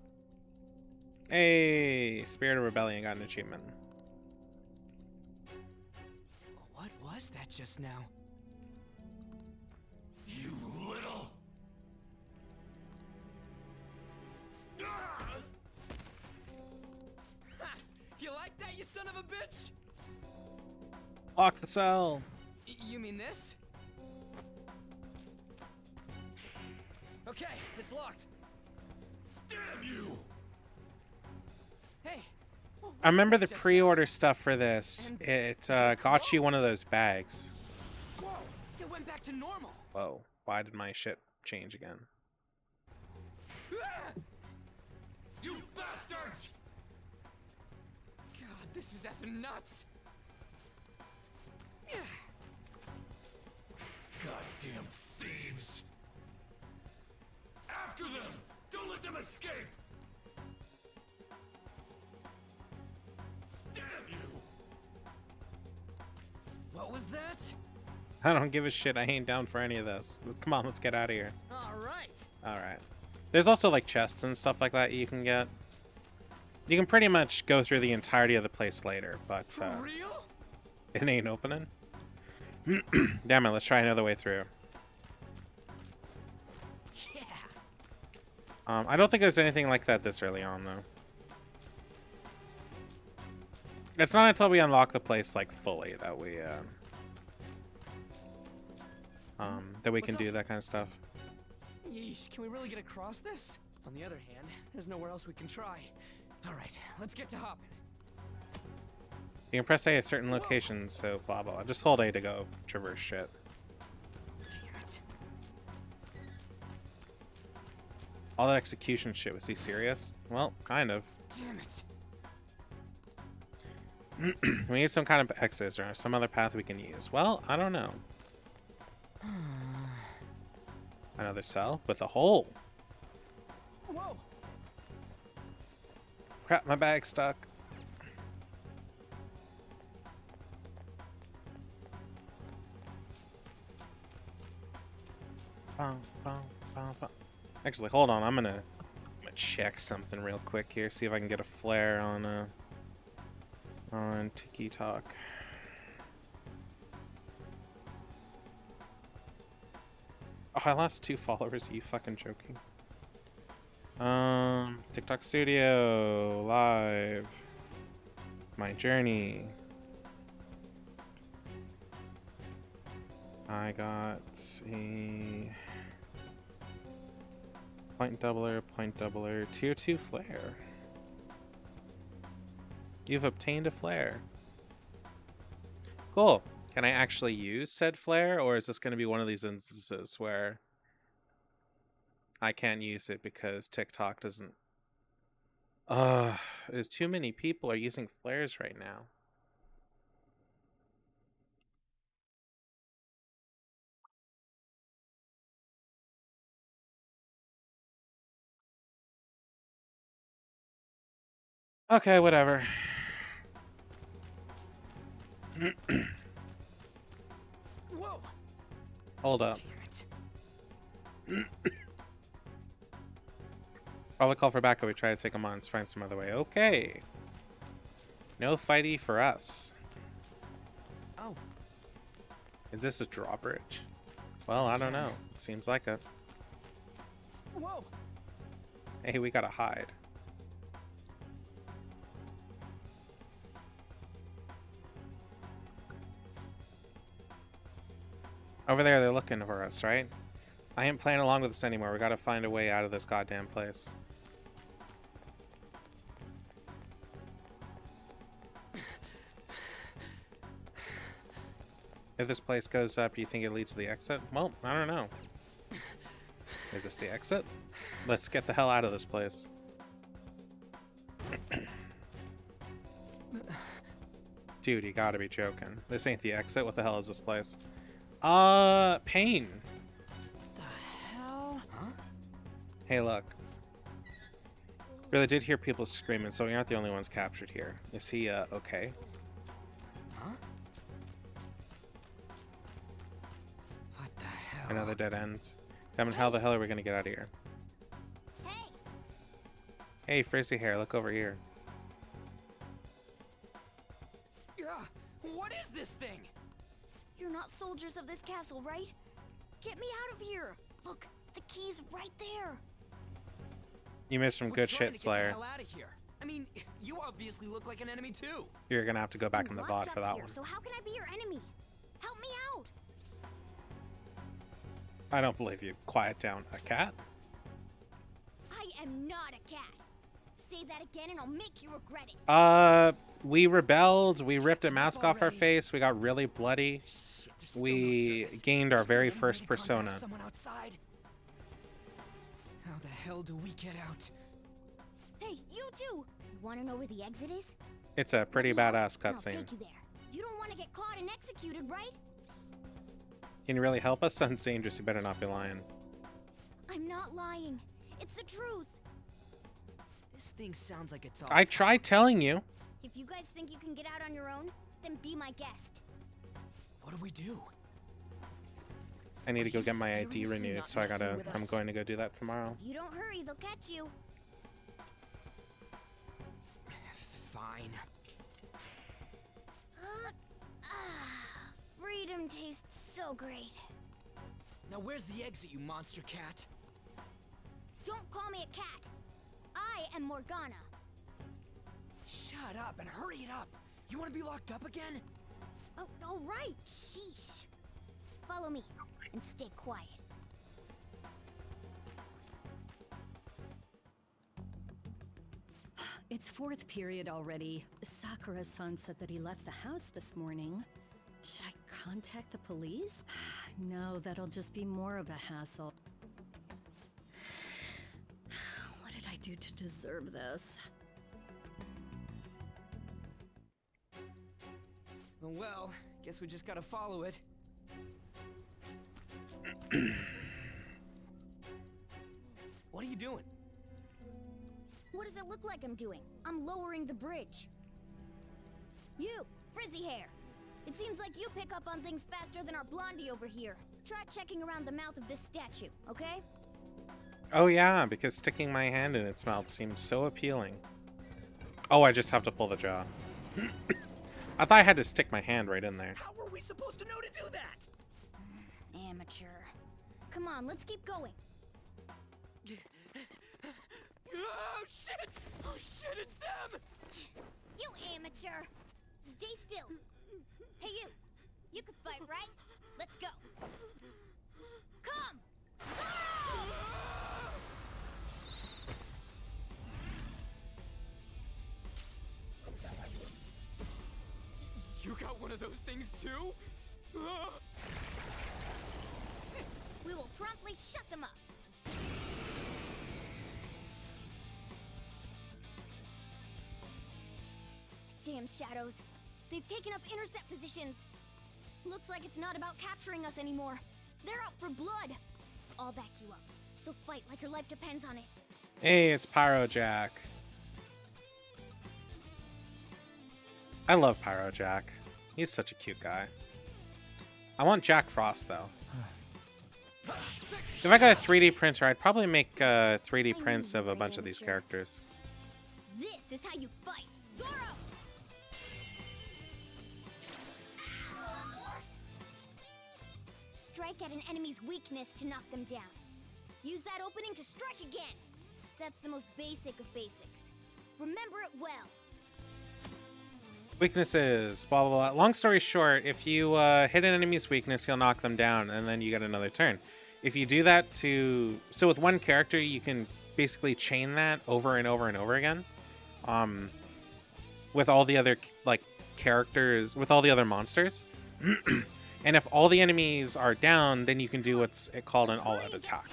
Hey, Spirit of Rebellion got an achievement. What was that just now? You little... Ha! You like that, you son of a bitch? Lock the cell. You mean this? Okay, it's locked. Damn you! Hey. I remember the pre-order stuff for this. It got you one of those bags. Whoa! It went back to normal. Whoa. Why did my shit change again? You bastards! God, this is effing nuts. Goddamn thieves! After them! Don't let them escape! Damn you! What was that? I don't give a shit. I ain't down for any of this. Come on, let's get out of here. All right. Alright. There's also like chests and stuff like that you can get. You can pretty much go through the entirety of the place later, but real? It ain't opening. Damn it, let's try another way through. Yeah. I don't think there's anything like that this early on, though. It's not until we unlock the place like fully that we can do that kind of stuff. Yeesh, can we really get across this? On the other hand, there's nowhere else we can try. All right, let's get to hopping. You can press A at certain locations, so blah blah. Just hold A to go traverse shit. Damn it. All that execution shit, was he serious? Well, kind of. Damn it. We need some kind of exit or some other path we can use. Well, I don't know. Another cell with a hole. Whoa. Crap, my bag's stuck. Actually, hold on. I'm gonna check something real quick here. See if I can get a flare on TikTok. Oh, I lost 2 followers. Are you fucking joking? TikTok Studio live. My journey. I got a point doubler, tier 2 flare. You've obtained a flare. Cool. Can I actually use said flare, or is this going to be one of these instances where I can't use it because TikTok doesn't... There's too many people are using flares right now. Okay, whatever. Whoa. Hold up. Probably call for backup. We try to take them on. Let's find some other way. Okay. No fighty for us. Is this a drawbridge? Well, I don't know. Seems like it. Whoa! Hey, we gotta hide. Over there, they're looking for us, right? I ain't playing along with this anymore. We gotta find a way out of this goddamn place. If this place goes up, you think it leads to the exit? Well, I don't know. Is this the exit? Let's get the hell out of this place. Dude, you gotta be joking. This ain't the exit. What the hell is this place? Pain. The hell? Huh? Hey, look. Really did hear people screaming, so we aren't the only ones captured here. Is he, okay? Huh? What the hell? Another dead end. Devin, how the hell are we gonna get out of here? Hey! Hey, frizzy hair, look over here. What is this thing? You're not soldiers of this castle, right? Get me out of here! Look, the key's right there. You missed some good shit, Slayer. Out of here. I mean, you obviously look like an enemy too. You're gonna have to go back in the VOD for that here, one. So how can I be your enemy? Help me out! I don't believe you. Quiet down. A cat? I am not a cat. Say that again and I'll make you regret it. We rebelled. We ripped a mask off our face. We got really bloody. We gained our very first persona. Someone outside? How the hell do we get out? Hey, you too! You wanna know where the exit is? It's a pretty badass I'll cutscene. take you there. You don't wanna get caught and executed, right? Can you really help us? Sounds dangerous. You better not be lying. I'm not lying. It's the truth. This thing sounds like it's all I tried telling you. If you guys think you can get out on your own, then be my guest. What do we do? I need to go get my ID renewed, so I'm going to go do that tomorrow. If you don't hurry, they'll catch you. Fine. Freedom tastes so great. Now where's the exit, you monster cat? Don't call me a cat. I am Morgana. Shut up and hurry it up. You want to be locked up again? Oh, all right. Sheesh. Follow me and stay quiet. It's fourth period already. Sakura-san said that he left the house this morning. Should I contact the police? No, that'll just be more of a hassle. What did I do to deserve this? Well, guess we just gotta follow it. What are you doing? What does it look like I'm doing? I'm lowering the bridge. You, frizzy hair. It seems like you pick up on things faster than our blondie over here. Try checking around the mouth of this statue, okay? Oh yeah, because sticking my hand in its mouth seems so appealing. Oh, I just have to pull the jaw. I thought I had to stick my hand right in there. How were we supposed to know to do that? Amateur. Come on, let's keep going. Oh shit! Oh shit, it's them! You amateur! Stay still. Hey you! You can fight, right? Let's go. Come! You got one of those things too? We will promptly shut them up. Damn shadows. They've taken up intercept positions. Looks like it's not about capturing us anymore. They're out for blood. I'll back you up. So fight like your life depends on it. Hey, it's Pyro Jack. I love Pyro Jack. He's such a cute guy. I want Jack Frost, though. If I got a 3D printer, I'd probably make 3D prints of a bunch of these characters. This is how you fight. Zoro! strike at an enemy's weakness to knock them down. Use that opening to strike again. That's the most basic of basics. Remember it well. Weaknesses, blah, blah, blah. Long story short, if you hit an enemy's weakness, you'll knock them down, and then you get another turn. If you do that so with one character, you can basically chain that over and over and over again. With all the other, like, characters, with all the other monsters. And if all the enemies are down, then you can do what's called an all-out attack.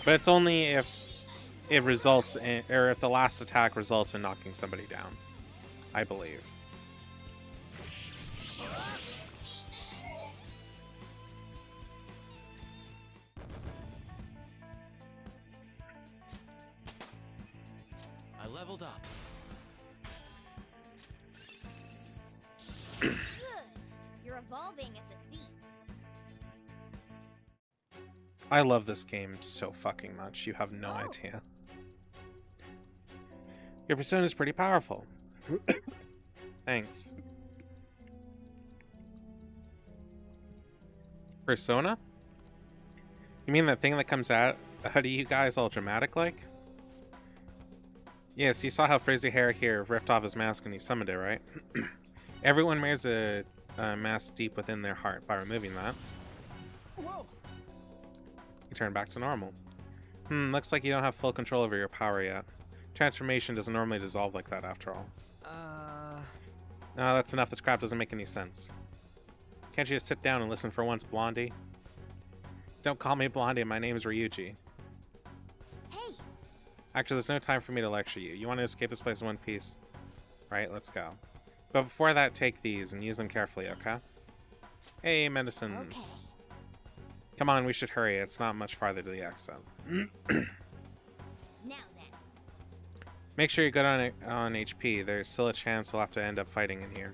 But it's only if it results in, or if the last attack results in knocking somebody down, I believe. I leveled up. Good. You're evolving as a thief. I love this game so fucking much. You have no idea. Your persona is pretty powerful. Thanks. Persona? You mean that thing that comes out of you guys all dramatic like? Yes, you saw how Frizzy Hair here ripped off his mask when he summoned it, right? Everyone wears a mask deep within their heart. By removing that, Whoa. you turn back to normal. Looks like you don't have full control over your power yet. Transformation doesn't normally dissolve like that after all. No, that's enough. This crap doesn't make any sense. Can't you just sit down and listen for once, Blondie? Don't call me Blondie, my name's Ryuji. Hey! Actually, there's no time for me to lecture you. You want to escape this place in one piece? Right, let's go. But before that, take these and use them carefully, okay? Hey, medicines. Okay. Come on, we should hurry. It's not much farther to the exit. Now then. Make sure you're good on HP. There's still a chance we'll have to end up fighting in here.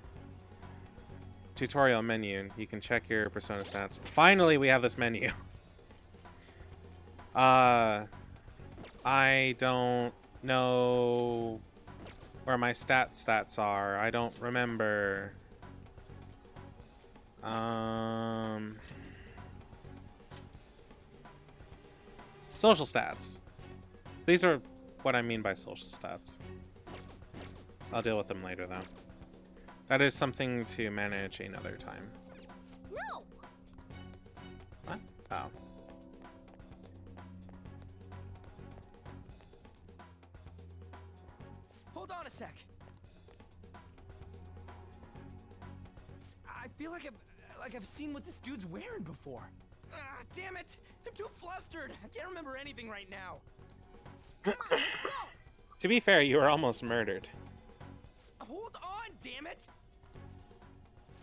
Tutorial menu. You can check your persona stats. Finally, we have this menu. I don't know where my stats are. I don't remember. Social stats. These are what I mean by social stats. I'll deal with them later, though. That is something to manage another time. No. What? Oh. Hold on a sec. I feel like I've seen what this dude's wearing before. Ah, damn it! I'm too flustered. I can't remember anything right now. Come on, let's go. To be fair, you were almost murdered. Hold on, damn it!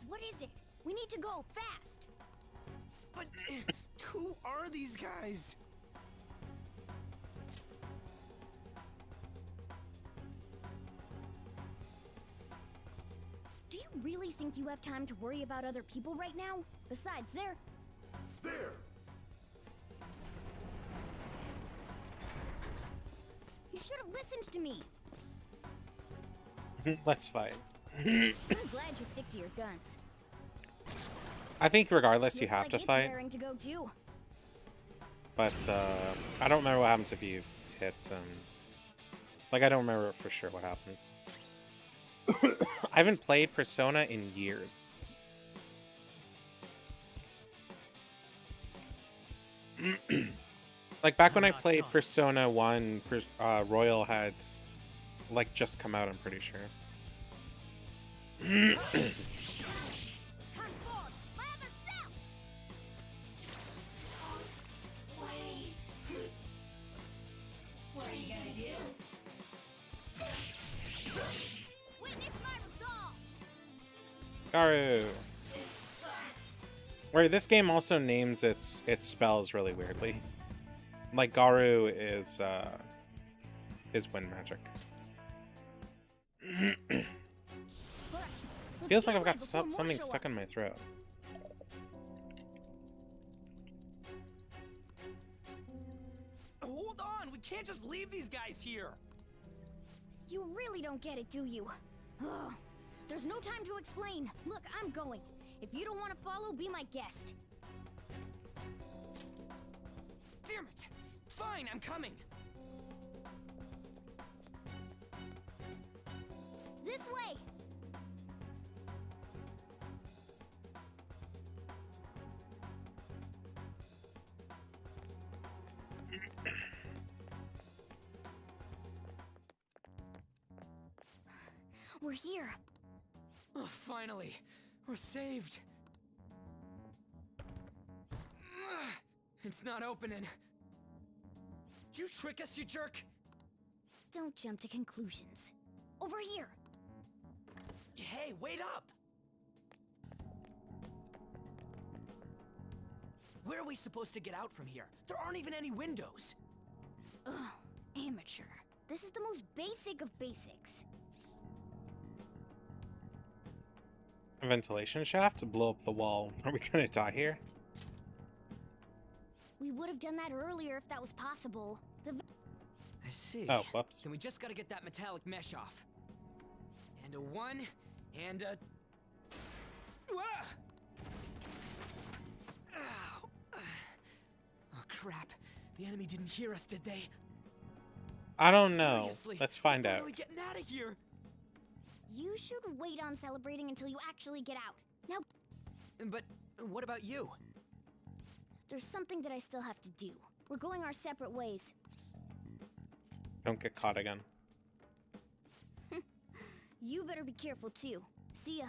What is it? We need to go fast. But who are these guys? Do you really think you have time to worry about other people right now? Besides, they're... There! You should have listened to me. Let's fight. I'm glad you stick to your guns. I think regardless, you Looks have like to it's fight. raring to go too. But I don't remember what happens if you hit. Like, I don't remember for sure what happens. I haven't played Persona in years. Like, back when I played Persona 1, Royal had, like, just come out, I'm pretty sure. What are you gonna do? Witness my resolve! Garu! Wait, this game also names its spells really weirdly. Like, Garu is wind magic. Feels like I've got something stuck in my throat. Hold on, we can't just leave these guys here. You really don't get it, do you? Ugh, There's no time to explain. Look, I'm going. If you don't want to follow, be my guest. Damn it! Fine, I'm coming. This way! We're here. Oh, finally. We're saved. It's not opening. Did you trick us, you jerk? Don't jump to conclusions. Over here. Hey, wait up! Where are we supposed to get out from here? There aren't even any windows. Ugh, amateur. This is the most basic of basics. A ventilation shaft to blow up the wall. Are we gonna die here? We would have done that earlier if that was possible. I see. Oh, whoops. Then we just gotta get that metallic mesh off. And a 1, and a... Ah! Ow. Oh, crap. The enemy didn't hear us, did they? I don't know. Seriously, Let's find when out. are we getting out of here? You should wait on celebrating until you actually get out. Now... But what about you? There's something that I still have to do. We're going our separate ways. Don't get caught again. You better be careful too. See ya.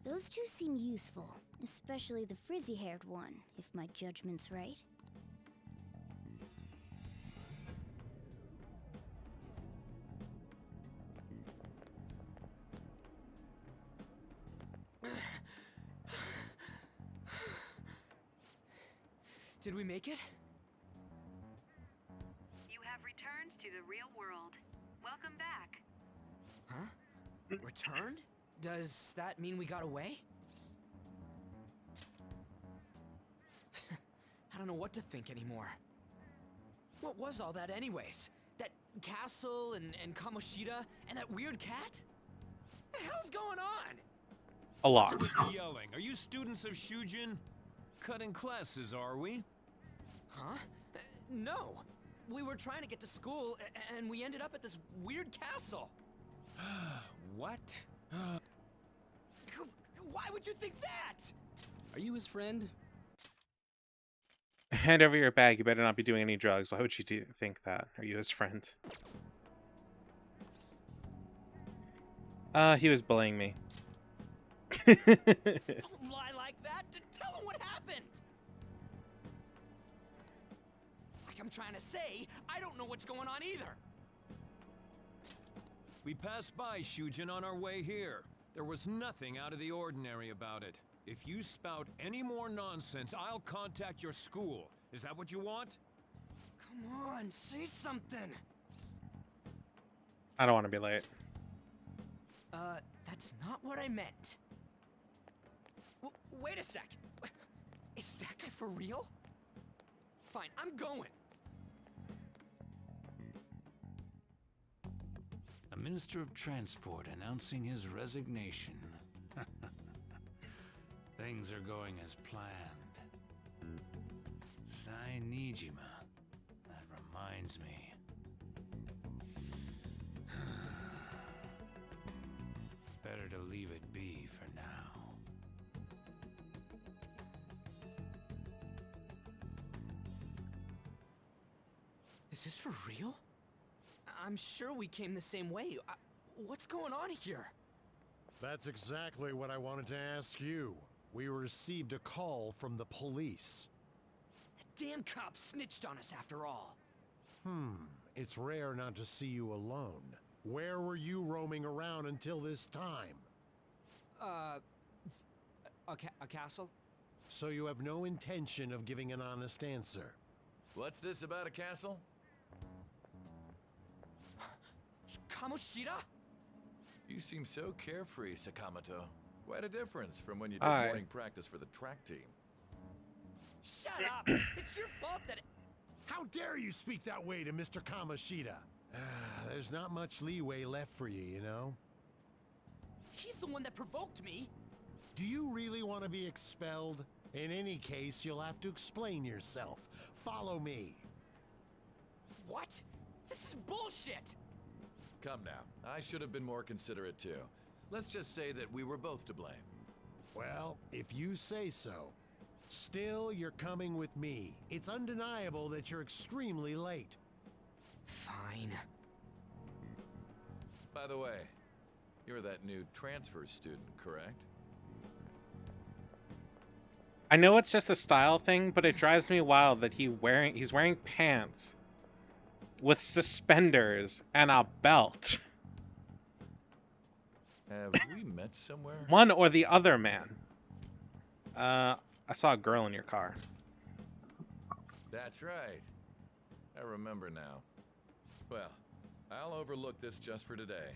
Those two seem useful, especially the frizzy-haired one, if my judgment's right. Did we make it? You have returned to the real world. Welcome back. Huh? Returned? Does that mean we got away? I don't know what to think anymore. What was all that anyways? That castle and Kamoshida and that weird cat? What the hell's going on? A lot. Yelling. Are you students of Shujin? Cutting classes, are we? Huh? No. We were trying to get to school, and we ended up at this weird castle. What? Why would you think that? Are you his friend? Hand over your bag. You better not be doing any drugs. Why would you think that? Are you his friend? He was bullying me. Don't lie like that. Tell him what happened. Like I'm trying to say, I don't know what's going on either. We passed by Shujin on our way here. There was nothing out of the ordinary about it. If you spout any more nonsense, I'll contact your school. Is that what you want? Come on, say something. I don't want to be late. That's not what I meant. Wait a sec. Is that guy for real? Fine, I'm going. A Minister of Transport announcing his resignation. Things are going as planned. Sai Nijima. That reminds me. Better to leave it be for now. Is this for real? I'm sure we came the same way. What's going on here? That's exactly what I wanted to ask you. We received a call from the police. The damn cop snitched on us after all. It's rare not to see you alone. Where were you roaming around until this time? A castle? So you have no intention of giving an honest answer? What's this about a castle? Kamoshida? You seem so carefree, Sakamoto. Quite a difference from when you did Hi. morning practice for the track team. Shut up! It's your fault that... How dare you speak that way to Mr. Kamoshida? There's not much leeway left for you, you know? He's the one that provoked me. Do you really want to be expelled? In any case, you'll have to explain yourself. Follow me. What? This is bullshit! Come now. I should have been more considerate too. Let's just say that we were both to blame. Well, if you say so. Still, you're coming with me. It's undeniable that you're extremely late. Fine. By the way, you're that new transfer student, correct? I know it's just a style thing, but it drives me wild that he's wearing pants with suspenders and a belt. Have we met somewhere? One or the other, man. I saw a girl in your car. That's right. I remember now. Well, I'll overlook this just for today.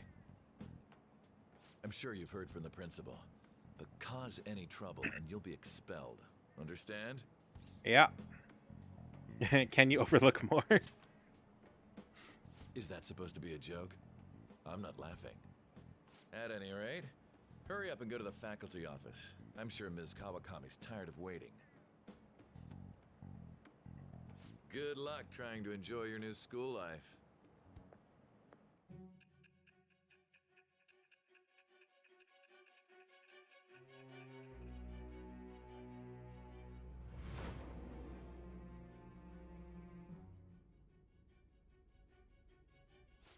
I'm sure you've heard from the principal, but cause any trouble and you'll be expelled. Understand? Yeah. Can you overlook more? Is that supposed to be a joke? I'm not laughing. At any rate, hurry up and go to the faculty office. I'm sure Ms. Kawakami's tired of waiting. Good luck trying to enjoy your new school life.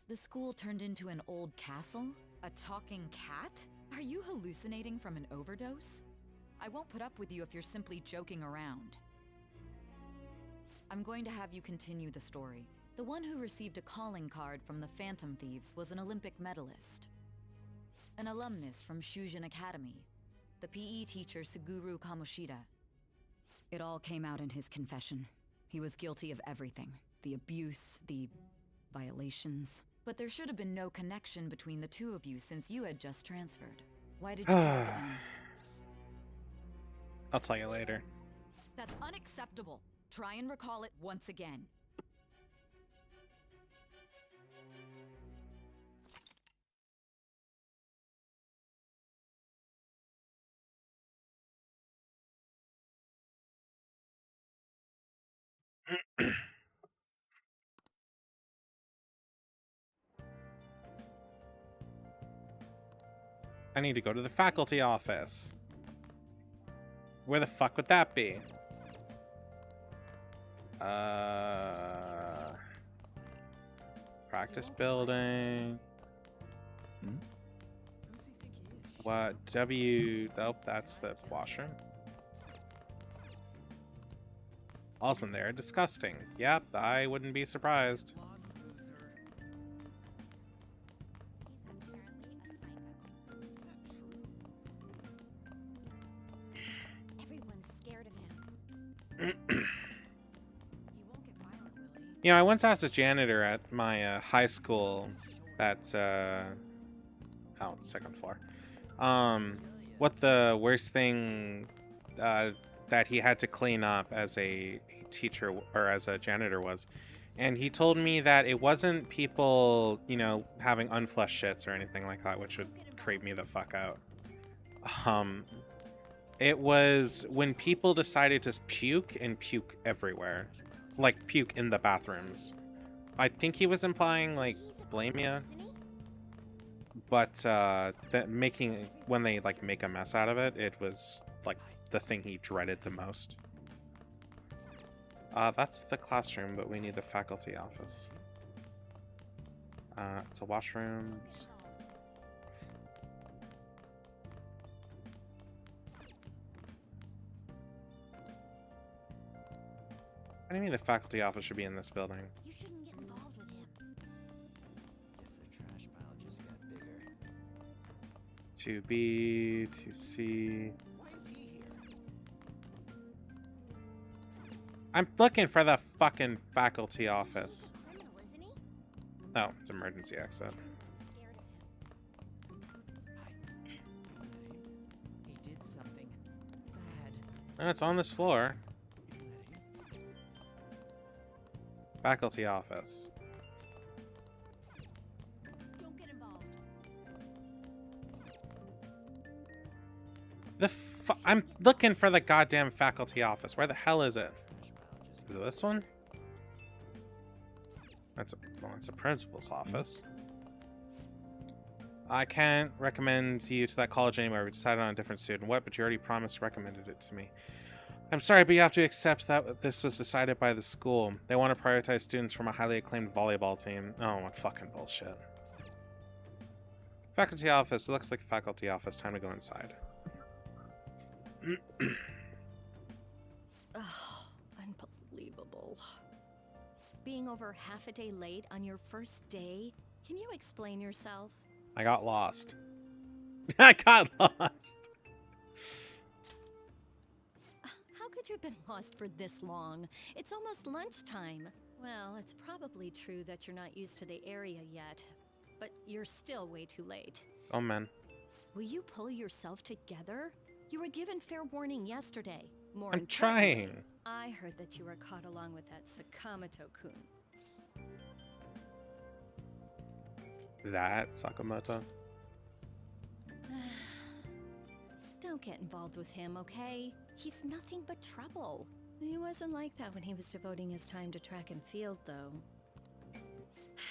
The school turned into an old castle? A talking cat? Are you hallucinating from an overdose? I won't put up with you if you're simply joking around. I'm going to have you continue the story. The one who received a calling card from the Phantom Thieves was an Olympic medalist. An alumnus from Shujin Academy. The PE teacher Suguru Kamoshida. It all came out in his confession. He was guilty of everything. The abuse, the violations. But there should have been no connection between the two of you since you had just transferred. Why did you talk to them? I'll tell you later. That's unacceptable. Try and recall it once again. I need to go to the faculty office. Where the fuck would that be? Practice building. What? Nope, that's the washroom. Awesome there. Disgusting. Yep, I wouldn't be surprised. You know, I once asked a janitor at my high school at second floor, what the worst thing that he had to clean up as a teacher or as a janitor was, and he told me that it wasn't people, you know, having unflushed shits or anything like that, which would creep me the fuck out. It was when people decided to puke and puke everywhere. Like, puke in the bathrooms. I think he was implying, like, bulimia. But, when they, like, make a mess out of it, it was, like, the thing he dreaded the most. That's the classroom, but we need the faculty office. So washrooms. What do you mean the faculty office should be in this building? You shouldn't get involved with him. Guess their trash pile just got bigger. 2B, 2C. Why is he here? I'm looking for the fucking faculty office. Oh, it's emergency exit. He did something bad. And it's on this floor. Faculty office. Don't get involved. I'm looking for the goddamn faculty office. Where the hell is it? Is it this one? That's a principal's office. I can't recommend you to that college anymore. We decided on a different student. What? But you already promised recommended it to me. I'm sorry, but you have to accept that this was decided by the school. They want to prioritize students from a highly acclaimed volleyball team. Oh, what fucking bullshit. Faculty office. It looks like a faculty office. Time to go inside. Oh, unbelievable. Being over half a day late on your first day? Can you explain yourself? I got lost. I got lost. How could you have been lost for this long? It's almost lunchtime. Well, it's probably true that you're not used to the area yet, but you're still way too late. Oh, man. Will you pull yourself together? You were given fair warning yesterday. More I'm trying. I heard that you were caught along with that Sakamoto-kun. That Sakamoto? Don't get involved with him, okay? He's nothing but trouble. He wasn't like that when he was devoting his time to track and field, though.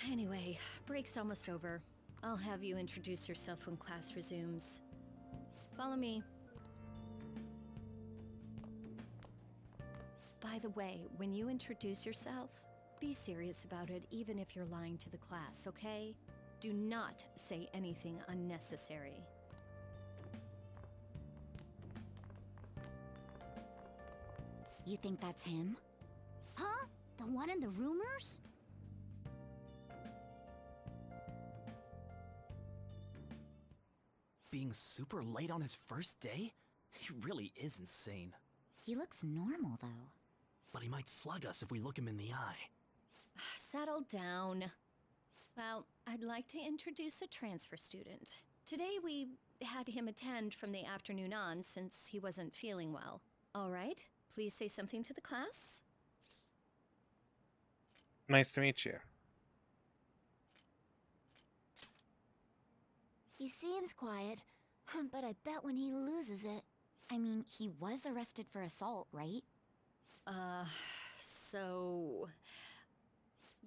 Anyway, break's almost over. I'll have you introduce yourself when class resumes. Follow me. By the way, when you introduce yourself, be serious about it even if you're lying to the class, okay? Do not say anything unnecessary. You think that's him? Huh? The one in the rumors? Being super late on his first day? He really is insane. He looks normal, though. But he might slug us if we look him in the eye. Settle down. Well, I'd like to introduce a transfer student. Today we had him attend from the afternoon on since he wasn't feeling well. All right, please say something to the class. Nice to meet you. He seems quiet, but I bet when he loses it... I mean, he was arrested for assault, right? So...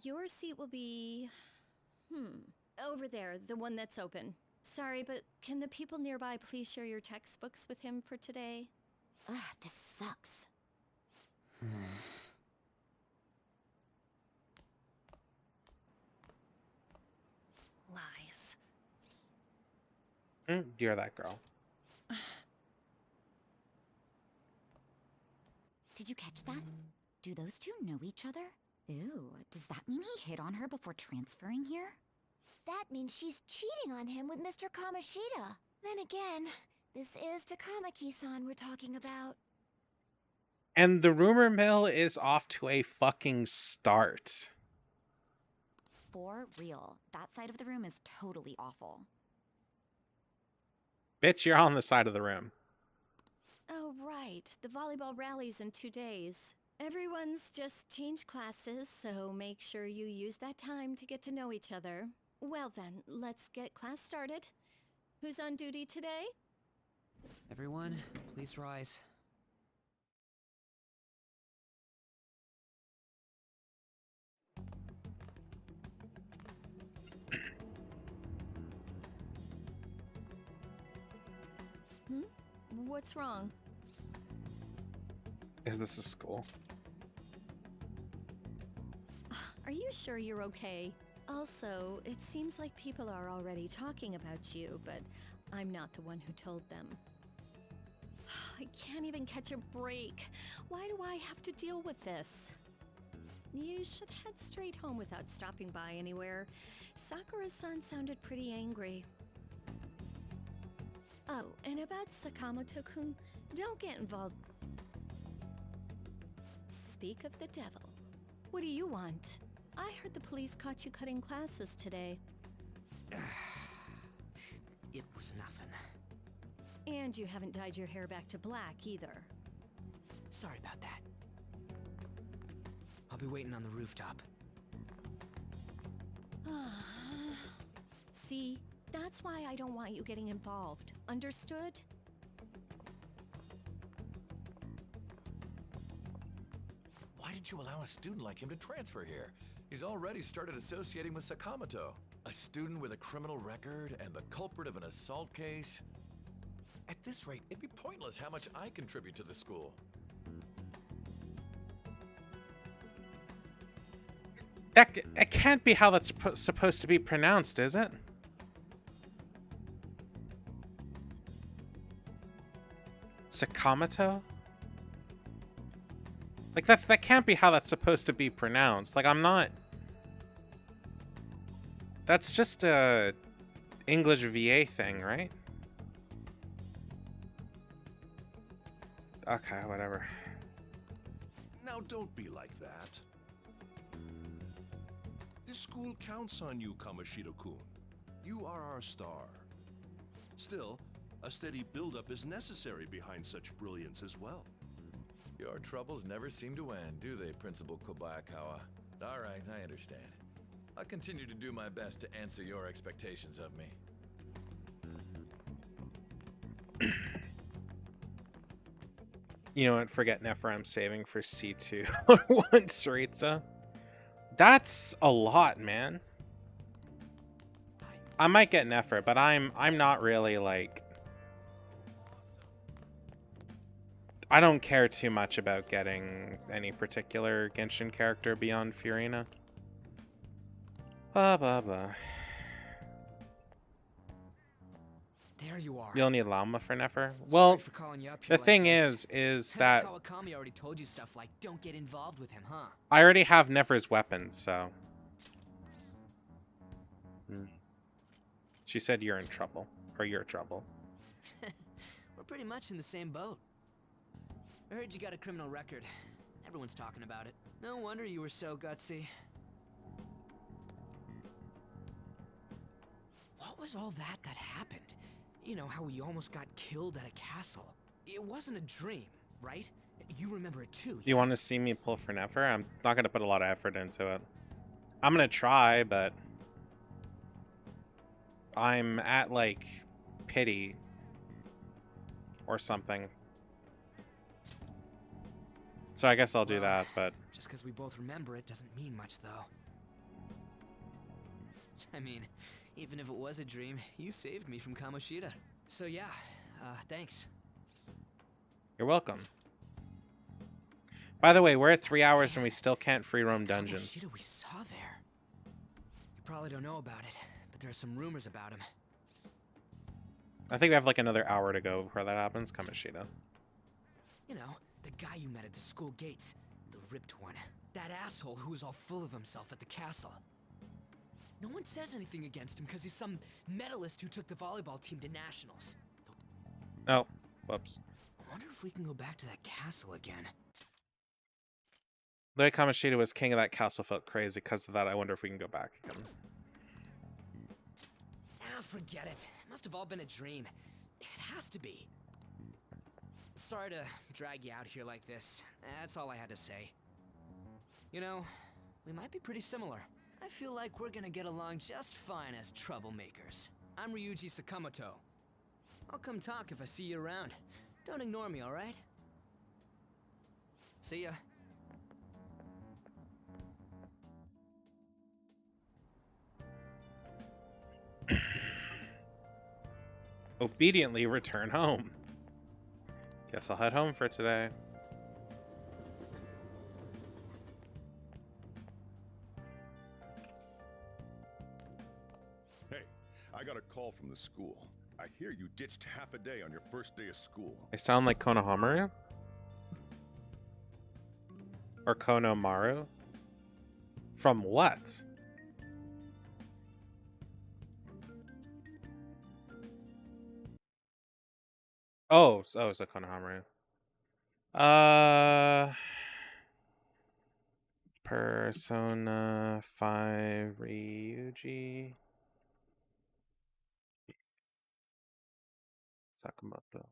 Your seat will be... over there, the one that's open. Sorry, but can the people nearby please share your textbooks with him for today? Ugh, this sucks. Lies. You're that girl. Did you catch that? Do those two know each other? Ew, does that mean he hit on her before transferring here? That means she's cheating on him with Mr. Kamoshida. Then again, this is Takamaki-san we're talking about. And the rumor mill is off to a fucking start. For real, that side of the room is totally awful. Bitch, you're on the side of the room. Oh, right. The volleyball rally's in 2 days. Everyone's just changed classes, so make sure you use that time to get to know each other. Well then, let's get class started. Who's on duty today? Everyone, please rise. What's wrong? Is this a school? Are you sure you're okay? Also, it seems like people are already talking about you, but I'm not the one who told them. I can't even catch a break. Why do I have to deal with this? You should head straight home without stopping by anywhere. Sakura-san sounded pretty angry. Oh, and about Sakamoto-kun, don't get involved. Speak of the devil. What do you want? I heard the police caught you cutting classes today. It was nothing. And you haven't dyed your hair back to black either. Sorry about that. I'll be waiting on the rooftop. See, that's why I don't want you getting involved. Understood? Why did you allow a student like him to transfer here? He's already started associating with Sakamoto. A student with a criminal record and the culprit of an assault case. At this rate, it'd be pointless how much I contribute to the school. It can't be how that's supposed to be pronounced, is it? Sakamoto? Like, that can't be how that's supposed to be pronounced. Like, I'm not... That's just a English VA thing, right? Okay, whatever. Now don't be like that. This school counts on you, Kamoshida-kun. You are our star. Still, a steady buildup is necessary behind such brilliance as well. Your troubles never seem to end, do they, Principal Kobayakawa? All right, I understand. I'll continue to do my best to answer your expectations of me. You know what? Forget Nefer. I'm saving for C2 on one Saritsa. That's a lot, man. I might get Nefer, but I'm not really like... I don't care too much about getting any particular Genshin character beyond Furina. Blah, blah, blah. There you are. You'll need Llama for Nefer. Well, the thing is that Kawakami already told you stuff like don't get involved with him, huh? I already have Nefer's weapon, so... She said you're in trouble. Or you're trouble. We're pretty much in the same boat. I heard you got a criminal record. Everyone's talking about it. No wonder you were so gutsy. What was all that happened? You know, how we almost got killed at a castle. It wasn't a dream, right? You remember it too. You want to see me pull for Nefer? I'm not going to put a lot of effort into it. I'm going to try, but... I'm at, like, pity. Or something. So I guess I'll do that, but... Just because we both remember it doesn't mean much, though. I mean, even if it was a dream, you saved me from Kamoshida. So yeah, thanks. You're welcome. By the way, we're at 3 hours and we still can't free roam dungeons. Kamoshida we saw there. You probably don't know about it, but there are some rumors about him. I think we have like another hour to go before that happens. Kamoshida. You know, the guy you met at the school gates. The ripped one. That asshole who was all full of himself at the castle. No one says anything against him because he's some medalist who took the volleyball team to nationals. Oh, whoops. I wonder if we can go back to that castle again. The way Kamoshida was king of that castle felt crazy. Because of that, I wonder if we can go back again. Ah, forget it. It must have all been a dream. It has to be. Sorry to drag you out here like this. That's all I had to say. You know, we might be pretty similar. I feel like we're gonna get along just fine as troublemakers. I'm Ryuji Sakamoto. I'll come talk if I see you around. Don't ignore me, alright? See ya. Obediently return home. Guess I'll head home for today. Hey, I got a call from the school. I hear you ditched half a day on your first day of school. I sound like Konohamaru? Or Konomaru? From what? Oh, so Konohamaru. Persona 5 Ryuji Sakamoto.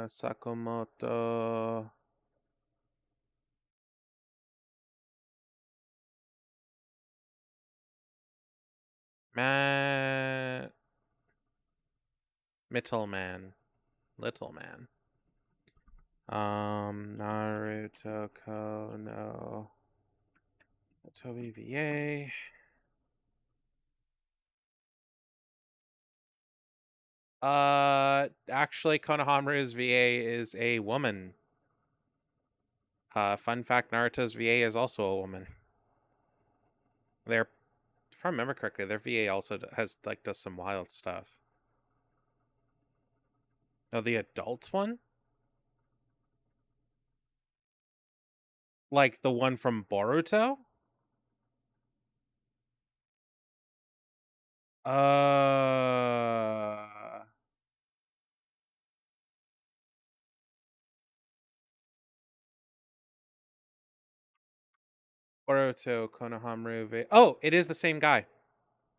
Sakamoto Little Man. Naruto Kono Toby VA. Actually, Konohamaru's VA is a woman. Fun fact, Naruto's VA is also a woman. If I remember correctly, their VA also does some wild stuff. No, the adult one? Like the one from Boruto? Boruto, Konohamaru. Oh, it is the same guy.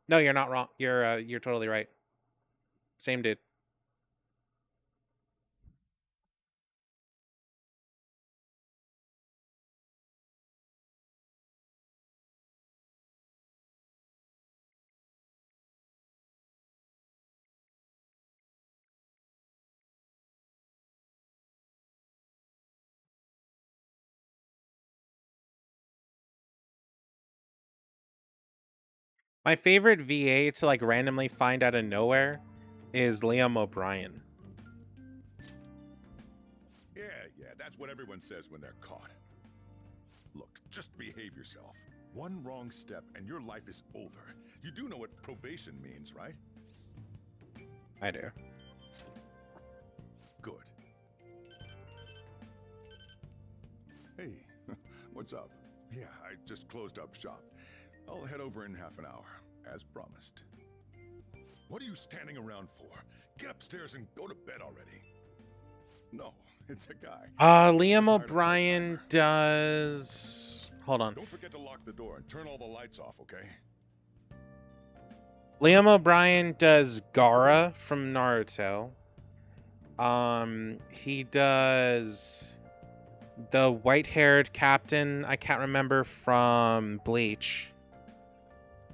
No, you're not wrong. You're totally right. Same dude. My favorite VA to like randomly find out of nowhere is Liam O'Brien. Yeah, that's what everyone says when they're caught. Look, just behave yourself. One wrong step and your life is over. You do know what probation means, right? I do. Good. Hey, what's up? Yeah, I just closed up shop. I'll head over in half an hour, as promised. What are you standing around for? Get upstairs and go to bed already. No, it's a guy. Liam O'Brien does... Hold on. Don't forget to lock the door and turn all the lights off, okay? Liam O'Brien does Gaara from Naruto. He does the white-haired captain, I can't remember, from Bleach.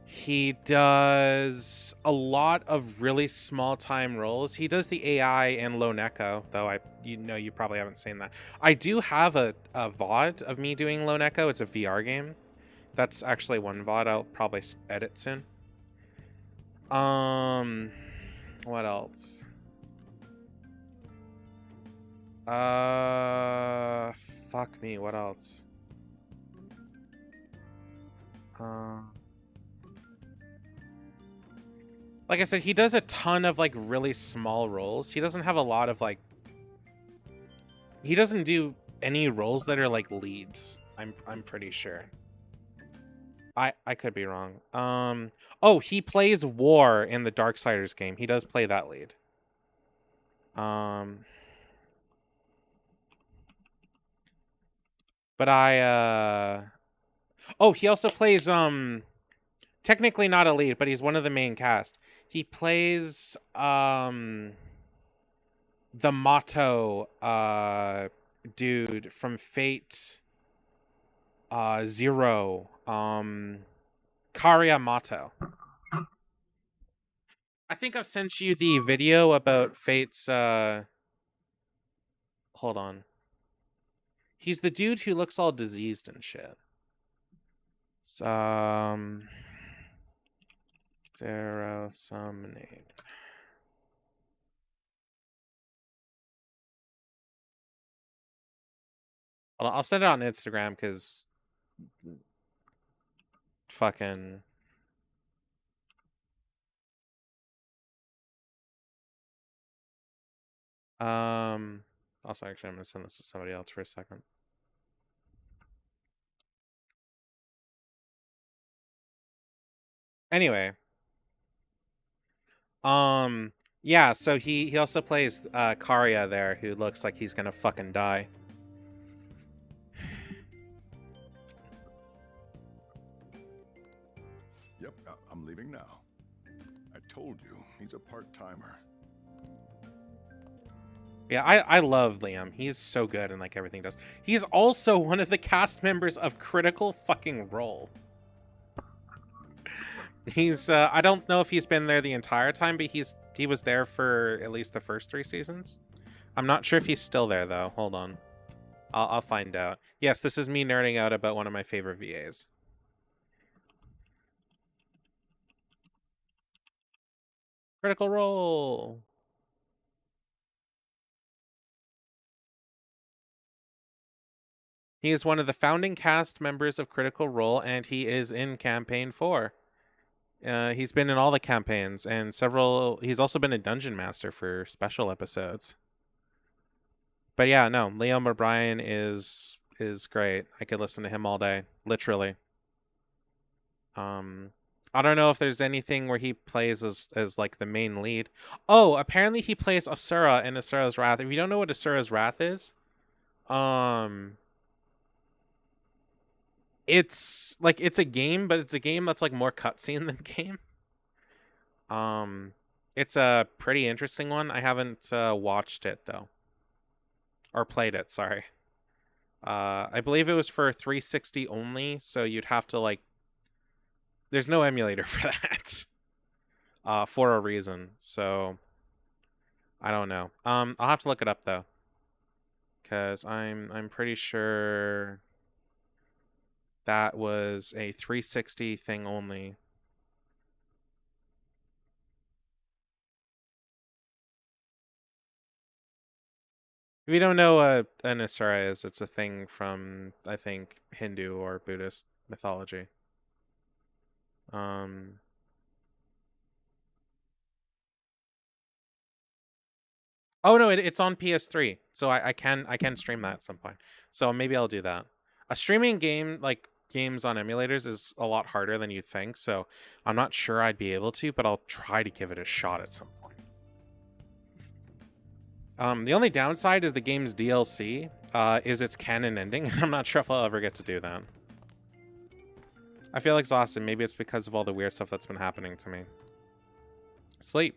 He does a lot of really small-time roles. He does the AI in Lone Echo, though you probably haven't seen that. I do have a VOD of me doing Lone Echo. It's a VR game. That's actually one VOD I'll probably edit soon. What else? Fuck me, what else? Like I said, he does a ton of like really small roles. He doesn't have a lot of like... He doesn't do any roles that are like leads. I'm pretty sure. I could be wrong. Oh, he plays War in the Darksiders game. He does play that lead. But oh, he also plays technically not a lead, but he's one of the main cast. He plays the Mato dude from Fate Zero. Karia Mato. I think I've sent you the video about Fate's hold on. He's the dude who looks all diseased and shit. Zero Summonade. I'll send it on Instagram because fucking also actually I'm gonna send this to somebody else for a second. Anyway. Yeah, so he also plays Karia there, who looks like he's gonna fucking die. Yep, I'm leaving now. I told you, he's a part-timer. Yeah, I love Liam. He's so good in like everything he does. He's also one of the cast members of Critical fucking Role. He's I don't know if he's been there the entire time, but he was there for at least the first 3 seasons. I'm not sure if he's still there though. Hold on. I'll find out. Yes, this is me nerding out about one of my favorite VAs. Critical Role. He is one of the founding cast members of Critical Role, and he is in Campaign 4. He's been in all the campaigns and several. He's also been a dungeon master for special episodes. But yeah, no, Liam O'Brien is great. I could listen to him all day, literally. I don't know if there's anything where he plays as like the main lead. Oh, apparently he plays Asura in Asura's Wrath. If you don't know what Asura's Wrath is, it's like it's a game, but it's a game that's like more cutscene than game. It's a pretty interesting one. I haven't watched it though. Or played it, sorry. I believe it was for 360 only, so you'd have to like there's no emulator for that. For a reason. So I don't know. I'll have to look it up though. Cuz I'm pretty sure that was a 360 thing only. If you don't know what an Asura is, it's a thing from, I think, Hindu or Buddhist mythology. Oh no, it's on PS3, so I can stream that at some point. So maybe I'll do that. A streaming game, like games on emulators, is a lot harder than you think. So I'm not sure I'd be able to, but I'll try to give it a shot at some point. The only downside is the game's DLC is its canon ending, and I'm not sure if I'll ever get to do that. I feel exhausted. Maybe it's because of all the weird stuff that's been happening to me. Sleep.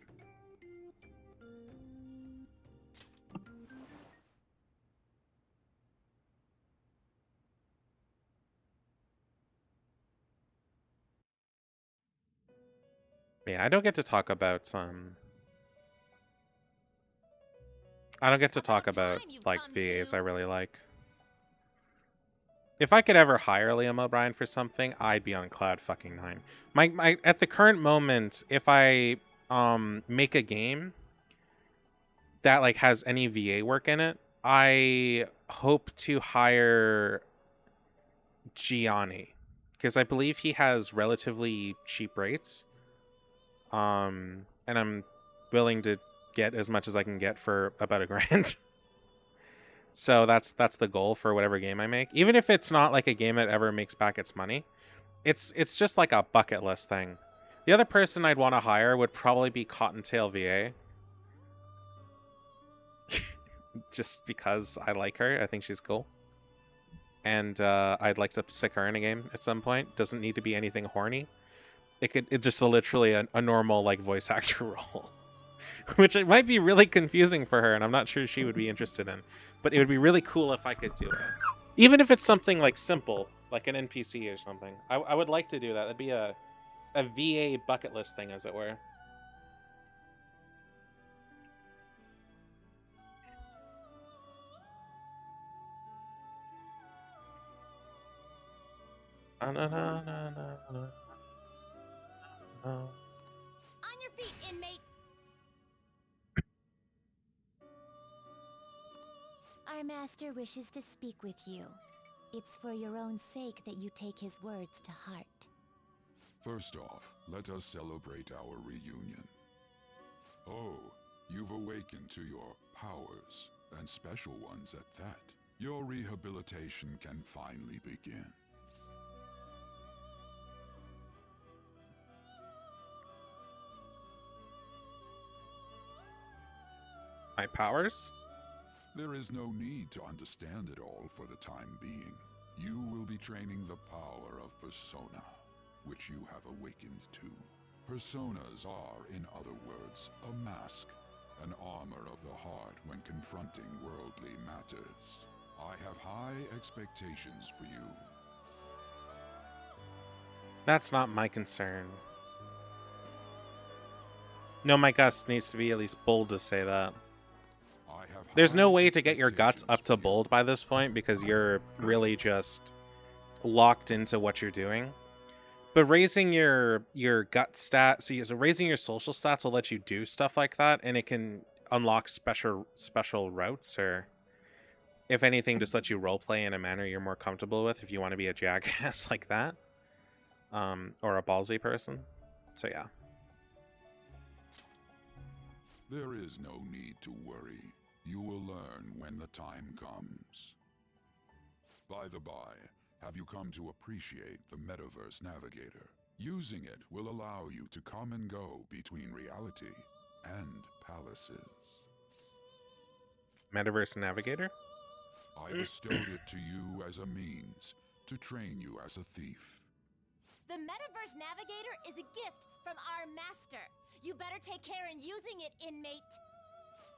Yeah, I don't get to talk about I don't get to talk about like VAs I really like. If I could ever hire Liam O'Brien for something, I'd be on cloud fucking 9. My at the current moment, if I make a game that like has any VA work in it, I hope to hire Gianni, because I believe he has relatively cheap rates. And I'm willing to get as much as I can get for about $1,000. So that's the goal for whatever game I make. Even if it's not like a game that ever makes back its money, it's just like a bucket list thing. The other person I'd want to hire would probably be Cottontail VA. Just because I like her. I think she's cool. And I'd like to stick her in a game at some point. Doesn't need to be anything horny. It's just literally a normal like voice actor role. Which it might be really confusing for her, and I'm not sure she would be interested in. But it would be really cool if I could do it. Even if it's something like simple, like an NPC or something. I would like to do that. That'd be a VA bucket list thing, as it were. On your feet, inmate! Our master wishes to speak with you. It's for your own sake that you take his words to heart. First off, let us celebrate our reunion. Oh, you've awakened to your powers, and special ones at that. Your rehabilitation can finally begin. My powers? There is no need to understand it all for the time being. You will be training the power of Persona, which you have awakened to. Personas are, in other words, a mask, an armor of the heart when confronting worldly matters. I have high expectations for you. That's not my concern. No, my guts needs to be at least bold to say that. There's no way to get your guts up to bold by this point because you're really just locked into what you're doing. But raising your gut stat, so raising your social stats will let you do stuff like that, and it can unlock special routes, or if anything, just let you roleplay in a manner you're more comfortable with if you want to be a jackass like that, or a ballsy person. So yeah. There is no need to worry. You will learn when the time comes. By the by, have you come to appreciate the Metaverse Navigator? Using it will allow you to come and go between reality and palaces. Metaverse Navigator? I bestowed it to you as a means to train you as a thief. The Metaverse Navigator is a gift from our master. You better take care in using it, inmate.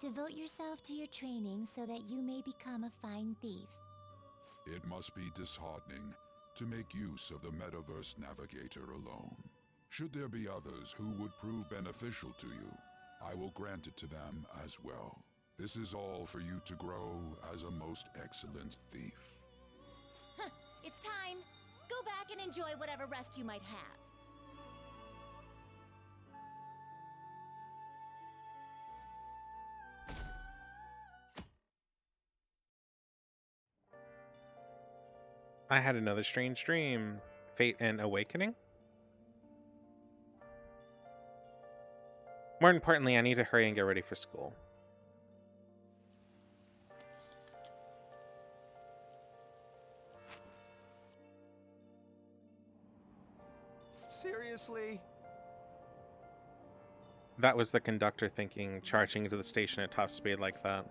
Devote yourself to your training so that you may become a fine thief. It must be disheartening to make use of the Metaverse Navigator alone. Should there be others who would prove beneficial to you, I will grant it to them as well. This is all for you to grow as a most excellent thief. It's time. Go back and enjoy whatever rest you might have. I had another strange dream. Fate and Awakening? More importantly, I need to hurry and get ready for school. Seriously? That was the conductor thinking, charging into the station at top speed like that.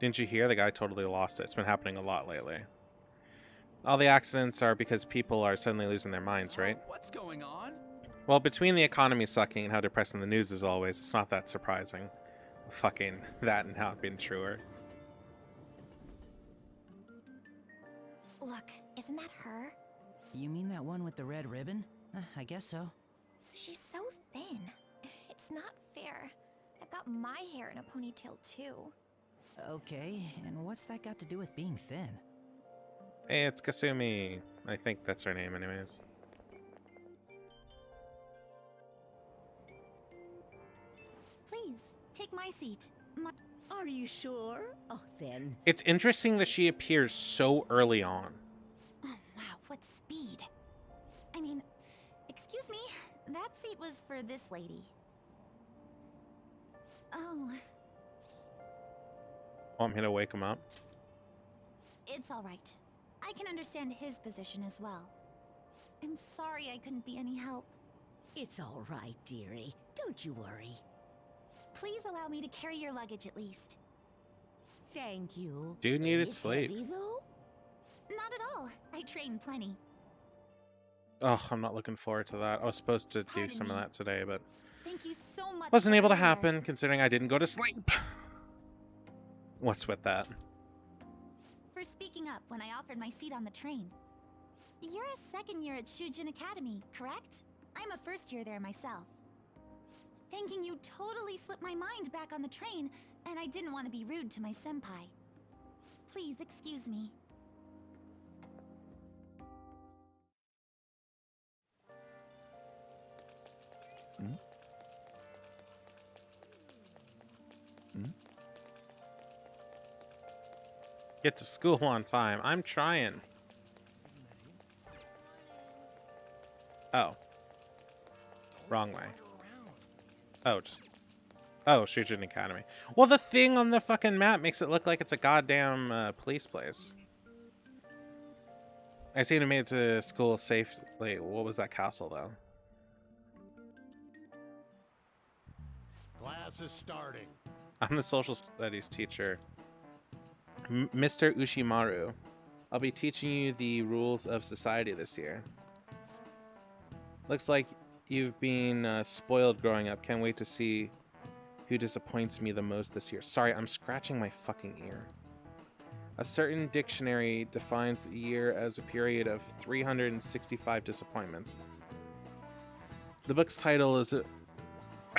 Didn't you hear? The guy totally lost it. It's been happening a lot lately. All the accidents are because people are suddenly losing their minds, right? What's going on? Well, between the economy sucking and how depressing the news is always, it's not that surprising. Fucking that and how it been truer. Look, isn't that her? You mean that one with the red ribbon? I guess so. She's so thin. It's not fair. I've got my hair in a ponytail too. Okay, and what's that got to do with being thin? Hey, it's Kasumi. I think that's her name anyways. Please, take my seat. Are you sure? Oh, then. It's interesting that she appears so early on. Oh, wow, what speed. I mean, excuse me, that seat was for this lady. Oh. Want me to wake him up? It's all right. I can understand his position as well. I'm sorry I couldn't be any help. It's all right, dearie. Don't you worry. Please allow me to carry your luggage at least. Thank you. Dude needed sleep. Heavy, though? Not at all. I train plenty. Oh, I'm not looking forward to that. I was supposed to do some of that today, but Thank you so much. wasn't able to happen considering I didn't go to sleep. What's with that? For speaking up when I offered my seat on the train. You're a second year at Shujin Academy, correct? I'm a first year there myself. Thinking you totally slipped my mind back on the train, and I didn't want to be rude to my senpai. Please excuse me. Get to school on time. I'm trying. Oh. Wrong way. Oh, just... Oh, Shujin Academy. Well, the thing on the fucking map makes it look like it's a goddamn police place. I seem to made it to school safe. Wait, what was that castle, though? Class is starting. I'm the social studies teacher. Mr. Ushimaru. I'll be teaching you the rules of society this year. Looks like you've been spoiled growing up. Can't wait to see who disappoints me the most this year. Sorry, I'm scratching my fucking ear. A certain dictionary defines the year as a period of 365 disappointments. The book's title is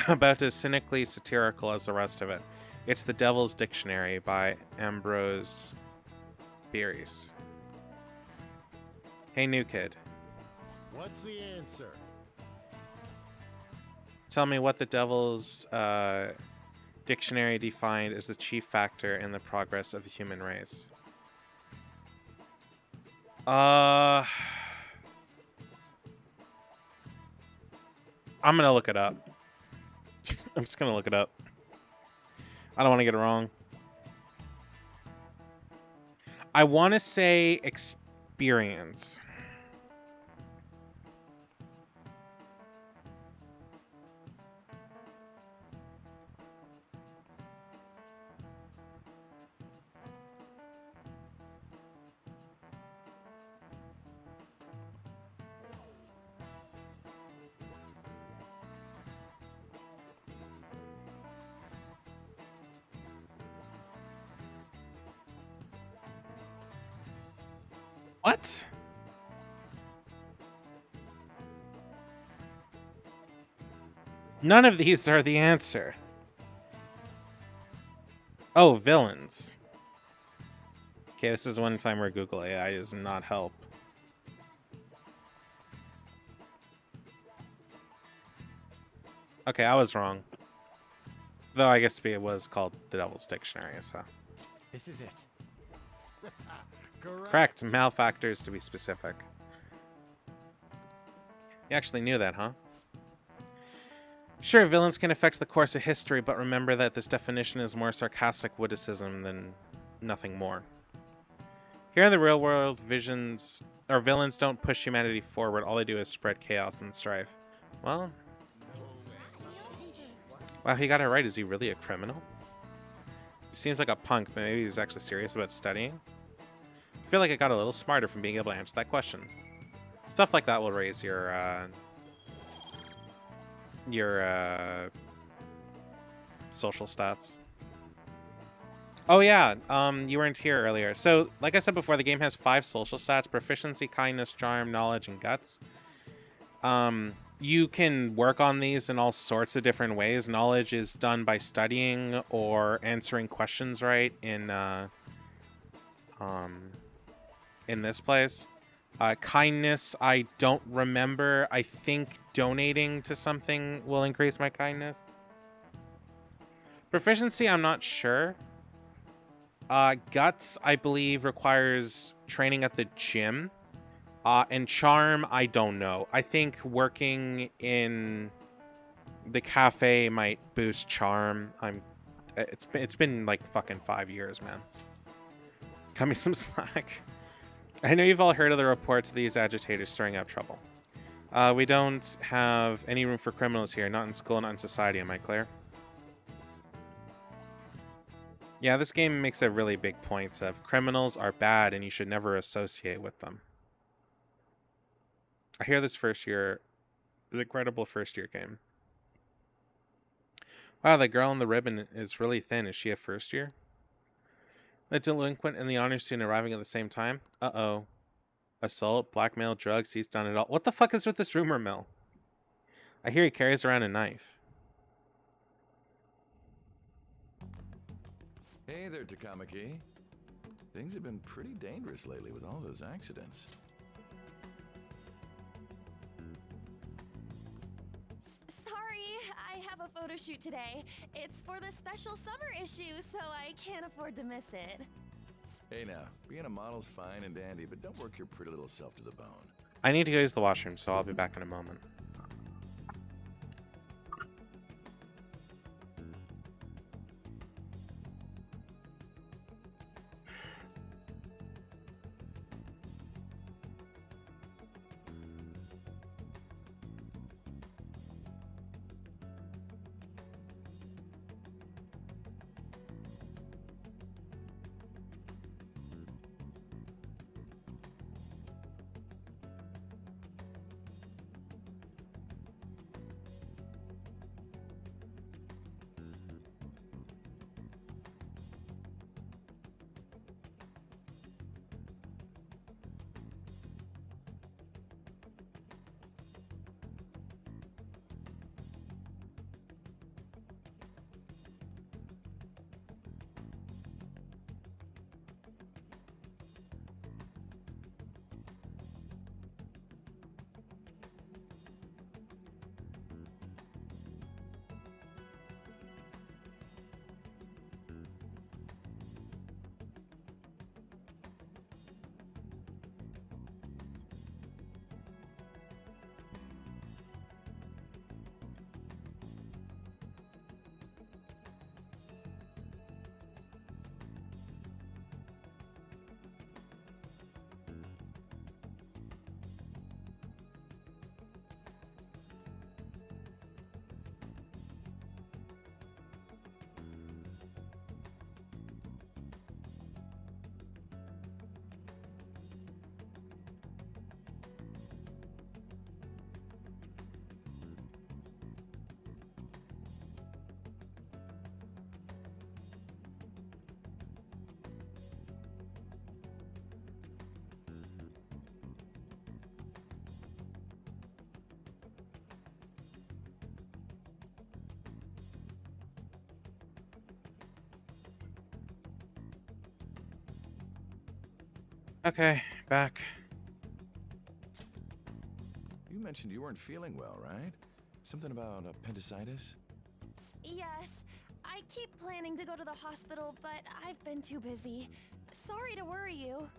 about as cynically satirical as the rest of it. It's The Devil's Dictionary by Ambrose Bierce. Hey, new kid. What's the answer? Tell me what the Devil's Dictionary defined as the chief factor in the progress of the human race. I'm gonna look it up. I'm just gonna look it up. I don't want to get it wrong. I want to say experience. What? None of these are the answer. Oh, villains. Okay, this is one time where Google AI does not help. Okay, I was wrong. Though I guess it was called The Devil's Dictionary, so. This is it. Correct. Malefactors, to be specific. You actually knew that, huh? Sure, villains can affect the course of history, but remember that this definition is more sarcastic witticism than nothing more. Here in the real world, villains don't push humanity forward. All they do is spread chaos and strife. Well... Wow, he got it right. Is he really a criminal? He seems like a punk, but maybe he's actually serious about studying. I feel like I got a little smarter from being able to answer that question. Stuff like that will raise your social stats. Oh yeah, you weren't here earlier. So, like I said before, the game has 5 social stats: proficiency, kindness, charm, knowledge, and guts. You can work on these in all sorts of different ways. Knowledge is done by studying or answering questions right in this place. Kindness, I don't remember. I think donating to something will increase my kindness. Proficiency, I'm not sure. Guts, I believe, requires training at the gym. And charm, I don't know. I think working in the cafe might boost charm. It's been like fucking 5 years, man. Cut me some slack. I know you've all heard of the reports of these agitators stirring up trouble. We don't have any room for criminals here, not in school, not in society, am I clear? Yeah, this game makes a really big point of criminals are bad and you should never associate with them. I hear this first year is an incredible first year game. Wow, the girl in the ribbon is really thin. Is she a first year? The delinquent and the honor student arriving at the same time? Uh-oh. Assault, blackmail, drugs, he's done it all. What the fuck is with this rumor mill? I hear he carries around a knife. Hey there, Takamaki. Things have been pretty dangerous lately with all those accidents. Sorry, I have a photo shoot today. It's for the special summer issue, so I can't afford to miss it. Hey now, being a model's fine and dandy, but don't work your pretty little self to the bone. I need to go use the washroom, so I'll be back in a moment. Okay, back. You mentioned you weren't feeling well, right? Something about appendicitis? Yes, I keep planning to go to the hospital, but I've been too busy. Sorry to worry you.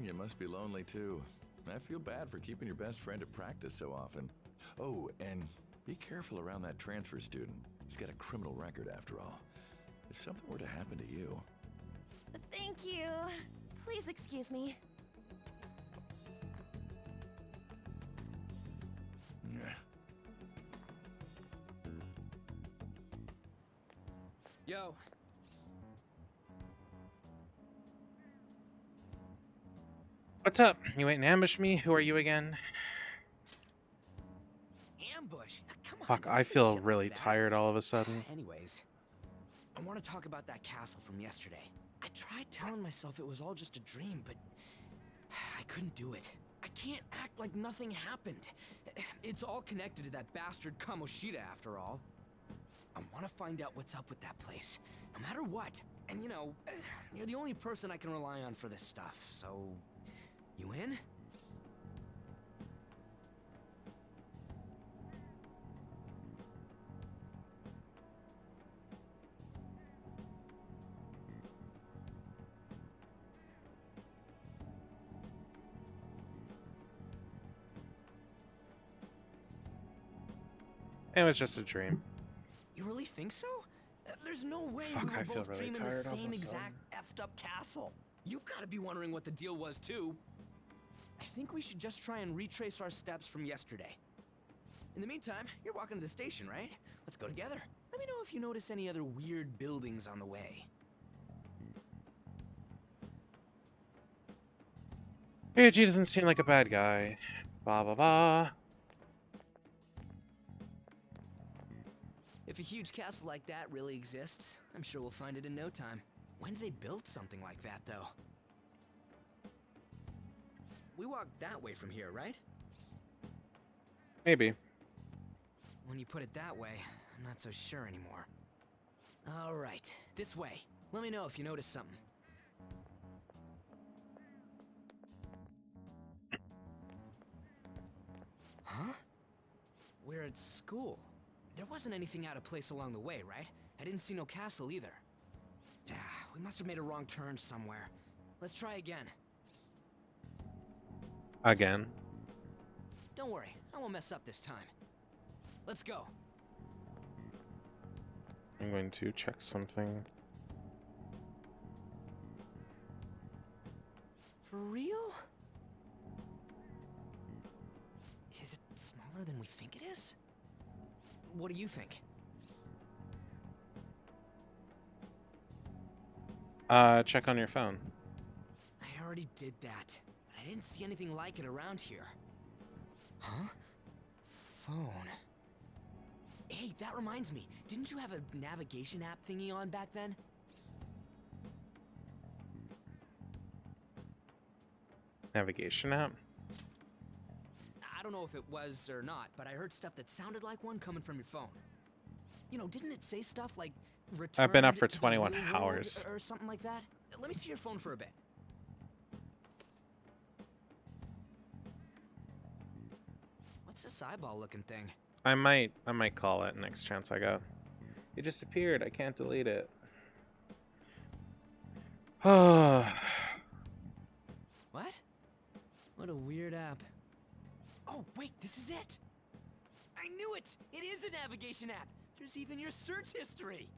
You must be lonely too. I feel bad for keeping your best friend at practice so often. Oh, and be careful around that transfer student. He's got a criminal record after all. If something were to happen to you... Thank you. Please excuse me. Yo. What's up? You waiting to ambush me? Who are you again? Ambush? Come on. Fuck, I feel really tired all of a sudden. Anyways, I want to talk about that castle from yesterday. I tried telling myself it was all just a dream, but I couldn't do it. I can't act like nothing happened. It's all connected to that bastard Kamoshida after all. I want to find out what's up with that place, no matter what. And you know, you're the only person I can rely on for this stuff, so... You in? It was just a dream. You really think so? There's no way Fuck, we were I feel both really dreaming tired the all of a same sudden. exact effed up castle. You've got to be wondering what the deal was too. I think we should just try and retrace our steps from yesterday. In the meantime, you're walking to the station, right? Let's go together. Let me know if you notice any other weird buildings on the way. Ryuji doesn't seem like a bad guy. Ba ba ba. If a huge castle like that really exists, I'm sure we'll find it in no time. When did they build something like that, though? We walked that way from here, right? Maybe. When you put it that way, I'm not so sure anymore. All right, this way. Let me know if you notice something. Huh? We're at school. There wasn't anything out of place along the way, right? I didn't see no castle either. We must have made a wrong turn somewhere. Let's try again. Again. Don't worry, I won't mess up this time. Let's go. I'm going to check something. For real? Is it smaller than we think it is? What do you think? Check on your phone. I already did that, but I didn't see anything like it around here. Huh? Phone. Hey, that reminds me. Didn't you have a navigation app thingy on back then? Navigation app? I don't know if it was or not, but I heard stuff that sounded like one coming from your phone. You know, didn't it say stuff like return I've been up for to the 21 real hours. world or something like that? Let me see your phone for a bit. What's this eyeball-looking thing? I might call it next chance I got. It disappeared. I can't delete it. What? What a weird app. Oh, wait, this is it! I knew it! It is a navigation app! There's even your search history!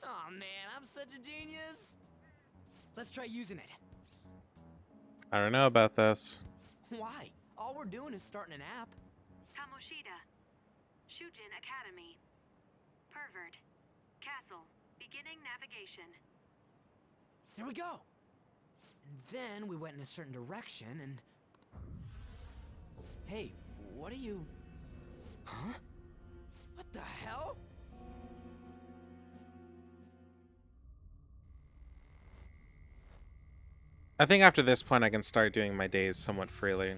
Oh man, I'm such a genius! Let's try using it. I don't know about this. Why? All we're doing is starting an app. Kamoshida. Shujin Academy. Pervert. Castle. Beginning navigation. There we go! And then we went in a certain direction and... Hey, what are you... Huh? What the hell? I think after this point I can start doing my days somewhat freely.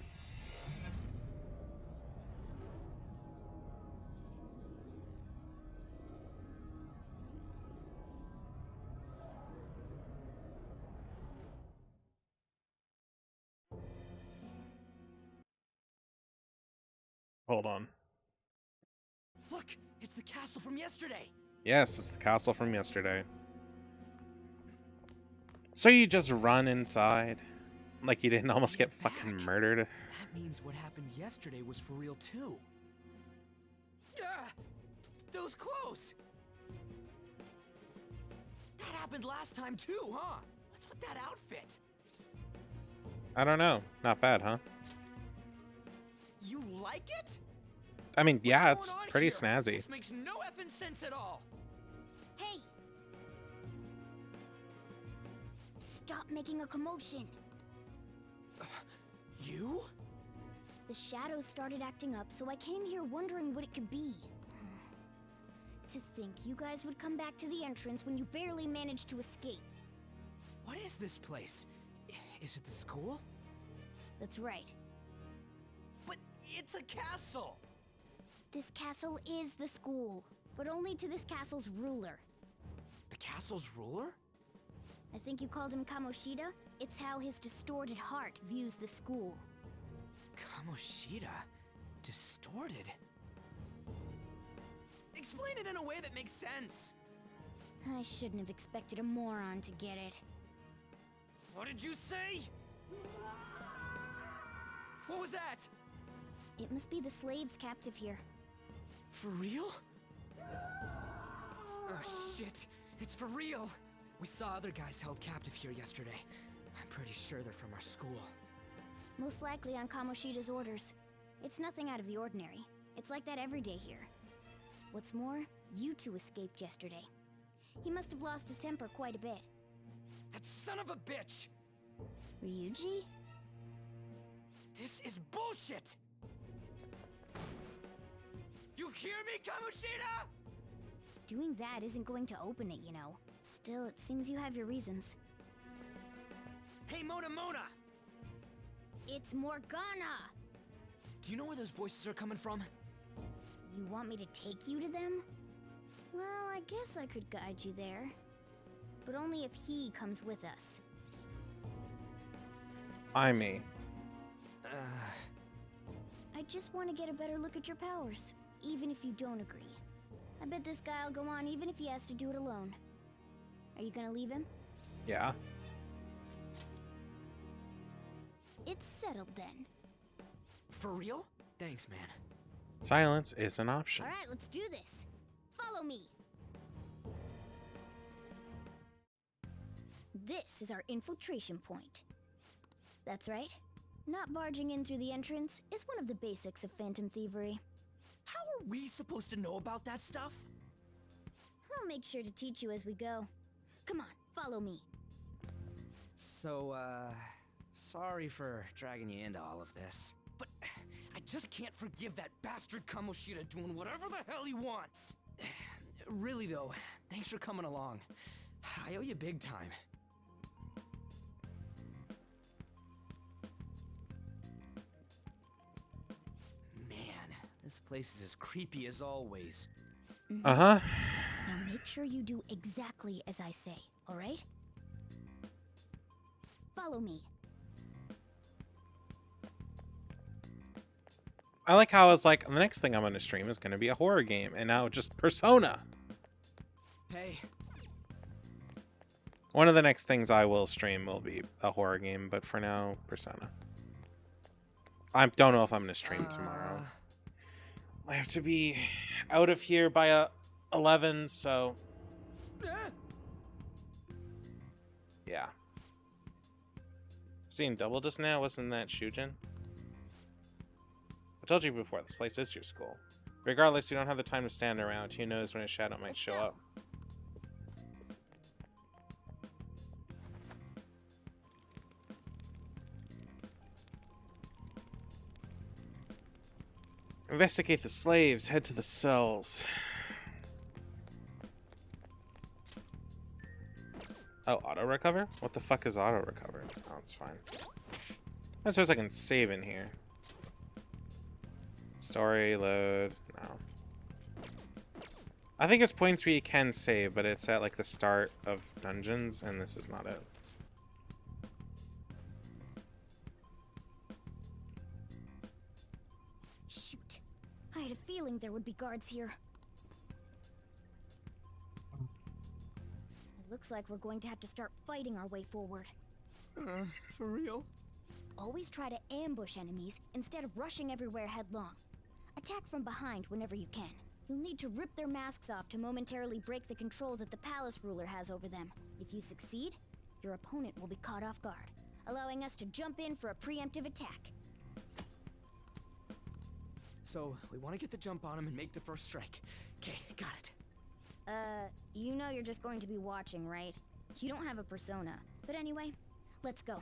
Hold on. Look, it's the castle from yesterday. Yes, it's the castle from yesterday. So you just run inside? Like you didn't almost get fucking murdered? That means what happened yesterday was for real too. Yeah, those clothes. That happened last time too, huh? What's with that outfit? I don't know. Not bad, huh? You like it? I mean, yeah, it's pretty snazzy. This makes no effing sense at all. Hey! Stop making a commotion. You? The shadows started acting up, so I came here wondering what it could be. To think you guys would come back to the entrance when you barely managed to escape. What is this place? Is it the school? That's right. But it's a castle! This castle is the school, but only to this castle's ruler. The castle's ruler? I think you called him Kamoshida? It's how his distorted heart views the school. Kamoshida? Distorted? Explain it in a way that makes sense. I shouldn't have expected a moron to get it. What did you say? What was that? It must be the slaves captive here. For real? Oh shit, it's for real. We saw other guys held captive here yesterday. I'm pretty sure they're from our school. Most likely on Kamoshida's orders. It's nothing out of the ordinary. It's like that every day here. What's more, you two escaped yesterday. He must have lost his temper quite a bit. That son of a bitch! Ryuji? This is bullshit! You hear me, Kamoshida? Doing that isn't going to open it, you know. Still, it seems you have your reasons. Hey, Mona Mona! It's Morgana! Do you know where those voices are coming from? You want me to take you to them? Well, I guess I could guide you there. But only if he comes with us. I may. I just want to get a better look at your powers, even if you don't agree. I bet this guy'll go on even if he has to do it alone. Are you gonna leave him? Yeah. It's settled then. For real? Thanks, man. Silence is an option. Alright, let's do this. Follow me. This is our infiltration point. That's right. Not barging in through the entrance is one of the basics of phantom thievery. How are we supposed to know about that stuff? I'll make sure to teach you as we go. Come on, follow me. So, sorry for dragging you into all of this. But I just can't forgive that bastard Kamoshida doing whatever the hell he wants. Really though, thanks for coming along. I owe you big time. Man, this place is as creepy as always. Uh-huh. Now make sure you do exactly as I say, alright? Follow me. I like how it's like, the next thing I'm going to stream is going to be a horror game, and now just Persona. Hey. One of the next things I will stream will be a horror game, but for now, Persona. I don't know if I'm going to stream tomorrow. I have to be out of here by 11, so... Yeah. Seeing double just now? Wasn't that Shujin? I told you before, this place is your school. Regardless, you don't have the time to stand around. Who knows when a shadow might show up. Investigate the slaves. Head to the cells. Oh, auto recover? What the fuck is auto recover? Oh, it's fine. I suppose I can save in here. Story load. No. I think there's points where you can save, but it's at like the start of dungeons, and this is not it. Shoot. I had a feeling there would be guards here. It looks like we're going to have to start fighting our way forward. For real? Always try to ambush enemies instead of rushing everywhere headlong. Attack from behind whenever you can. You'll need to rip their masks off to momentarily break the control that the palace ruler has over them. If you succeed, your opponent will be caught off guard, allowing us to jump in for a preemptive attack. So, we want to get the jump on him and make the first strike. Okay, got it. You know you're just going to be watching, right? You don't have a persona. But anyway, let's go.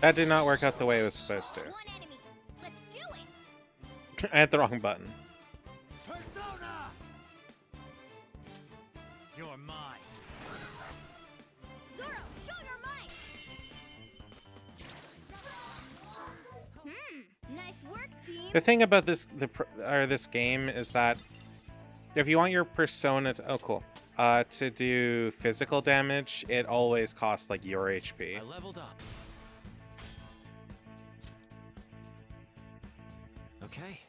That did not work out the way it was supposed to. One enemy. Let's do it. I hit the wrong button. Persona! You're mine. Zoro, show your might. Nice work, team. The thing about this this game is that if you want your persona to do physical damage, it always costs like your HP. I leveled up. Okay.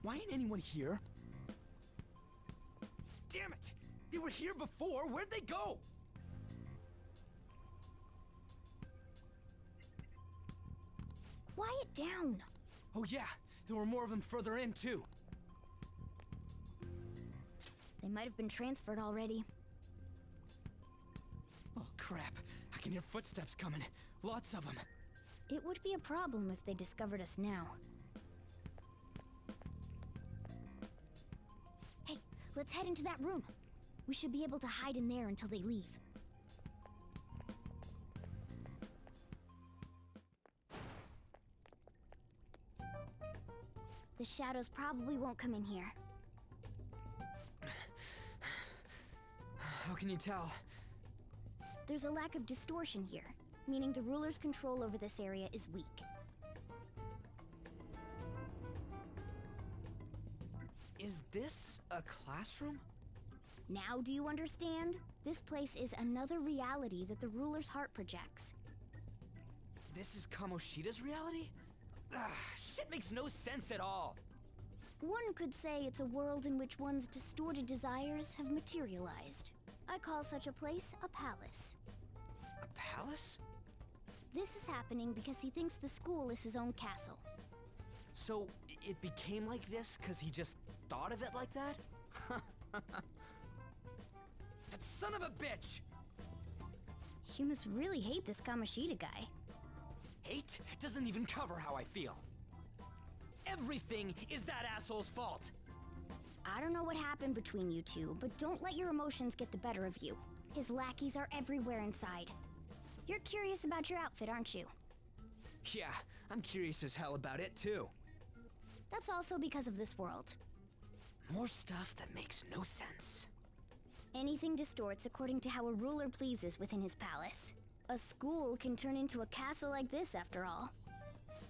Why ain't anyone here? Damn it! They were here before. Where'd they go? Quiet down. Oh yeah, there were more of them further in too. They might have been transferred already. Oh crap, I can hear footsteps coming. Lots of them. It would be a problem if they discovered us now. Hey, let's head into that room. We should be able to hide in there until they leave. The shadows probably won't come in here. How can you tell? There's a lack of distortion here, meaning the ruler's control over this area is weak. Is this a classroom? Now do you understand? This place is another reality that the ruler's heart projects. This is Kamoshida's reality? Shit makes no sense at all. One could say it's a world in which one's distorted desires have materialized. I call such a place a palace. A palace? This is happening because he thinks the school is his own castle. So, it became like this because he just thought of it like that? That son of a bitch! You must really hate this Kamoshida guy. Hate doesn't even cover how I feel. Everything is that asshole's fault. I don't know what happened between you two, but don't let your emotions get the better of you. His lackeys are everywhere inside. You're curious about your outfit, aren't you? Yeah, I'm curious as hell about it too. That's also because of this world. More stuff that makes no sense. Anything distorts according to how a ruler pleases within his palace. A school can turn into a castle like this, after all.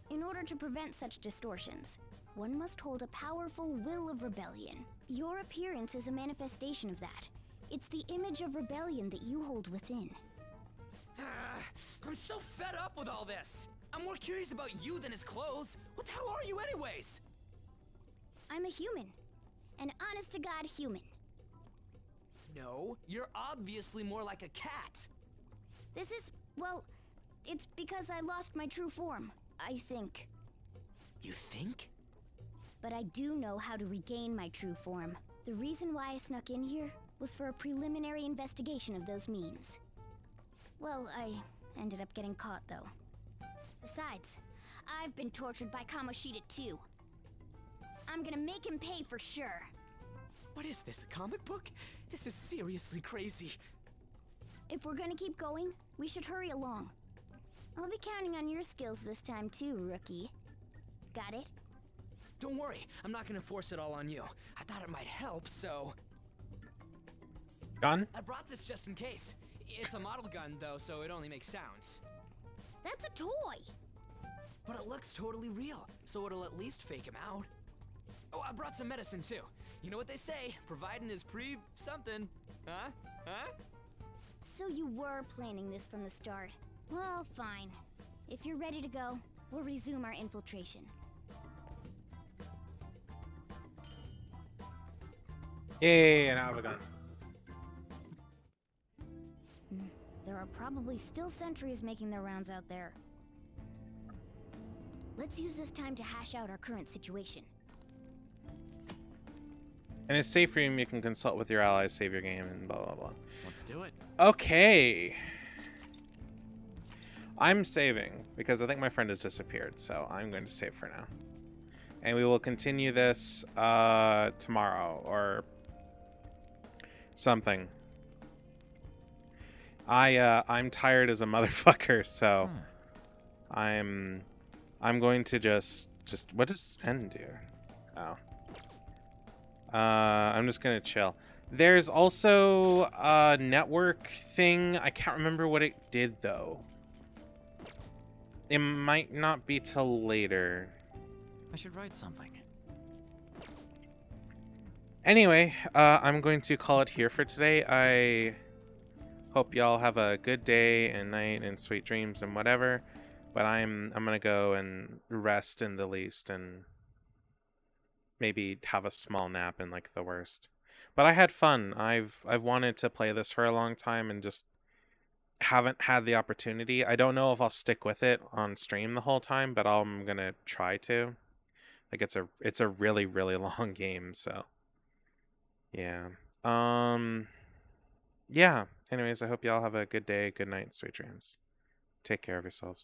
In order to prevent such distortions, one must hold a powerful will of rebellion. Your appearance is a manifestation of that. It's the image of rebellion that you hold within. I'm so fed up with all this. I'm more curious about you than his clothes. What the hell are you anyways? I'm a human. An honest-to-God human. No, you're obviously more like a cat. This is, well, it's because I lost my true form, I think. You think? But I do know how to regain my true form. The reason why I snuck in here was for a preliminary investigation of those means. Well, I ended up getting caught, though. Besides, I've been tortured by Kamoshida too. I'm gonna make him pay for sure. What is this, a comic book? This is seriously crazy. If we're gonna keep going, we should hurry along. I'll be counting on your skills this time too, rookie. Got it? Don't worry, I'm not gonna force it all on you. I thought it might help, so... Gun? I brought this just in case. It's a model gun, though, so it only makes sounds. That's a toy! But it looks totally real, so it'll at least fake him out. Oh, I brought some medicine too. You know what they say, providing is something. Huh? Huh? So you were planning this from the start. Well, fine. If you're ready to go, we'll resume our infiltration. Yay, and now I have a gun. There are probably still sentries making their rounds out there. Let's use this time to hash out our current situation. In a safe room, you can consult with your allies, save your game, and blah, blah, blah. Let's do it. Okay. I'm saving, because I think my friend has disappeared, so I'm going to save for now. And we will continue this tomorrow, or something. I'm tired as a motherfucker, so I'm going to just what does N do? Oh. I'm just gonna chill. There's also a network thing. I can't remember what it did though. It might not be till later. I should write something. Anyway, I'm going to call it here for today. I hope y'all have a good day and night and sweet dreams and whatever. But I'm gonna go and rest in the least and maybe have a small nap in like the worst. But I had fun. I've wanted to play this for a long time and just haven't had the opportunity. I don't know if I'll stick with it on stream the whole time, but I'm gonna try to. Like it's a really, really long game, so yeah. Yeah. Anyways, I hope y'all have a good day, good night, sweet dreams. Take care of yourselves.